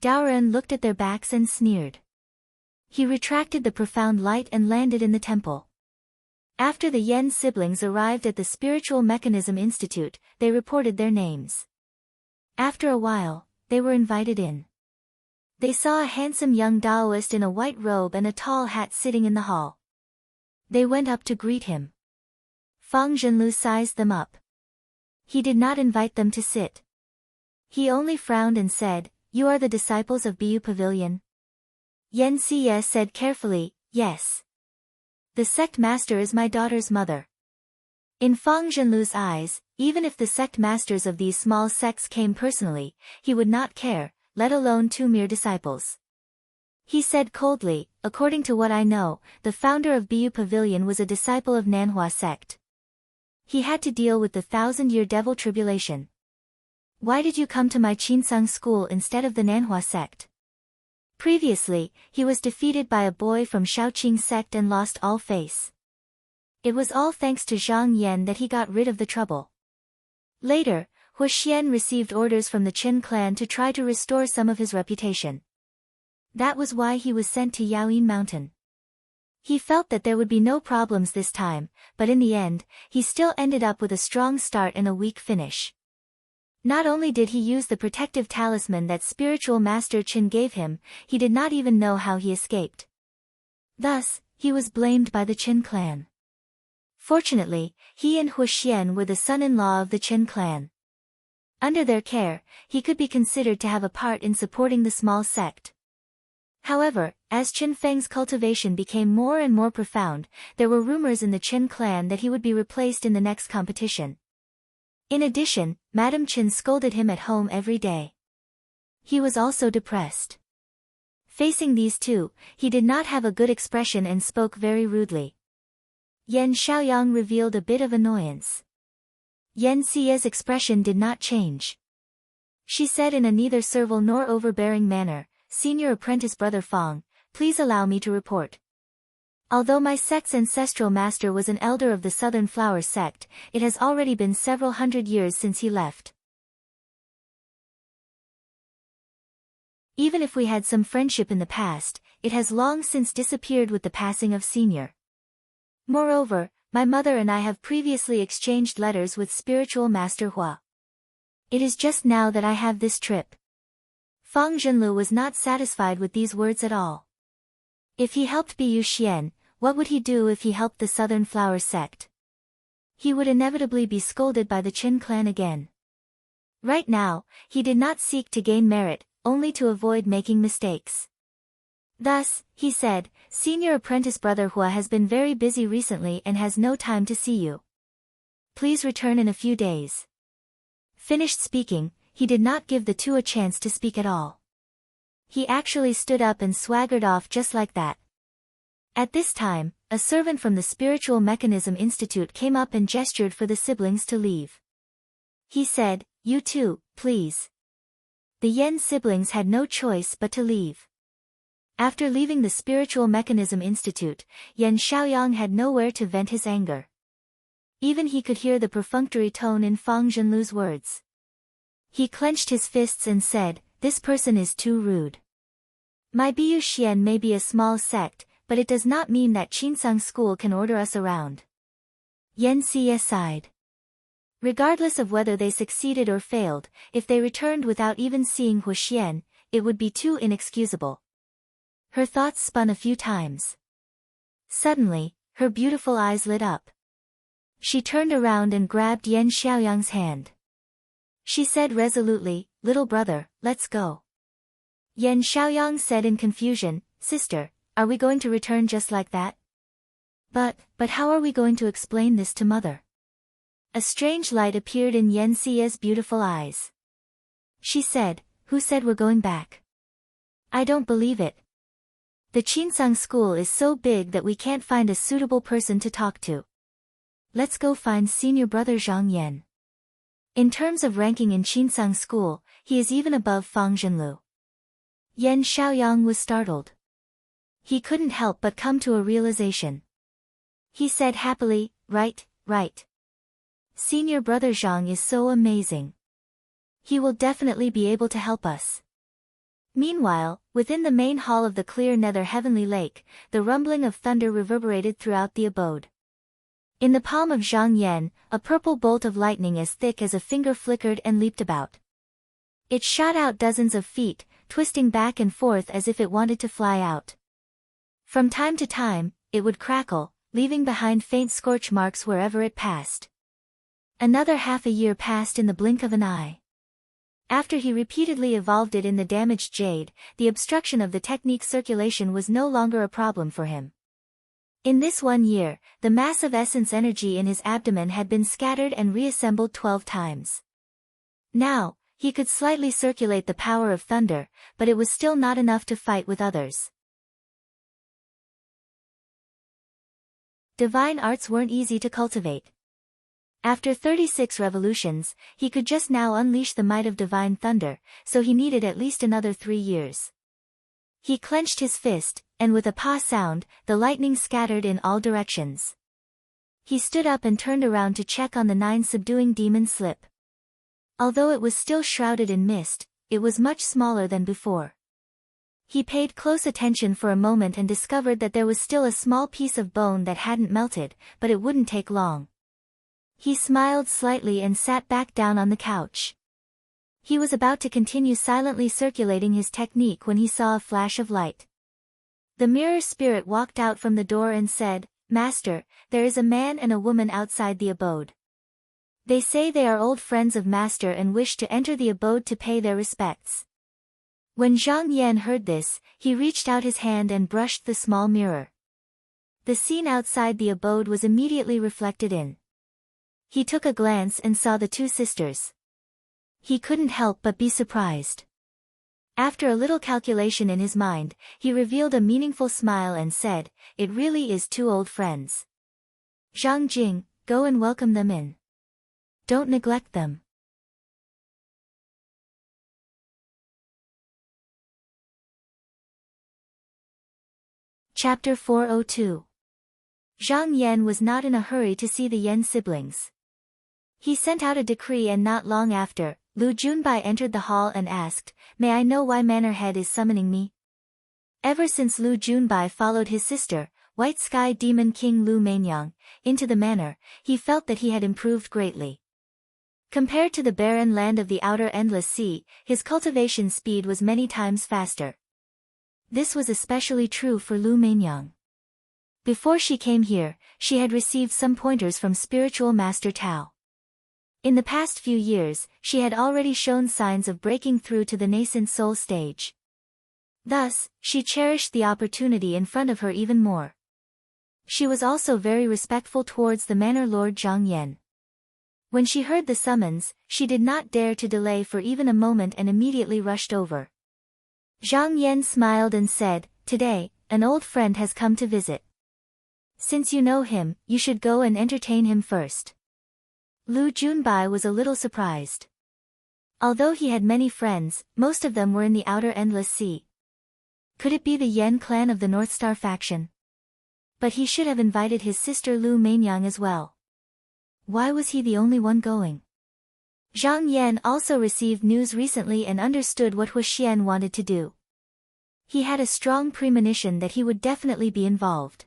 Daoren looked at their backs and sneered. He retracted the profound light and landed in the temple. After the Yen siblings arrived at the Spiritual Mechanism Institute, they reported their names. After a while, they were invited in. They saw a handsome young Taoist in a white robe and a tall hat sitting in the hall. They went up to greet him. Fang Zhenlu sized them up. He did not invite them to sit. He only frowned and said, "You are the disciples of Biyu Pavilion?" Yan Xie said carefully, "Yes. The sect master is my daughter's mother." In Fang Zhenlu's eyes, even if the sect masters of these small sects came personally, he would not care, let alone two mere disciples. He said coldly, "According to what I know, the founder of Biyu Pavilion was a disciple of Nanhua sect. He had to deal with the 1,000-year devil tribulation. Why did you come to my Qinsang school instead of the Nanhua sect?" Previously, he was defeated by a boy from Shaoqing sect and lost all face. It was all thanks to Zhang Yan that he got rid of the trouble. Later, Hua Xian received orders from the Qin clan to try to restore some of his reputation. That was why he was sent to Yaoyin Mountain. He felt that there would be no problems this time, but in the end, he still ended up with a strong start and a weak finish. Not only did he use the protective talisman that spiritual master Qin gave him, he did not even know how he escaped. Thus, he was blamed by the Qin clan. Fortunately, he and Hua Xian were the son-in-law of the Qin clan. Under their care, he could be considered to have a part in supporting the small sect. However, as Qin Feng's cultivation became more and more profound, there were rumors in the Qin clan that he would be replaced in the next competition. In addition, Madame Qin scolded him at home every day. He was also depressed. Facing these two, he did not have a good expression and spoke very rudely. Yan Xiaoyang revealed a bit of annoyance. Yan Xie's expression did not change. She said in a neither servile nor overbearing manner, "Senior apprentice brother Fang, please allow me to report. Although my sect's ancestral master was an elder of the Southern Flower sect, it has already been several hundred years since he left. Even if we had some friendship in the past, it has long since disappeared with the passing of Senior. Moreover, my mother and I have previously exchanged letters with spiritual master Hua. It is just now that I have this trip. Fang Zhenlu was not satisfied with these words at all. If he helped Biyu Xian, what would he do if he helped the Southern Flower sect? He would inevitably be scolded by the Qin clan again. Right now, he did not seek to gain merit, only to avoid making mistakes. Thus, he said, Senior apprentice brother Hua has been very busy recently and has no time to see you. Please return in a few days. Finished speaking, he did not give the two a chance to speak at all. He actually stood up and swaggered off just like that. At this time, a servant from the Spiritual Mechanism Institute came up and gestured for the siblings to leave. He said, You too, please. The Yen siblings had no choice but to leave. After leaving the Spiritual Mechanism Institute, Yan Xiaoyang had nowhere to vent his anger. Even he could hear the perfunctory tone in Fang Zhenlu's words. He clenched his fists and said, This person is too rude. My Biyu Xian may be a small sect, but it does not mean that Qinsang School can order us around. Yan Xie sighed. Regardless of whether they succeeded or failed, if they returned without even seeing Hua Xian, it would be too inexcusable. Her thoughts spun a few times. Suddenly, her beautiful eyes lit up. She turned around and grabbed Yan Xiaoyang's hand. She said resolutely, Little brother, let's go. Yan Xiaoyang said in confusion, Sister, are we going to return just like that? But how are we going to explain this to mother? A strange light appeared in Yan Xie's beautiful eyes. She said, Who said we're going back? I don't believe it. The Qinsang School is so big that we can't find a suitable person to talk to. Let's go find senior brother Zhang Yan. In terms of ranking in Qinsang School, he is even above Fang Zhenlu. Yan Xiaoyang was startled. He couldn't help but come to a realization. He said happily, Right. Senior brother Zhang is so amazing. He will definitely be able to help us. Meanwhile, within the main hall of the clear nether heavenly lake, the rumbling of thunder reverberated throughout the abode. In the palm of Zhang Yan, a purple bolt of lightning as thick as a finger flickered and leaped about. It shot out dozens of feet, twisting back and forth as if it wanted to fly out. From time to time, it would crackle, leaving behind faint scorch marks wherever it passed. Another half a year passed in the blink of an eye. After he repeatedly evolved it in the damaged jade, the obstruction of the technique circulation was no longer a problem for him. In this 1 year, the mass of essence energy in his abdomen had been scattered and reassembled 12 times. Now, he could slightly circulate the power of thunder, but it was still not enough to fight with others. Divine arts weren't easy to cultivate. After 36 revolutions, he could just now unleash the might of divine thunder, so he needed at least another 3 years. He clenched his fist, and with a pa sound, the lightning scattered in all directions. He stood up and turned around to check on the 9 subduing demon slip. Although it was still shrouded in mist, it was much smaller than before. He paid close attention for a moment and discovered that there was still a small piece of bone that hadn't melted, but it wouldn't take long. He smiled slightly and sat back down on the couch. He was about to continue silently circulating his technique when he saw a flash of light. The mirror spirit walked out from the door and said, Master, there is a man and a woman outside the abode. They say they are old friends of Master and wish to enter the abode to pay their respects. When Zhang Yan heard this, he reached out his hand and brushed the small mirror. The scene outside the abode was immediately reflected in. He took a glance and saw the 2 sisters. He couldn't help but be surprised. After a little calculation in his mind, he revealed a meaningful smile and said, It really is 2 old friends. Zhang Jing, go and welcome them in. Don't neglect them. Chapter 402 Zhang Yan was not in a hurry to see the Yan siblings. He sent out a decree, and not long after, Lu Junbai entered the hall and asked, "May I know why Manor Head is summoning me?" Ever since Lu Junbai followed his sister, White Sky Demon King Lu Mainyang, into the manor, he felt that he had improved greatly. Compared to the barren land of the outer endless sea, his cultivation speed was many times faster. This was especially true for Lu Mainyang. Before she came here, she had received some pointers from spiritual master Tao. In the past few years, she had already shown signs of breaking through to the nascent soul stage. Thus, she cherished the opportunity in front of her even more. She was also very respectful towards the manor lord Zhang Yan. When she heard the summons, she did not dare to delay for even a moment and immediately rushed over. Zhang Yan smiled and said, "Today, an old friend has come to visit. Since you know him, you should go and entertain him first." Lu Junbai was a little surprised. Although he had many friends, most of them were in the outer endless sea. Could it be the Yan clan of the North Star faction? But he should have invited his sister Lu Mainyang as well. Why was he the only one going? Zhang Yan also received news recently and understood what Huxian wanted to do. He had a strong premonition that he would definitely be involved.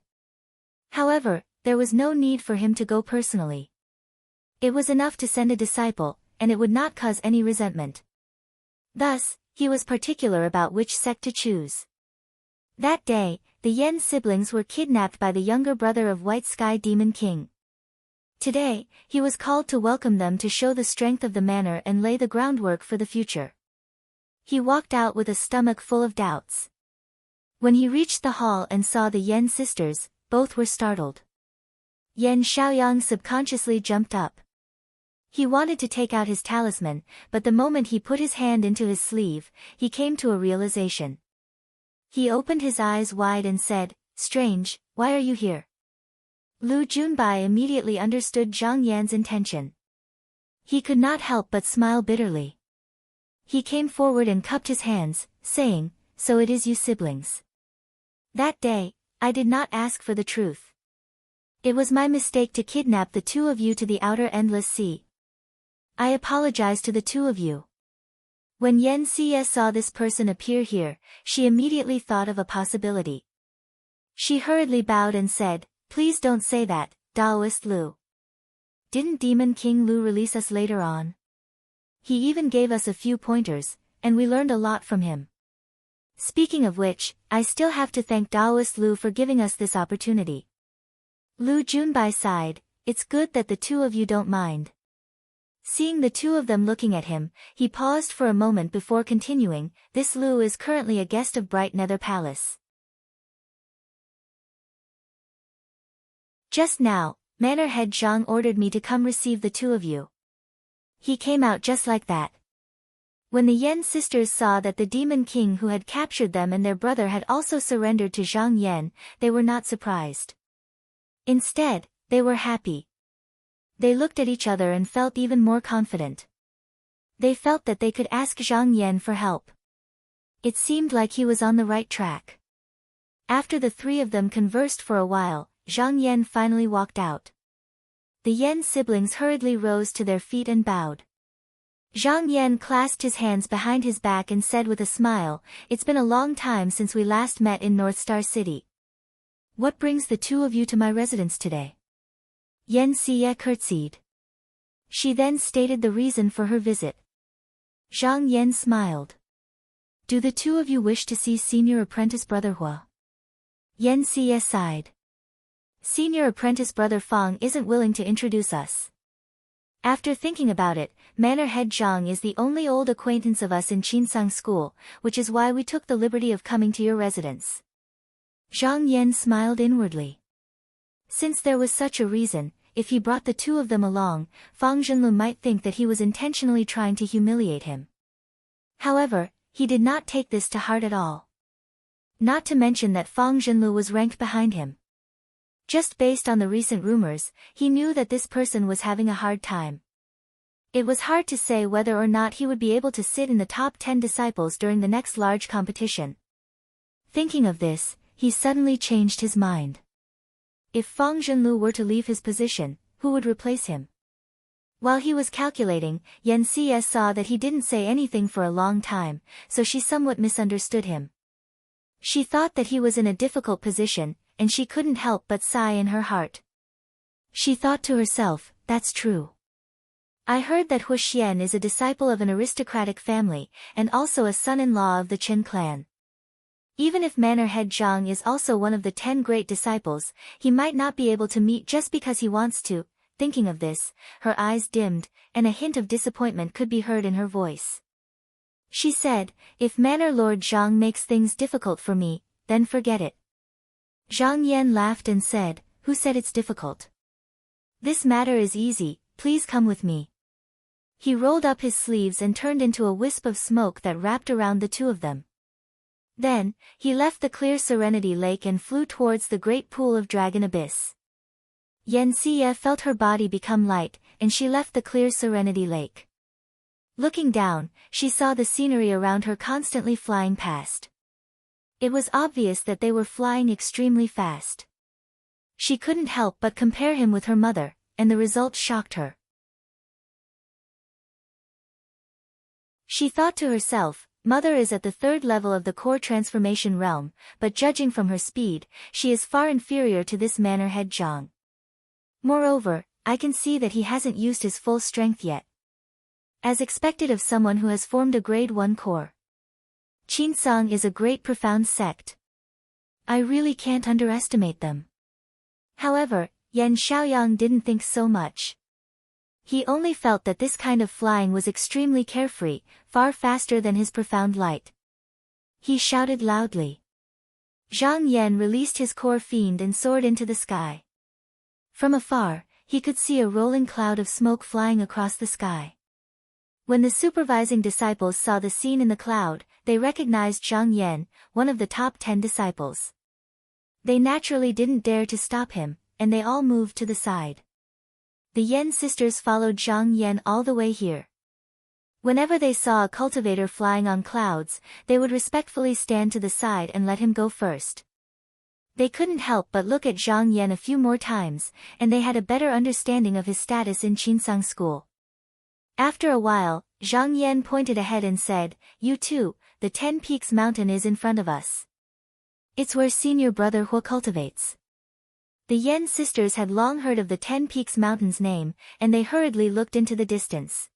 However, there was no need for him to go personally. It was enough to send a disciple, and it would not cause any resentment. Thus, he was particular about which sect to choose. That day, the Yan siblings were kidnapped by the younger brother of White Sky Demon King. Today, he was called to welcome them to show the strength of the manor and lay the groundwork for the future. He walked out with a stomach full of doubts. When he reached the hall and saw the Yan sisters, both were startled. Yan Xiaoyang subconsciously jumped up. He wanted to take out his talisman, but the moment he put his hand into his sleeve, he came to a realization. He opened his eyes wide and said, "Strange, why are you here?" Lu Junbai immediately understood Zhang Yan's intention. He could not help but smile bitterly. He came forward and cupped his hands, saying, "So it is you siblings. That day, I did not ask for the truth. It was my mistake to kidnap the two of you to the outer endless sea. I apologize to the two of you." When Yan Xie saw this person appear here, she immediately thought of a possibility. She hurriedly bowed and said, "Please don't say that, Taoist Lu. Didn't Demon King Lu release us later on? He even gave us a few pointers, and we learned a lot from him. Speaking of which, I still have to thank Taoist Lu for giving us this opportunity." Lu Junbai sighed, "It's good that the two of you don't mind." Seeing the two of them looking at him, he paused for a moment before continuing, "This Lu is currently a guest of Bright Nether Palace. Just now, Manor Head Zhang ordered me to come receive the two of you." He came out just like that. When the Yan sisters saw that the Demon King who had captured them and their brother had also surrendered to Zhang Yan, they were not surprised. Instead, they were happy. They looked at each other and felt even more confident. They felt that they could ask Zhang Yan for help. It seemed like he was on the right track. After the three of them conversed for a while, Zhang Yan finally walked out. The Yan siblings hurriedly rose to their feet and bowed. Zhang Yan clasped his hands behind his back and said with a smile, "It's been a long time since we last met in North Star City. What brings the two of you to my residence today?" Yan Xie curtsied. She then stated the reason for her visit. Zhang Yan smiled. "Do the two of you wish to see senior apprentice brother Hua?" Yan Xie sighed. "Senior apprentice brother Fang isn't willing to introduce us. After thinking about it, Manor Head Zhang is the only old acquaintance of us in Qinsang School, which is why we took the liberty of coming to your residence." Zhang Yan smiled inwardly. Since there was such a reason, if he brought the two of them along, Fang Zhenlu might think that he was intentionally trying to humiliate him. However, he did not take this to heart at all. Not to mention that Fang Zhenlu was ranked behind him. Just based on the recent rumors, he knew that this person was having a hard time. It was hard to say whether or not he would be able to sit in the top 10 disciples during the next large competition. Thinking of this, he suddenly changed his mind. if Fang Zhenlu were to leave his position, who would replace him? While he was calculating, Yan Xie saw that he didn't say anything for a long time, so she somewhat misunderstood him. She thought that he was in a difficult position, and she couldn't help but sigh in her heart. She thought to herself, that's true. I heard that Hu Xian is a disciple of an aristocratic family, and also a son-in-law of the Chen clan. Even if Manor Head Zhang is also one of the 10 great disciples, he might not be able to meet just because he wants to. Thinking of this, her eyes dimmed, and a hint of disappointment could be heard in her voice. She said, if Manor Lord Zhang makes things difficult for me, then forget it. Zhang Yan laughed and said, who said it's difficult? This matter is easy, please come with me. He rolled up his sleeves and turned into a wisp of smoke that wrapped around the two of them. Then, he left the clear Serenity Lake and flew towards the great pool of Dragon Abyss. Yan Xie felt her body become light, and she left the clear Serenity Lake. Looking down, she saw the scenery around her constantly flying past. It was obvious that they were flying extremely fast. She couldn't help but compare him with her mother, and the result shocked her. She thought to herself, Mother is at the 3rd level of the core transformation realm, but judging from her speed, she is far inferior to this Manor Head Zhang. Moreover, I can see that he hasn't used his full strength yet. As expected of someone who has formed a grade 1 core. Qinsong is a great profound sect. I really can't underestimate them. However, Yan Xiaoyang didn't think so much. He only felt that this kind of flying was extremely carefree, far faster than his profound light. He shouted loudly. Zhang Yan released his core fiend and soared into the sky. From afar, he could see a rolling cloud of smoke flying across the sky. When the supervising disciples saw the scene in the cloud, they recognized Zhang Yan, one of the top 10 disciples. They naturally didn't dare to stop him, and they all moved to the side. The Yan sisters followed Zhang Yan all the way here. Whenever they saw a cultivator flying on clouds, they would respectfully stand to the side and let him go first. They couldn't help but look at Zhang Yan a few more times, and they had a better understanding of his status in Qinsong school. After a while, Zhang Yan pointed ahead and said, you too, the 10 Peaks mountain is in front of us. It's where senior brother Hu cultivates. The Yan sisters had long heard of the 10 Peaks mountain's name, and they hurriedly looked into the distance.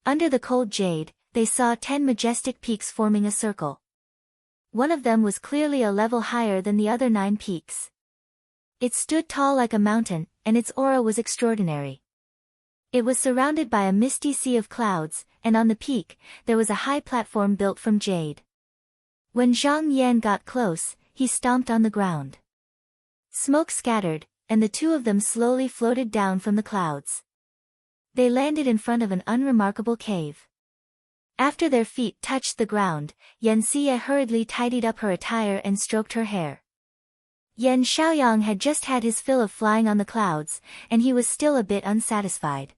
Under the cold jade, they saw 10 majestic peaks forming a circle. One of them was clearly a level higher than the other 9 peaks. It stood tall like a mountain, and its aura was extraordinary. It was surrounded by a misty sea of clouds, and on the peak, there was a high platform built from jade. When Zhang Yan got close, he stomped on the ground. Smoke scattered, and the two of them slowly floated down from the clouds. They landed in front of an unremarkable cave. After their feet touched the ground, Yan Xie hurriedly tidied up her attire and stroked her hair. Yan Xiaoyang had just had his fill of flying on the clouds, and he was still a bit unsatisfied.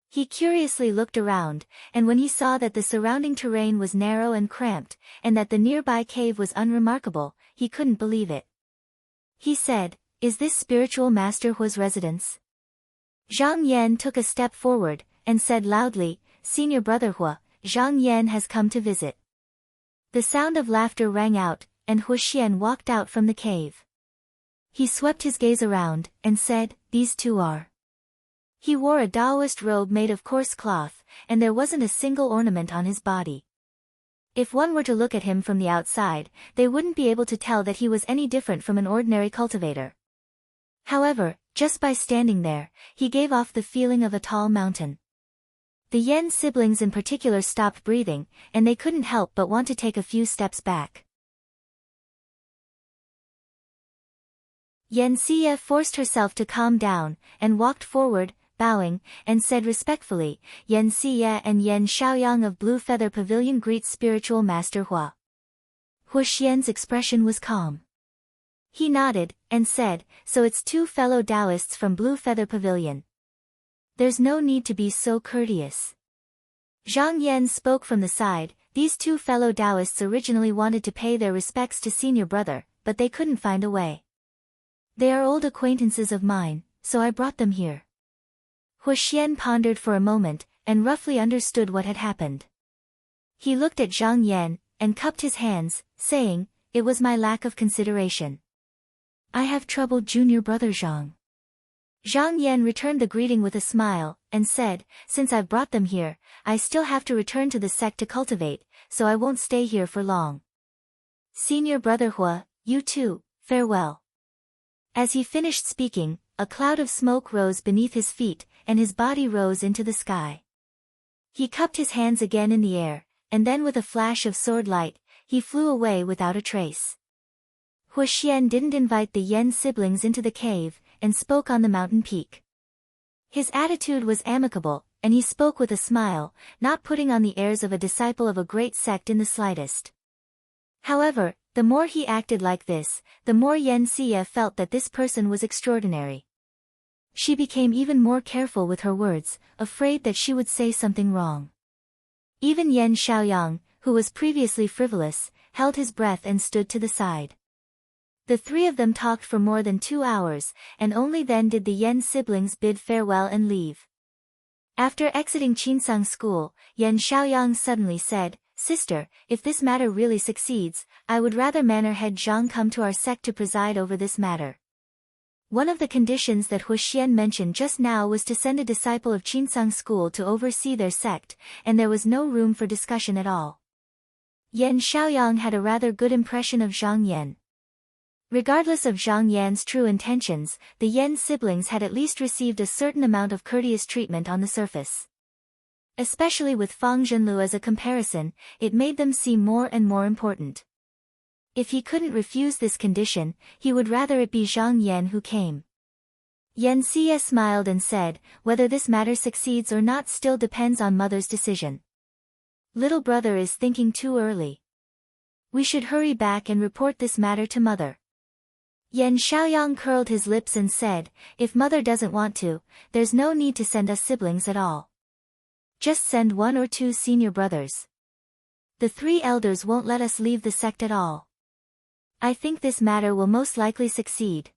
He curiously looked around, and when he saw that the surrounding terrain was narrow and cramped, and that the nearby cave was unremarkable, he couldn't believe it. He said, is this spiritual master Hua's residence? Zhang Yan took a step forward, and said loudly, Senior brother Hua, Zhang Yan has come to visit. The sound of laughter rang out, and Hu Xian walked out from the cave. He swept his gaze around, and said, these two are. He wore a Taoist robe made of coarse cloth, and there wasn't a single ornament on his body. If one were to look at him from the outside, they wouldn't be able to tell that he was any different from an ordinary cultivator. However, just by standing there, he gave off the feeling of a tall mountain. The Yan siblings in particular stopped breathing, and they couldn't help but want to take a few steps back. Yan Xie forced herself to calm down, and walked forward, bowing, and said respectfully, Yan Xie and Yan Xiaoyang of Blue Feather Pavilion greets spiritual master Hua. Hu Xian's expression was calm. He nodded, and said, so it's two fellow Taoists from Blue Feather Pavilion. There's no need to be so courteous. Zhang Yan spoke from the side, these two fellow Taoists originally wanted to pay their respects to senior brother, but they couldn't find a way. They are old acquaintances of mine, so I brought them here. Huoxian pondered for a moment, and roughly understood what had happened. He looked at Zhang Yan, and cupped his hands, saying, "It was my lack of consideration. I have troubled junior brother Zhang." Zhang Yan returned the greeting with a smile, and said, "Since I've brought them here, I still have to return to the sect to cultivate, so I won't stay here for long. Senior brother Hua, you too, farewell." As he finished speaking, a cloud of smoke rose beneath his feet, and his body rose into the sky. He cupped his hands again in the air, and then with a flash of sword light, he flew away without a trace. Huoxian didn't invite the Yan siblings into the cave, and spoke on the mountain peak. His attitude was amicable, and he spoke with a smile, not putting on the airs of a disciple of a great sect in the slightest. However, the more he acted like this, the more Yan Xie felt that this person was extraordinary. She became even more careful with her words, afraid that she would say something wrong. Even Yan Xiaoyang, who was previously frivolous, held his breath and stood to the side. The three of them talked for more than 2 hours, and only then did the Yan siblings bid farewell and leave. After exiting Qinsang school, Yan Xiaoyang suddenly said, "Sister, if this matter really succeeds, I would rather Manor Head Zhang come to our sect to preside over this matter." One of the conditions that Huoxian mentioned just now was to send a disciple of Qinsang school to oversee their sect, and there was no room for discussion at all. Yan Xiaoyang had a rather good impression of Zhang Yan. Regardless of Zhang Yan's true intentions, the Yan siblings had at least received a certain amount of courteous treatment on the surface. Especially with Fang Zhenlu as a comparison, it made them seem more and more important. If he couldn't refuse this condition, he would rather it be Zhang Yan who came. Yan Xie smiled and said, "Whether this matter succeeds or not still depends on mother's decision. Little brother is thinking too early. We should hurry back and report this matter to mother." Yan Xiaoyang curled his lips and said, "If mother doesn't want to, there's no need to send us siblings at all. Just send 1 or 2 senior brothers. The 3 elders won't let us leave the sect at all. I think this matter will most likely succeed."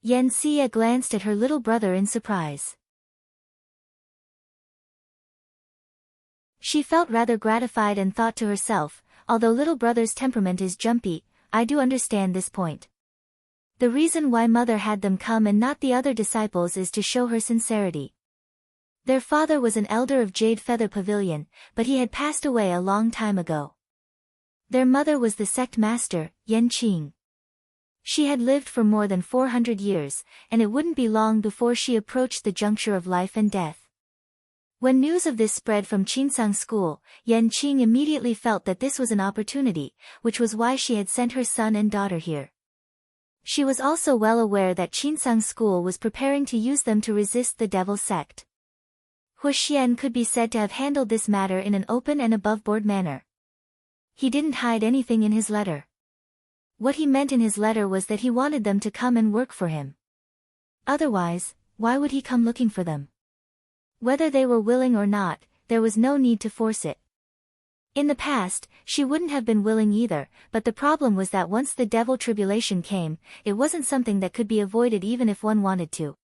Yan Xie glanced at her little brother in surprise. She felt rather gratified and thought to herself, although little brother's temperament is jumpy, I do understand this point. The reason why mother had them come and not the other disciples is to show her sincerity. Their father was an elder of Jade Feather Pavilion, but he had passed away a long time ago. Their mother was the sect master, Yan Qing. She had lived for more than 400 years, and it wouldn't be long before she approached the juncture of life and death. When news of this spread from Qinsang school, Yan Qing immediately felt that this was an opportunity, which was why she had sent her son and daughter here. She was also well aware that Qinsang school was preparing to use them to resist the devil sect. Huoxian could be said to have handled this matter in an open and above-board manner. He didn't hide anything in his letter. What he meant in his letter was that he wanted them to come and work for him. Otherwise, why would he come looking for them? Whether they were willing or not, there was no need to force it. In the past, she wouldn't have been willing either, but the problem was that once the devil tribulation came, it wasn't something that could be avoided even if one wanted to.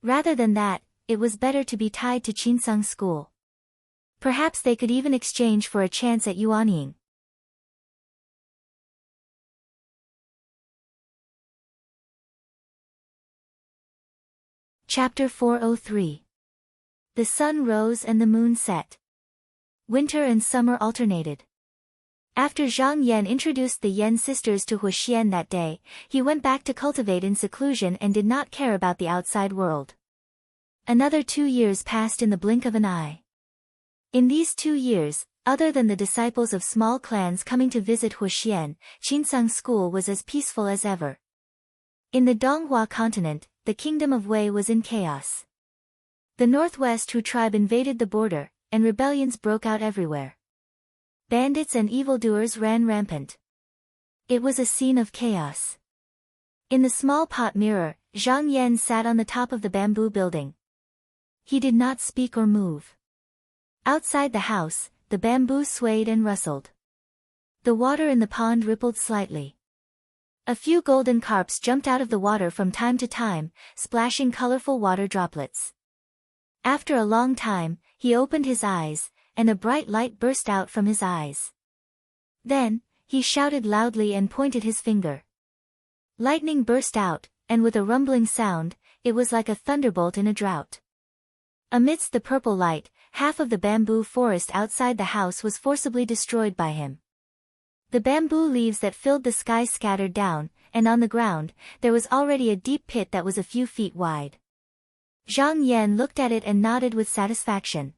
Rather than that, it was better to be tied to Qinsang school. Perhaps they could even exchange for a chance at Yuanying. Chapter 403. The sun rose and the moon set. Winter and summer alternated. After Zhang Yan introduced the Yan sisters to Huoxian that day, he went back to cultivate in seclusion and did not care about the outside world. Another 2 years passed in the blink of an eye. In these 2 years, other than the disciples of small clans coming to visit Huoxian, Qinsang school was as peaceful as ever. In the Donghua continent, the kingdom of Wei was in chaos. The Northwest Hu tribe invaded the border, and rebellions broke out everywhere. Bandits and evildoers ran rampant. It was a scene of chaos. In the small pot mirror, Zhang Yan sat on the top of the bamboo building. He did not speak or move. Outside the house, the bamboo swayed and rustled. The water in the pond rippled slightly. A few golden carps jumped out of the water from time to time, splashing colorful water droplets. After a long time, he opened his eyes, and a bright light burst out from his eyes. Then, he shouted loudly and pointed his finger. Lightning burst out, and with a rumbling sound, it was like a thunderbolt in a drought. Amidst the purple light, half of the bamboo forest outside the house was forcibly destroyed by him. The bamboo leaves that filled the sky scattered down, and on the ground, there was already a deep pit that was a few feet wide. Zhang Yan looked at it and nodded with satisfaction.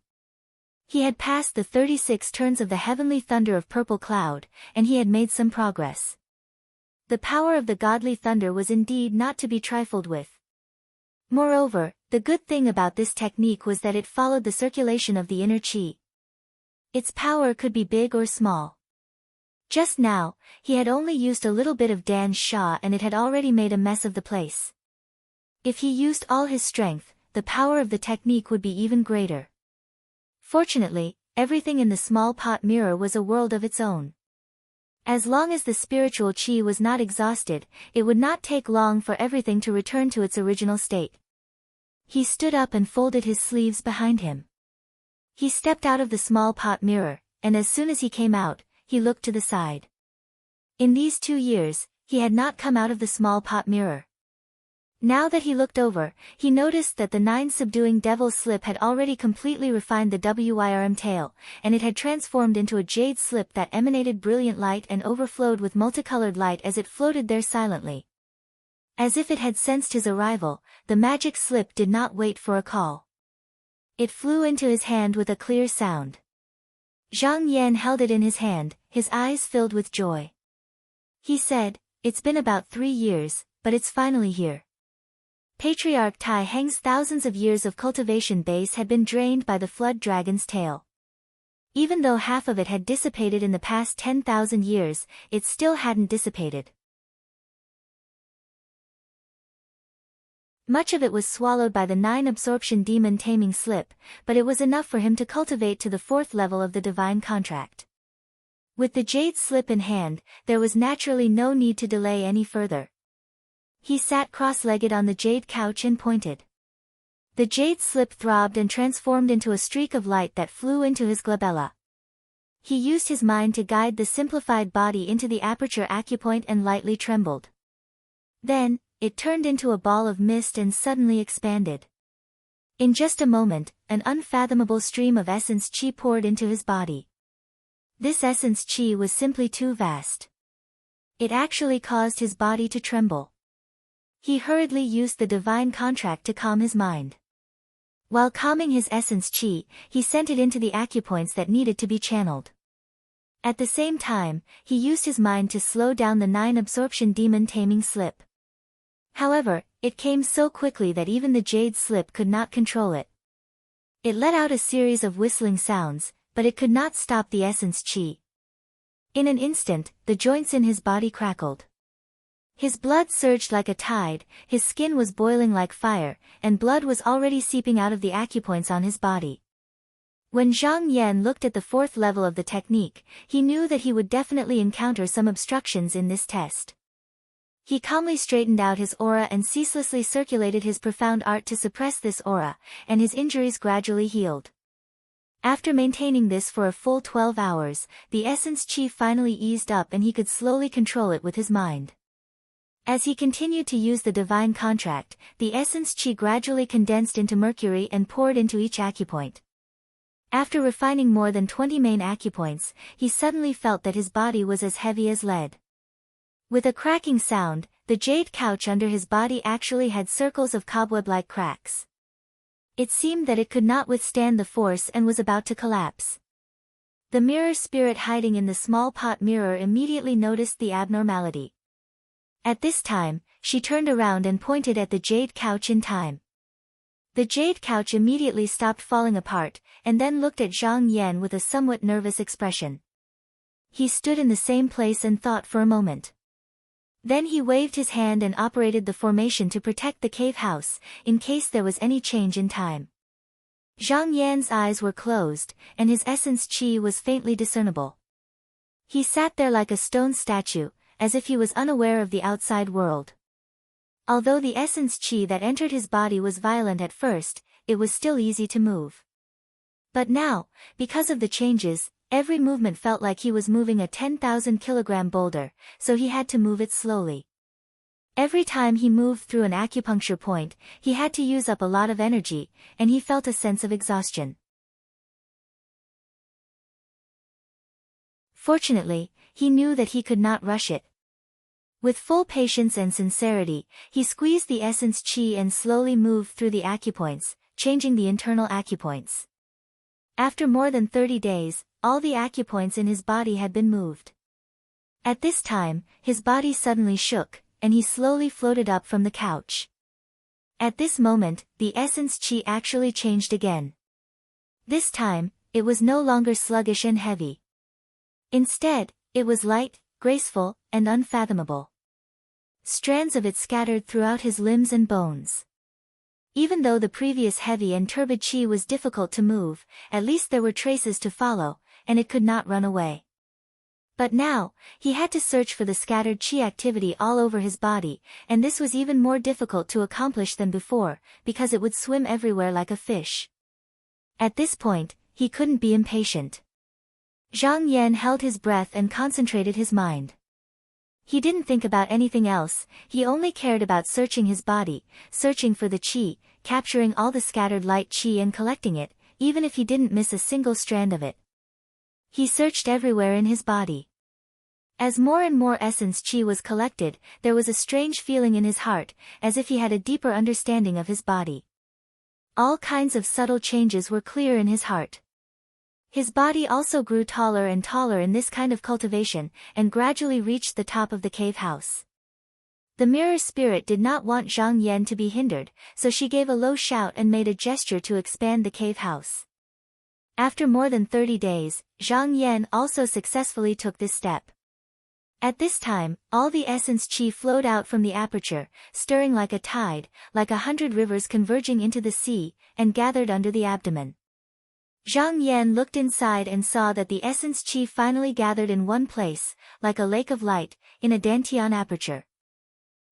He had passed the 36 turns of the heavenly thunder of purple cloud, and he had made some progress. The power of the godly thunder was indeed not to be trifled with. Moreover, the good thing about this technique was that it followed the circulation of the inner qi. Its power could be big or small. Just now, he had only used a little bit of Dan's Sha and it had already made a mess of the place. If he used all his strength, the power of the technique would be even greater. Fortunately, everything in the small pot mirror was a world of its own. As long as the spiritual qi was not exhausted, it would not take long for everything to return to its original state. He stood up and folded his sleeves behind him. He stepped out of the small pot mirror, and as soon as he came out, he looked to the side. In these 2 years, he had not come out of the small pot mirror. Now that he looked over, he noticed that the 9 subduing devil's slip had already completely refined the Wyrm tail, and it had transformed into a jade slip that emanated brilliant light and overflowed with multicolored light as it floated there silently. As if it had sensed his arrival, the magic slip did not wait for a call. It flew into his hand with a clear sound. Zhang Yan held it in his hand, his eyes filled with joy. He said, "It's been about 3 years, but it's finally here." Patriarch Tai Heng's thousands of years of cultivation base had been drained by the flood dragon's tail. Even though half of it had dissipated in the past 10,000 years, it still hadn't dissipated. Much of it was swallowed by the 9 absorption demon taming slip, but it was enough for him to cultivate to the 4th level of the divine contract. With the jade slip in hand, there was naturally no need to delay any further. He sat cross-legged on the jade couch and pointed. The jade slip throbbed and transformed into a streak of light that flew into his glabella. He used his mind to guide the simplified body into the aperture acupoint and lightly trembled. Then, it turned into a ball of mist and suddenly expanded. In just a moment, an unfathomable stream of essence qi poured into his body. This essence qi was simply too vast. It actually caused his body to tremble. He hurriedly used the divine contract to calm his mind. While calming his essence qi, he sent it into the acupoints that needed to be channeled. At the same time, he used his mind to slow down the 9 absorption demon taming slip. However, it came so quickly that even the jade slip could not control it. It let out a series of whistling sounds, but it could not stop the essence qi. In an instant, the joints in his body crackled. His blood surged like a tide, his skin was boiling like fire, and blood was already seeping out of the acupoints on his body. When Zhang Yan looked at the 4th level of the technique, he knew that he would definitely encounter some obstructions in this test. He calmly straightened out his aura and ceaselessly circulated his profound art to suppress this aura, and his injuries gradually healed. After maintaining this for a full 12 hours, the essence qi finally eased up and he could slowly control it with his mind. As he continued to use the divine contract, the essence qi gradually condensed into mercury and poured into each acupoint. After refining more than 20 main acupoints, he suddenly felt that his body was as heavy as lead. With a cracking sound, the jade couch under his body actually had circles of cobweb-like cracks. It seemed that it could not withstand the force and was about to collapse. The mirror spirit hiding in the small pot mirror immediately noticed the abnormality. At this time, she turned around and pointed at the jade couch in time. The jade couch immediately stopped falling apart, and then looked at Zhang Yan with a somewhat nervous expression. He stood in the same place and thought for a moment. Then he waved his hand and operated the formation to protect the cave house, in case there was any change in time. Zhang Yan's eyes were closed, and his essence qi was faintly discernible. He sat there like a stone statue, as if he was unaware of the outside world. Although the essence chi that entered his body was violent at first, it was still easy to move. But now, because of the changes, every movement felt like he was moving a 10,000-kilogram boulder, so he had to move it slowly. Every time he moved through an acupuncture point, he had to use up a lot of energy, and he felt a sense of exhaustion. Fortunately, he knew that he could not rush it. With full patience and sincerity, he squeezed the essence chi and slowly moved through the acupoints, changing the internal acupoints. After more than 30 days, all the acupoints in his body had been moved. At this time, his body suddenly shook, and he slowly floated up from the couch. At this moment, the essence chi actually changed again. This time, it was no longer sluggish and heavy. Instead, it was light, graceful, and unfathomable. Strands of it scattered throughout his limbs and bones. Even though the previous heavy and turbid chi was difficult to move, at least there were traces to follow, and it could not run away. But now, he had to search for the scattered chi activity all over his body, and this was even more difficult to accomplish than before, because it would swim everywhere like a fish. At this point, he couldn't be impatient. Zhang Yan held his breath and concentrated his mind. He didn't think about anything else, he only cared about searching his body, searching for the chi, capturing all the scattered light chi and collecting it, even if he didn't miss a single strand of it. He searched everywhere in his body. As more and more essence chi was collected, there was a strange feeling in his heart, as if he had a deeper understanding of his body. All kinds of subtle changes were clear in his heart. His body also grew taller and taller in this kind of cultivation, and gradually reached the top of the cave house. The mirror spirit did not want Zhang Yan to be hindered, so she gave a low shout and made a gesture to expand the cave house. After more than 30 days, Zhang Yan also successfully took this step. At this time, all the essence chi flowed out from the aperture, stirring like a tide, like 100 rivers converging into the sea, and gathered under the abdomen. Zhang Yan looked inside and saw that the essence chi finally gathered in one place, like a lake of light, in a dantian aperture.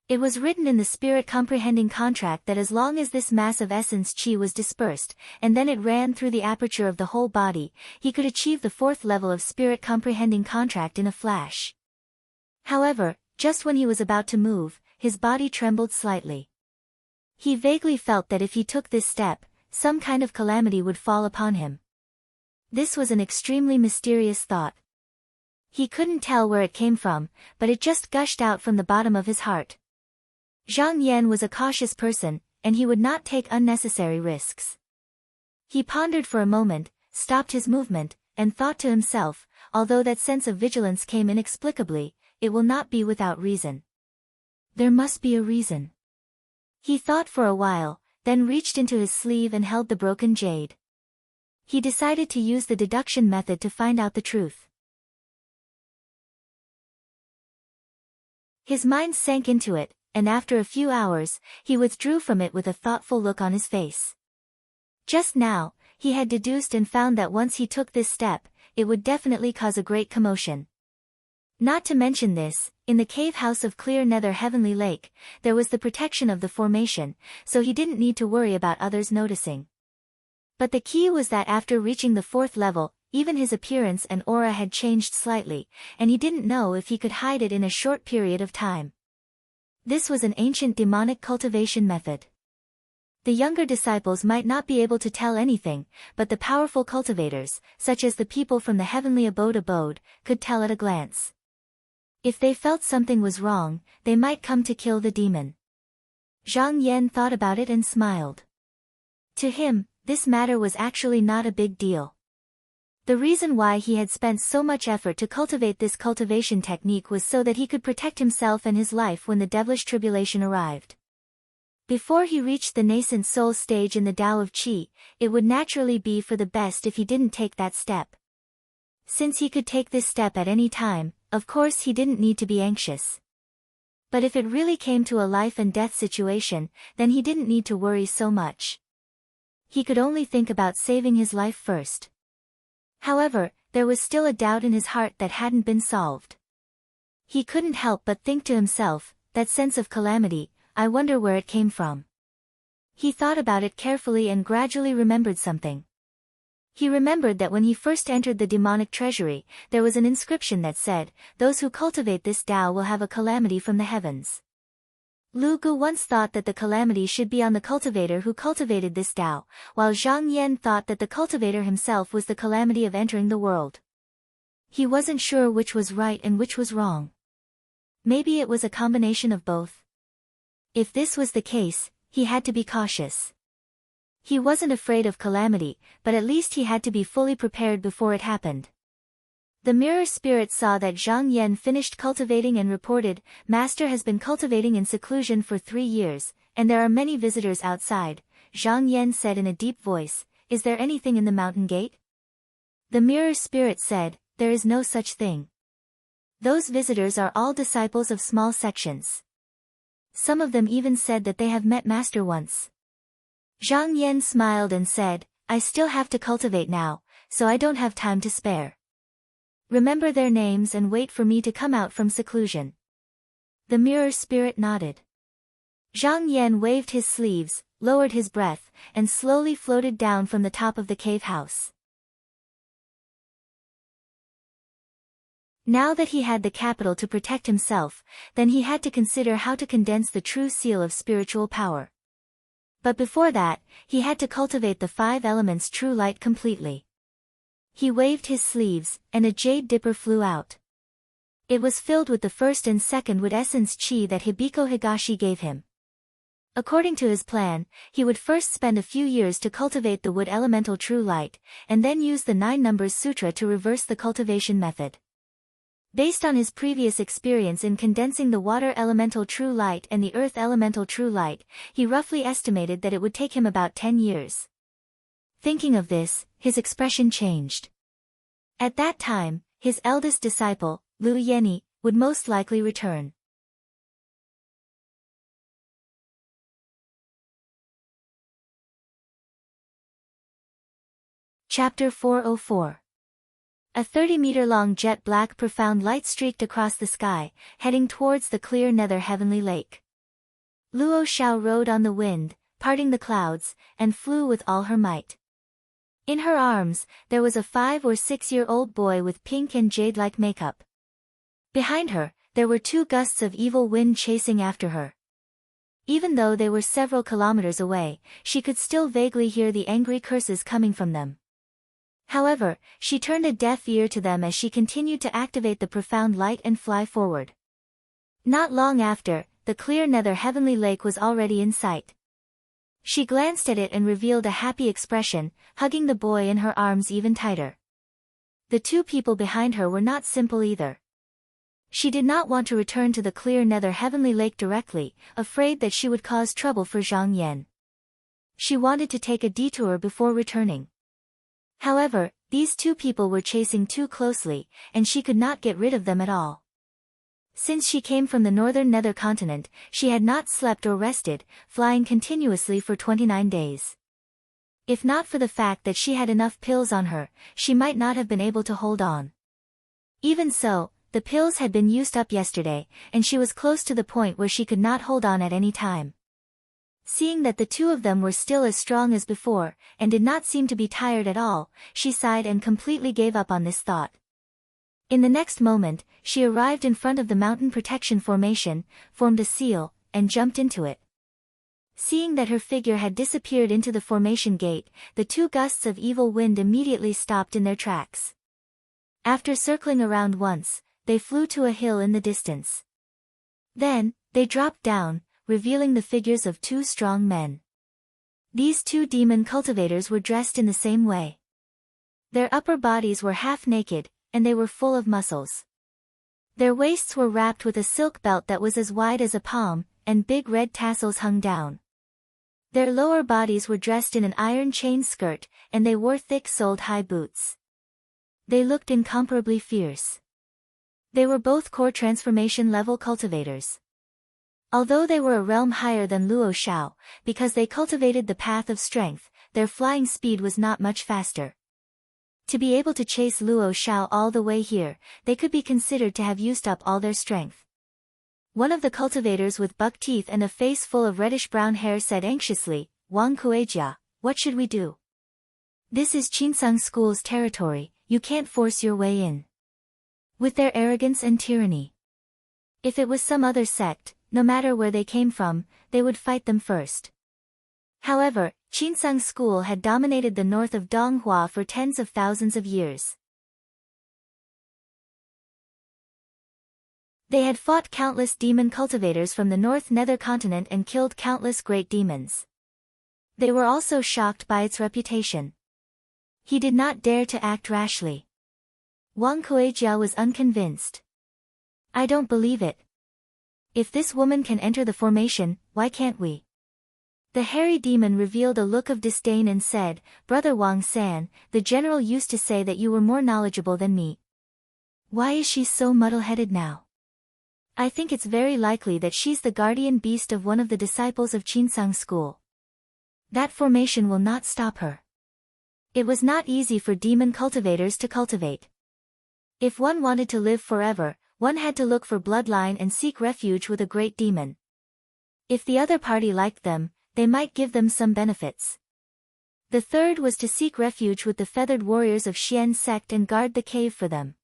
It was written in the spirit comprehending contract that as long as this mass of essence chi was dispersed, and then it ran through the aperture of the whole body, he could achieve the 4th level of spirit comprehending contract in a flash. However, just when he was about to move, his body trembled slightly. He vaguely felt that if he took this step, some kind of calamity would fall upon him. This was an extremely mysterious thought. He couldn't tell where it came from, but it just gushed out from the bottom of his heart. Zhang Yan was a cautious person, and he would not take unnecessary risks. He pondered for a moment, stopped his movement, and thought to himself, although that sense of vigilance came inexplicably, it will not be without reason. There must be a reason. He thought for a while, then reached into his sleeve and held the broken jade. He decided to use the deduction method to find out the truth. His mind sank into it, and after a few hours, he withdrew from it with a thoughtful look on his face. Just now, he had deduced and found that once he took this step, it would definitely cause a great commotion. Not to mention this, in the cave house of Clear Nether Heavenly Lake, there was the protection of the formation, so he didn't need to worry about others noticing. But the key was that after reaching the 4th level, even his appearance and aura had changed slightly, and he didn't know if he could hide it in a short period of time. This was an ancient demonic cultivation method. The younger disciples might not be able to tell anything, but the powerful cultivators, such as the people from the heavenly abode, could tell at a glance. If they felt something was wrong, they might come to kill the demon. Zhang Yan thought about it and smiled. To him, this matter was actually not a big deal. The reason why he had spent so much effort to cultivate this cultivation technique was so that he could protect himself and his life when the devilish tribulation arrived. Before he reached the nascent soul stage in the Tao of Qi, it would naturally be for the best if he didn't take that step. Since he could take this step at any time, of course he didn't need to be anxious. But if it really came to a life and death situation, then he didn't need to worry so much. He could only think about saving his life first. However, there was still a doubt in his heart that hadn't been solved. He couldn't help but think to himself, that sense of calamity, I wonder where it came from. He thought about it carefully and gradually remembered something. He remembered that when he first entered the demonic treasury, there was an inscription that said, "Those who cultivate this Tao will have a calamity from the heavens." Lu Gu once thought that the calamity should be on the cultivator who cultivated this Tao, while Zhang Yan thought that the cultivator himself was the calamity of entering the world. He wasn't sure which was right and which was wrong. Maybe it was a combination of both. If this was the case, he had to be cautious. He wasn't afraid of calamity, but at least he had to be fully prepared before it happened. The mirror spirit saw that Zhang Yan finished cultivating and reported, "Master has been cultivating in seclusion for 3 years, and there are many visitors outside." Zhang Yan said in a deep voice, "Is there anything in the mountain gate?" The mirror spirit said, "There is no such thing. Those visitors are all disciples of small sections. Some of them even said that they have met Master once." Zhang Yan smiled and said, "I still have to cultivate now, so I don't have time to spare. Remember their names and wait for me to come out from seclusion." The mirror spirit nodded. Zhang Yan waved his sleeves, lowered his breath, and slowly floated down from the top of the cave house. Now that he had the capital to protect himself, then he had to consider how to condense the true seal of spiritual power. But before that, he had to cultivate the 5 elements true light completely. He waved his sleeves, and a jade dipper flew out. It was filled with the first and second wood essence chi that Hibiko Higashi gave him. According to his plan, he would first spend a few years to cultivate the wood elemental true light, and then use the 9 numbers sutra to reverse the cultivation method. Based on his previous experience in condensing the water elemental true light and the earth elemental true light, he roughly estimated that it would take him about 10 years. Thinking of this, his expression changed. At that time, his eldest disciple, Lu Yeni, would most likely return. Chapter 404. A 30-meter-long jet-black profound light streaked across the sky, heading towards the clear nether heavenly lake. Luo Xiao rode on the wind, parting the clouds, and flew with all her might. In her arms, there was a 5 or 6-year-old boy with pink and jade-like makeup. Behind her, there were 2 gusts of evil wind chasing after her. Even though they were several kilometers away, she could still vaguely hear the angry curses coming from them. However, she turned a deaf ear to them as she continued to activate the profound light and fly forward. Not long after, the clear nether heavenly lake was already in sight. She glanced at it and revealed a happy expression, hugging the boy in her arms even tighter. The 2 people behind her were not simple either. She did not want to return to the clear nether heavenly lake directly, afraid that she would cause trouble for Zhang Yan. She wanted to take a detour before returning. However, these 2 people were chasing too closely, and she could not get rid of them at all. Since she came from the northern nether continent, she had not slept or rested, flying continuously for 29 days. If not for the fact that she had enough pills on her, she might not have been able to hold on. Even so, the pills had been used up yesterday, and she was close to the point where she could not hold on at any time. Seeing that the 2 of them were still as strong as before, and did not seem to be tired at all, she sighed and completely gave up on this thought. In the next moment, she arrived in front of the mountain protection formation, formed a seal, and jumped into it. Seeing that her figure had disappeared into the formation gate, the 2 gusts of evil wind immediately stopped in their tracks. After circling around once, they flew to a hill in the distance. Then, they dropped down, revealing the figures of 2 strong men. These 2 demon cultivators were dressed in the same way. Their upper bodies were half naked, and they were full of muscles. Their waists were wrapped with a silk belt that was as wide as a palm, and big red tassels hung down. Their lower bodies were dressed in an iron chain skirt, and they wore thick-soled high boots. They looked incomparably fierce. They were both core transformation level cultivators. Although they were a realm higher than Luo Xiao, because they cultivated the path of strength, their flying speed was not much faster. To be able to chase Luo Xiao all the way here, they could be considered to have used up all their strength. One of the cultivators with buck teeth and a face full of reddish-brown hair said anxiously, Wang Kuejia, what should we do? This is Qinsang School's territory, you can't force your way in. With their arrogance and tyranny. If it was some other sect, no matter where they came from, they would fight them first. However, Qinsang School had dominated the north of Donghua for tens of thousands of years. They had fought countless demon cultivators from the North Nether continent and killed countless great demons. They were also shocked by its reputation. He did not dare to act rashly. Wang Kuejia was unconvinced. I don't believe it. If this woman can enter the formation, why can't we? The hairy demon revealed a look of disdain and said, Brother Wang San, the general used to say that you were more knowledgeable than me. Why is she so muddle-headed now? I think it's very likely that she's the guardian beast of one of the disciples of Qinsang School. That formation will not stop her. It was not easy for demon cultivators to cultivate. If one wanted to live forever, one had to look for bloodline and seek refuge with a great demon. If the other party liked them, they might give them some benefits. The third was to seek refuge with the feathered warriors of Xian sect and guard the cave for them.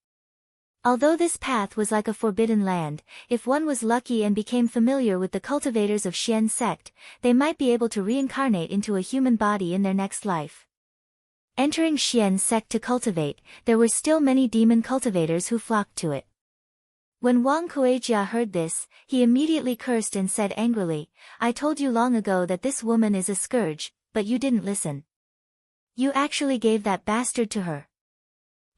Although this path was like a forbidden land, if one was lucky and became familiar with the cultivators of Xian sect, they might be able to reincarnate into a human body in their next life. Entering Xian sect to cultivate, there were still many demon cultivators who flocked to it. When Wang Kuejia heard this, he immediately cursed and said angrily, I told you long ago that this woman is a scourge, but you didn't listen. You actually gave that bastard to her.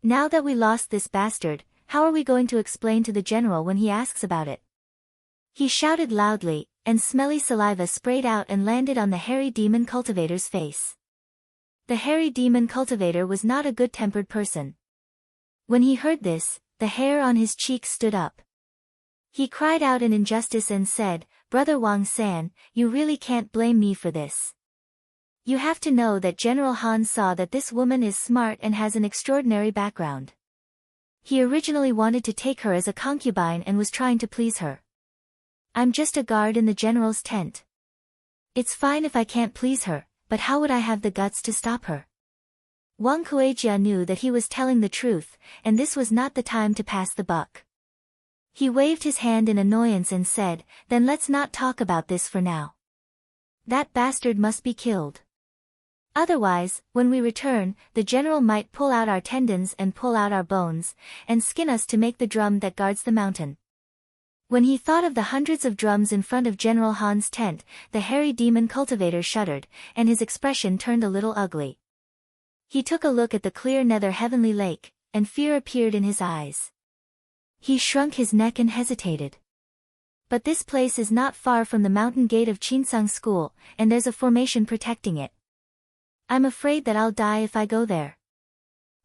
Now that we lost this bastard, how are we going to explain to the general when he asks about it? He shouted loudly, and smelly saliva sprayed out and landed on the hairy demon cultivator's face. The hairy demon cultivator was not a good-tempered person. When he heard this, the hair on his cheek stood up. He cried out in injustice and said, Brother Wang San, you really can't blame me for this. You have to know that General Han saw that this woman is smart and has an extraordinary background. He originally wanted to take her as a concubine and was trying to please her. I'm just a guard in the general's tent. It's fine if I can't please her, but how would I have the guts to stop her? Wang Kuejia knew that he was telling the truth, and this was not the time to pass the buck. He waved his hand in annoyance and said, Then let's not talk about this for now. That bastard must be killed. Otherwise, when we return, the general might pull out our tendons and pull out our bones, and skin us to make the drum that guards the mountain. When he thought of the hundreds of drums in front of General Han's tent, the hairy demon cultivator shuddered, and his expression turned a little ugly. He took a look at the clear nether heavenly lake, and fear appeared in his eyes. He shrunk his neck and hesitated. But this place is not far from the mountain gate of Qinsang School, and there's a formation protecting it. I'm afraid that I'll die if I go there.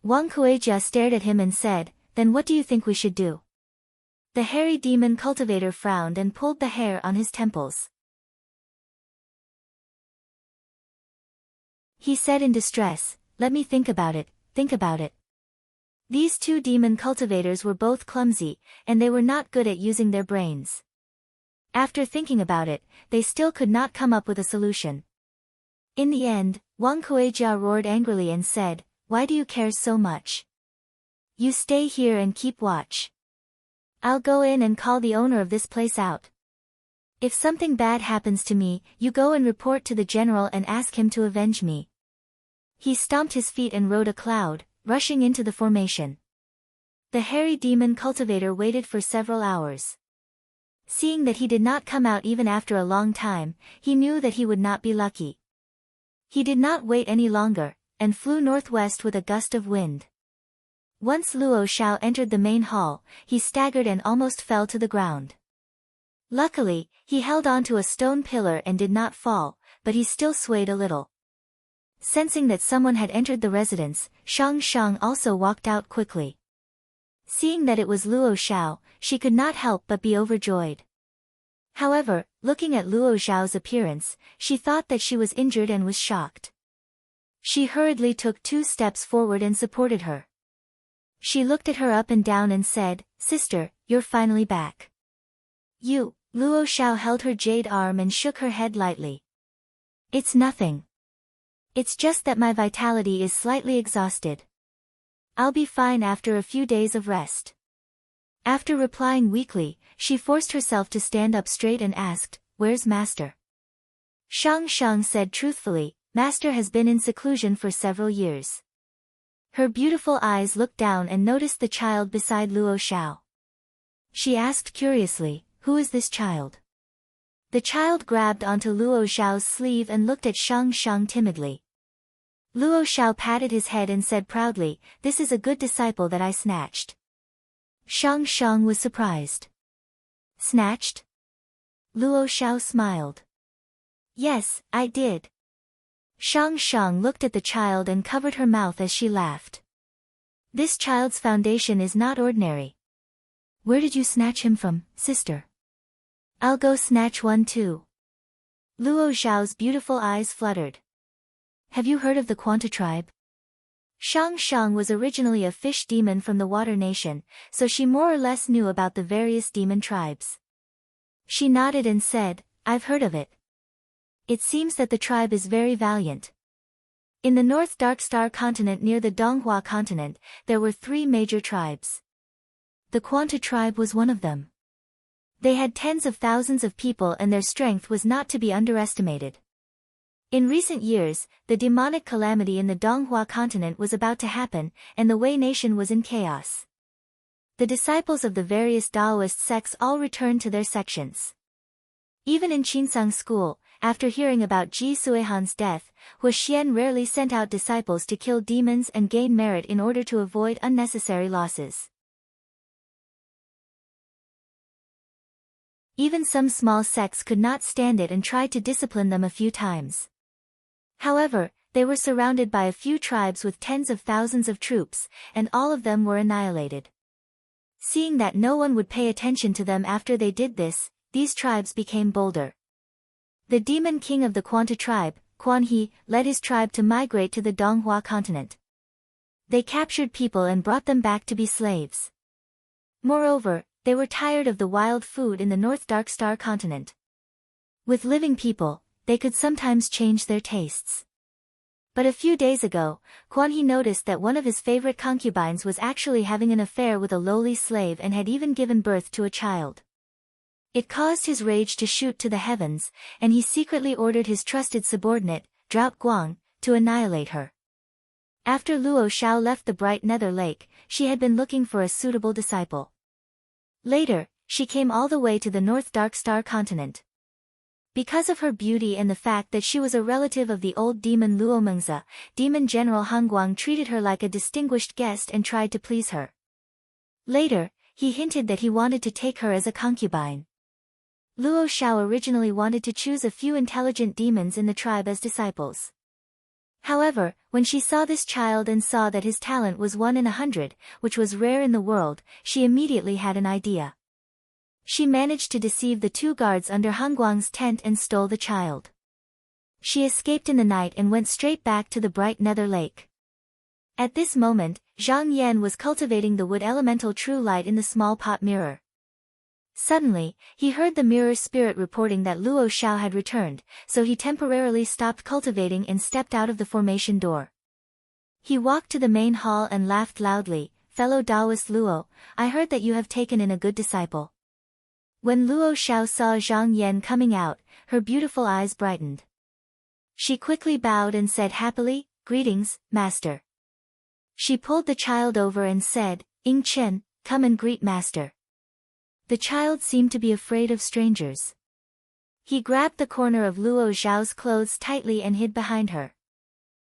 Wang Kuejia stared at him and said, Then what do you think we should do? The hairy demon cultivator frowned and pulled the hair on his temples. He said in distress, Let me think about it, think about it. These two demon cultivators were both clumsy, and they were not good at using their brains. After thinking about it, they still could not come up with a solution. In the end, Wang Kuejia roared angrily and said, Why do you care so much? You stay here and keep watch. I'll go in and call the owner of this place out. If something bad happens to me, you go and report to the general and ask him to avenge me. He stomped his feet and rode a cloud, rushing into the formation. The hairy demon cultivator waited for several hours. Seeing that he did not come out even after a long time, he knew that he would not be lucky. He did not wait any longer, and flew northwest with a gust of wind. Once Luo Xiao entered the main hall, he staggered and almost fell to the ground. Luckily, he held onto a stone pillar and did not fall, but he still swayed a little. Sensing that someone had entered the residence, Shang Shang also walked out quickly. Seeing that it was Luo Xiao, she could not help but be overjoyed. However, looking at Luo Xiao's appearance, she thought that she was injured and was shocked. She hurriedly took 2 steps forward and supported her. She looked at her up and down and said, "Sister, you're finally back." "You," Luo Xiao held her jade arm and shook her head lightly. "It's nothing. It's just that my vitality is slightly exhausted. I'll be fine after a few days of rest." After replying weakly, she forced herself to stand up straight and asked, "Where's Master?" Shang Shang said truthfully, "Master has been in seclusion for several years." Her beautiful eyes looked down and noticed the child beside Luo Xiao. She asked curiously, "Who is this child?" The child grabbed onto Luo Xiao's sleeve and looked at Shang Shang timidly. Luo Xiao patted his head and said proudly, "This is a good disciple that I snatched." Shang Shang was surprised. "Snatched?" Luo Xiao smiled. "Yes, I did." Shang Shang looked at the child and covered her mouth as she laughed. "This child's foundation is not ordinary. Where did you snatch him from, sister?" "I'll go snatch one too." Luo Xiao's beautiful eyes fluttered. "Have you heard of the Quanta tribe?" Shang Shang was originally a fish demon from the Water Nation, so she more or less knew about the various demon tribes. She nodded and said, "I've heard of it. It seems that the tribe is very valiant." In the North Dark Star continent near the Donghua continent, there were 3 major tribes. The Quanta tribe was one of them. They had tens of thousands of people and their strength was not to be underestimated. In recent years, the demonic calamity in the Donghua continent was about to happen, and the Wei nation was in chaos. The disciples of the various Taoist sects all returned to their sections. Even in Qinsang school, after hearing about Ji Suihan's death, Hua Xian rarely sent out disciples to kill demons and gain merit in order to avoid unnecessary losses. Even some small sects could not stand it and tried to discipline them a few times. However, they were surrounded by a few tribes with tens of thousands of troops, and all of them were annihilated. Seeing that no one would pay attention to them after they did this, these tribes became bolder. The demon king of the Quanta tribe, Quan He, led his tribe to migrate to the Donghua continent. They captured people and brought them back to be slaves. Moreover, they were tired of the wild food in the North Dark Star continent. With living people, they could sometimes change their tastes. But a few days ago, Quan He noticed that one of his favorite concubines was actually having an affair with a lowly slave and had even given birth to a child. It caused his rage to shoot to the heavens, and he secretly ordered his trusted subordinate, Drought Guang, to annihilate her. After Luo Xiao left the bright nether lake, she had been looking for a suitable disciple. Later, she came all the way to the North Dark Star continent. Because of her beauty and the fact that she was a relative of the old demon Luo Mengzi, Demon General Han Guang treated her like a distinguished guest and tried to please her. Later, he hinted that he wanted to take her as a concubine. Luo Xiao originally wanted to choose a few intelligent demons in the tribe as disciples. However, when she saw this child and saw that his talent was 1 in 100, which was rare in the world, she immediately had an idea. She managed to deceive the 2 guards under Han Guang's tent and stole the child. She escaped in the night and went straight back to the bright nether lake. At this moment, Zhang Yan was cultivating the wood elemental true light in the small pot mirror. Suddenly, he heard the mirror spirit reporting that Luo Xiao had returned, so he temporarily stopped cultivating and stepped out of the formation door. He walked to the main hall and laughed loudly, "Fellow Taoist Luo, I heard that you have taken in a good disciple." When Luo Xiao saw Zhang Yan coming out, her beautiful eyes brightened. She quickly bowed and said happily, "Greetings, Master." She pulled the child over and said, "Ying Chen, come and greet Master." The child seemed to be afraid of strangers. He grabbed the corner of Luo Xiao's clothes tightly and hid behind her.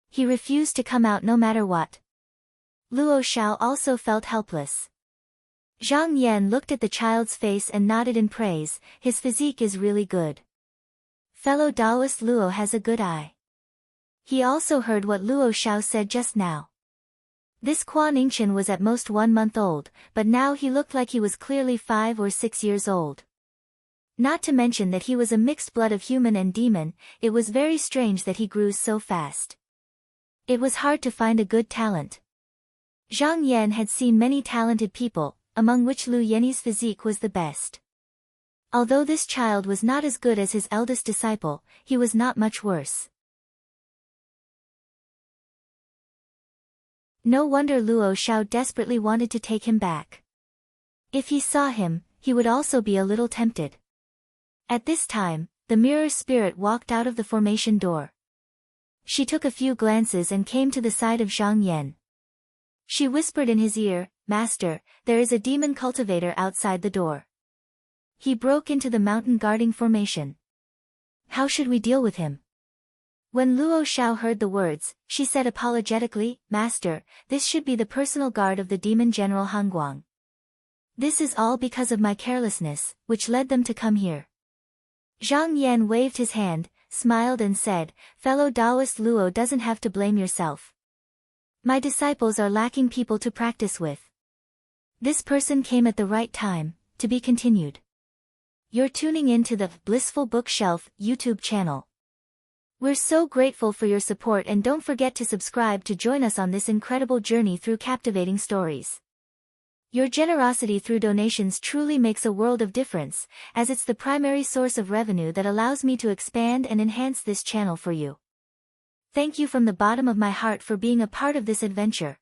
He refused to come out no matter what. Luo Xiao also felt helpless. Zhang Yan looked at the child's face and nodded in praise, "His physique is really good. Fellow Taoist Luo has a good eye." He also heard what Luo Xiao said just now. This Quan Yingchen was at most 1 month old, but now he looked like he was clearly 5 or 6 years old. Not to mention that he was a mixed blood of human and demon, it was very strange that he grew so fast. It was hard to find a good talent. Zhang Yan had seen many talented people, among which Lu Yenyi's physique was the best. Although this child was not as good as his eldest disciple, he was not much worse. No wonder Luo Xiao desperately wanted to take him back. If he saw him, he would also be a little tempted. At this time, the mirror spirit walked out of the formation door. She took a few glances and came to the side of Zhang Yan. She whispered in his ear, "Master, there is a demon cultivator outside the door. He broke into the mountain guarding formation. How should we deal with him?" When Luo Xiao heard the words, she said apologetically, "Master, this should be the personal guard of the demon general Han Guang. This is all because of my carelessness, which led them to come here." Zhang Yan waved his hand, smiled and said, "Fellow Taoist Luo doesn't have to blame yourself. My disciples are lacking people to practice with. This person came at the right time." To be continued. You're tuning in to the Blissful Bookshelf YouTube channel. We're so grateful for your support, and don't forget to subscribe to join us on this incredible journey through captivating stories. Your generosity through donations truly makes a world of difference, as it's the primary source of revenue that allows me to expand and enhance this channel for you. Thank you from the bottom of my heart for being a part of this adventure.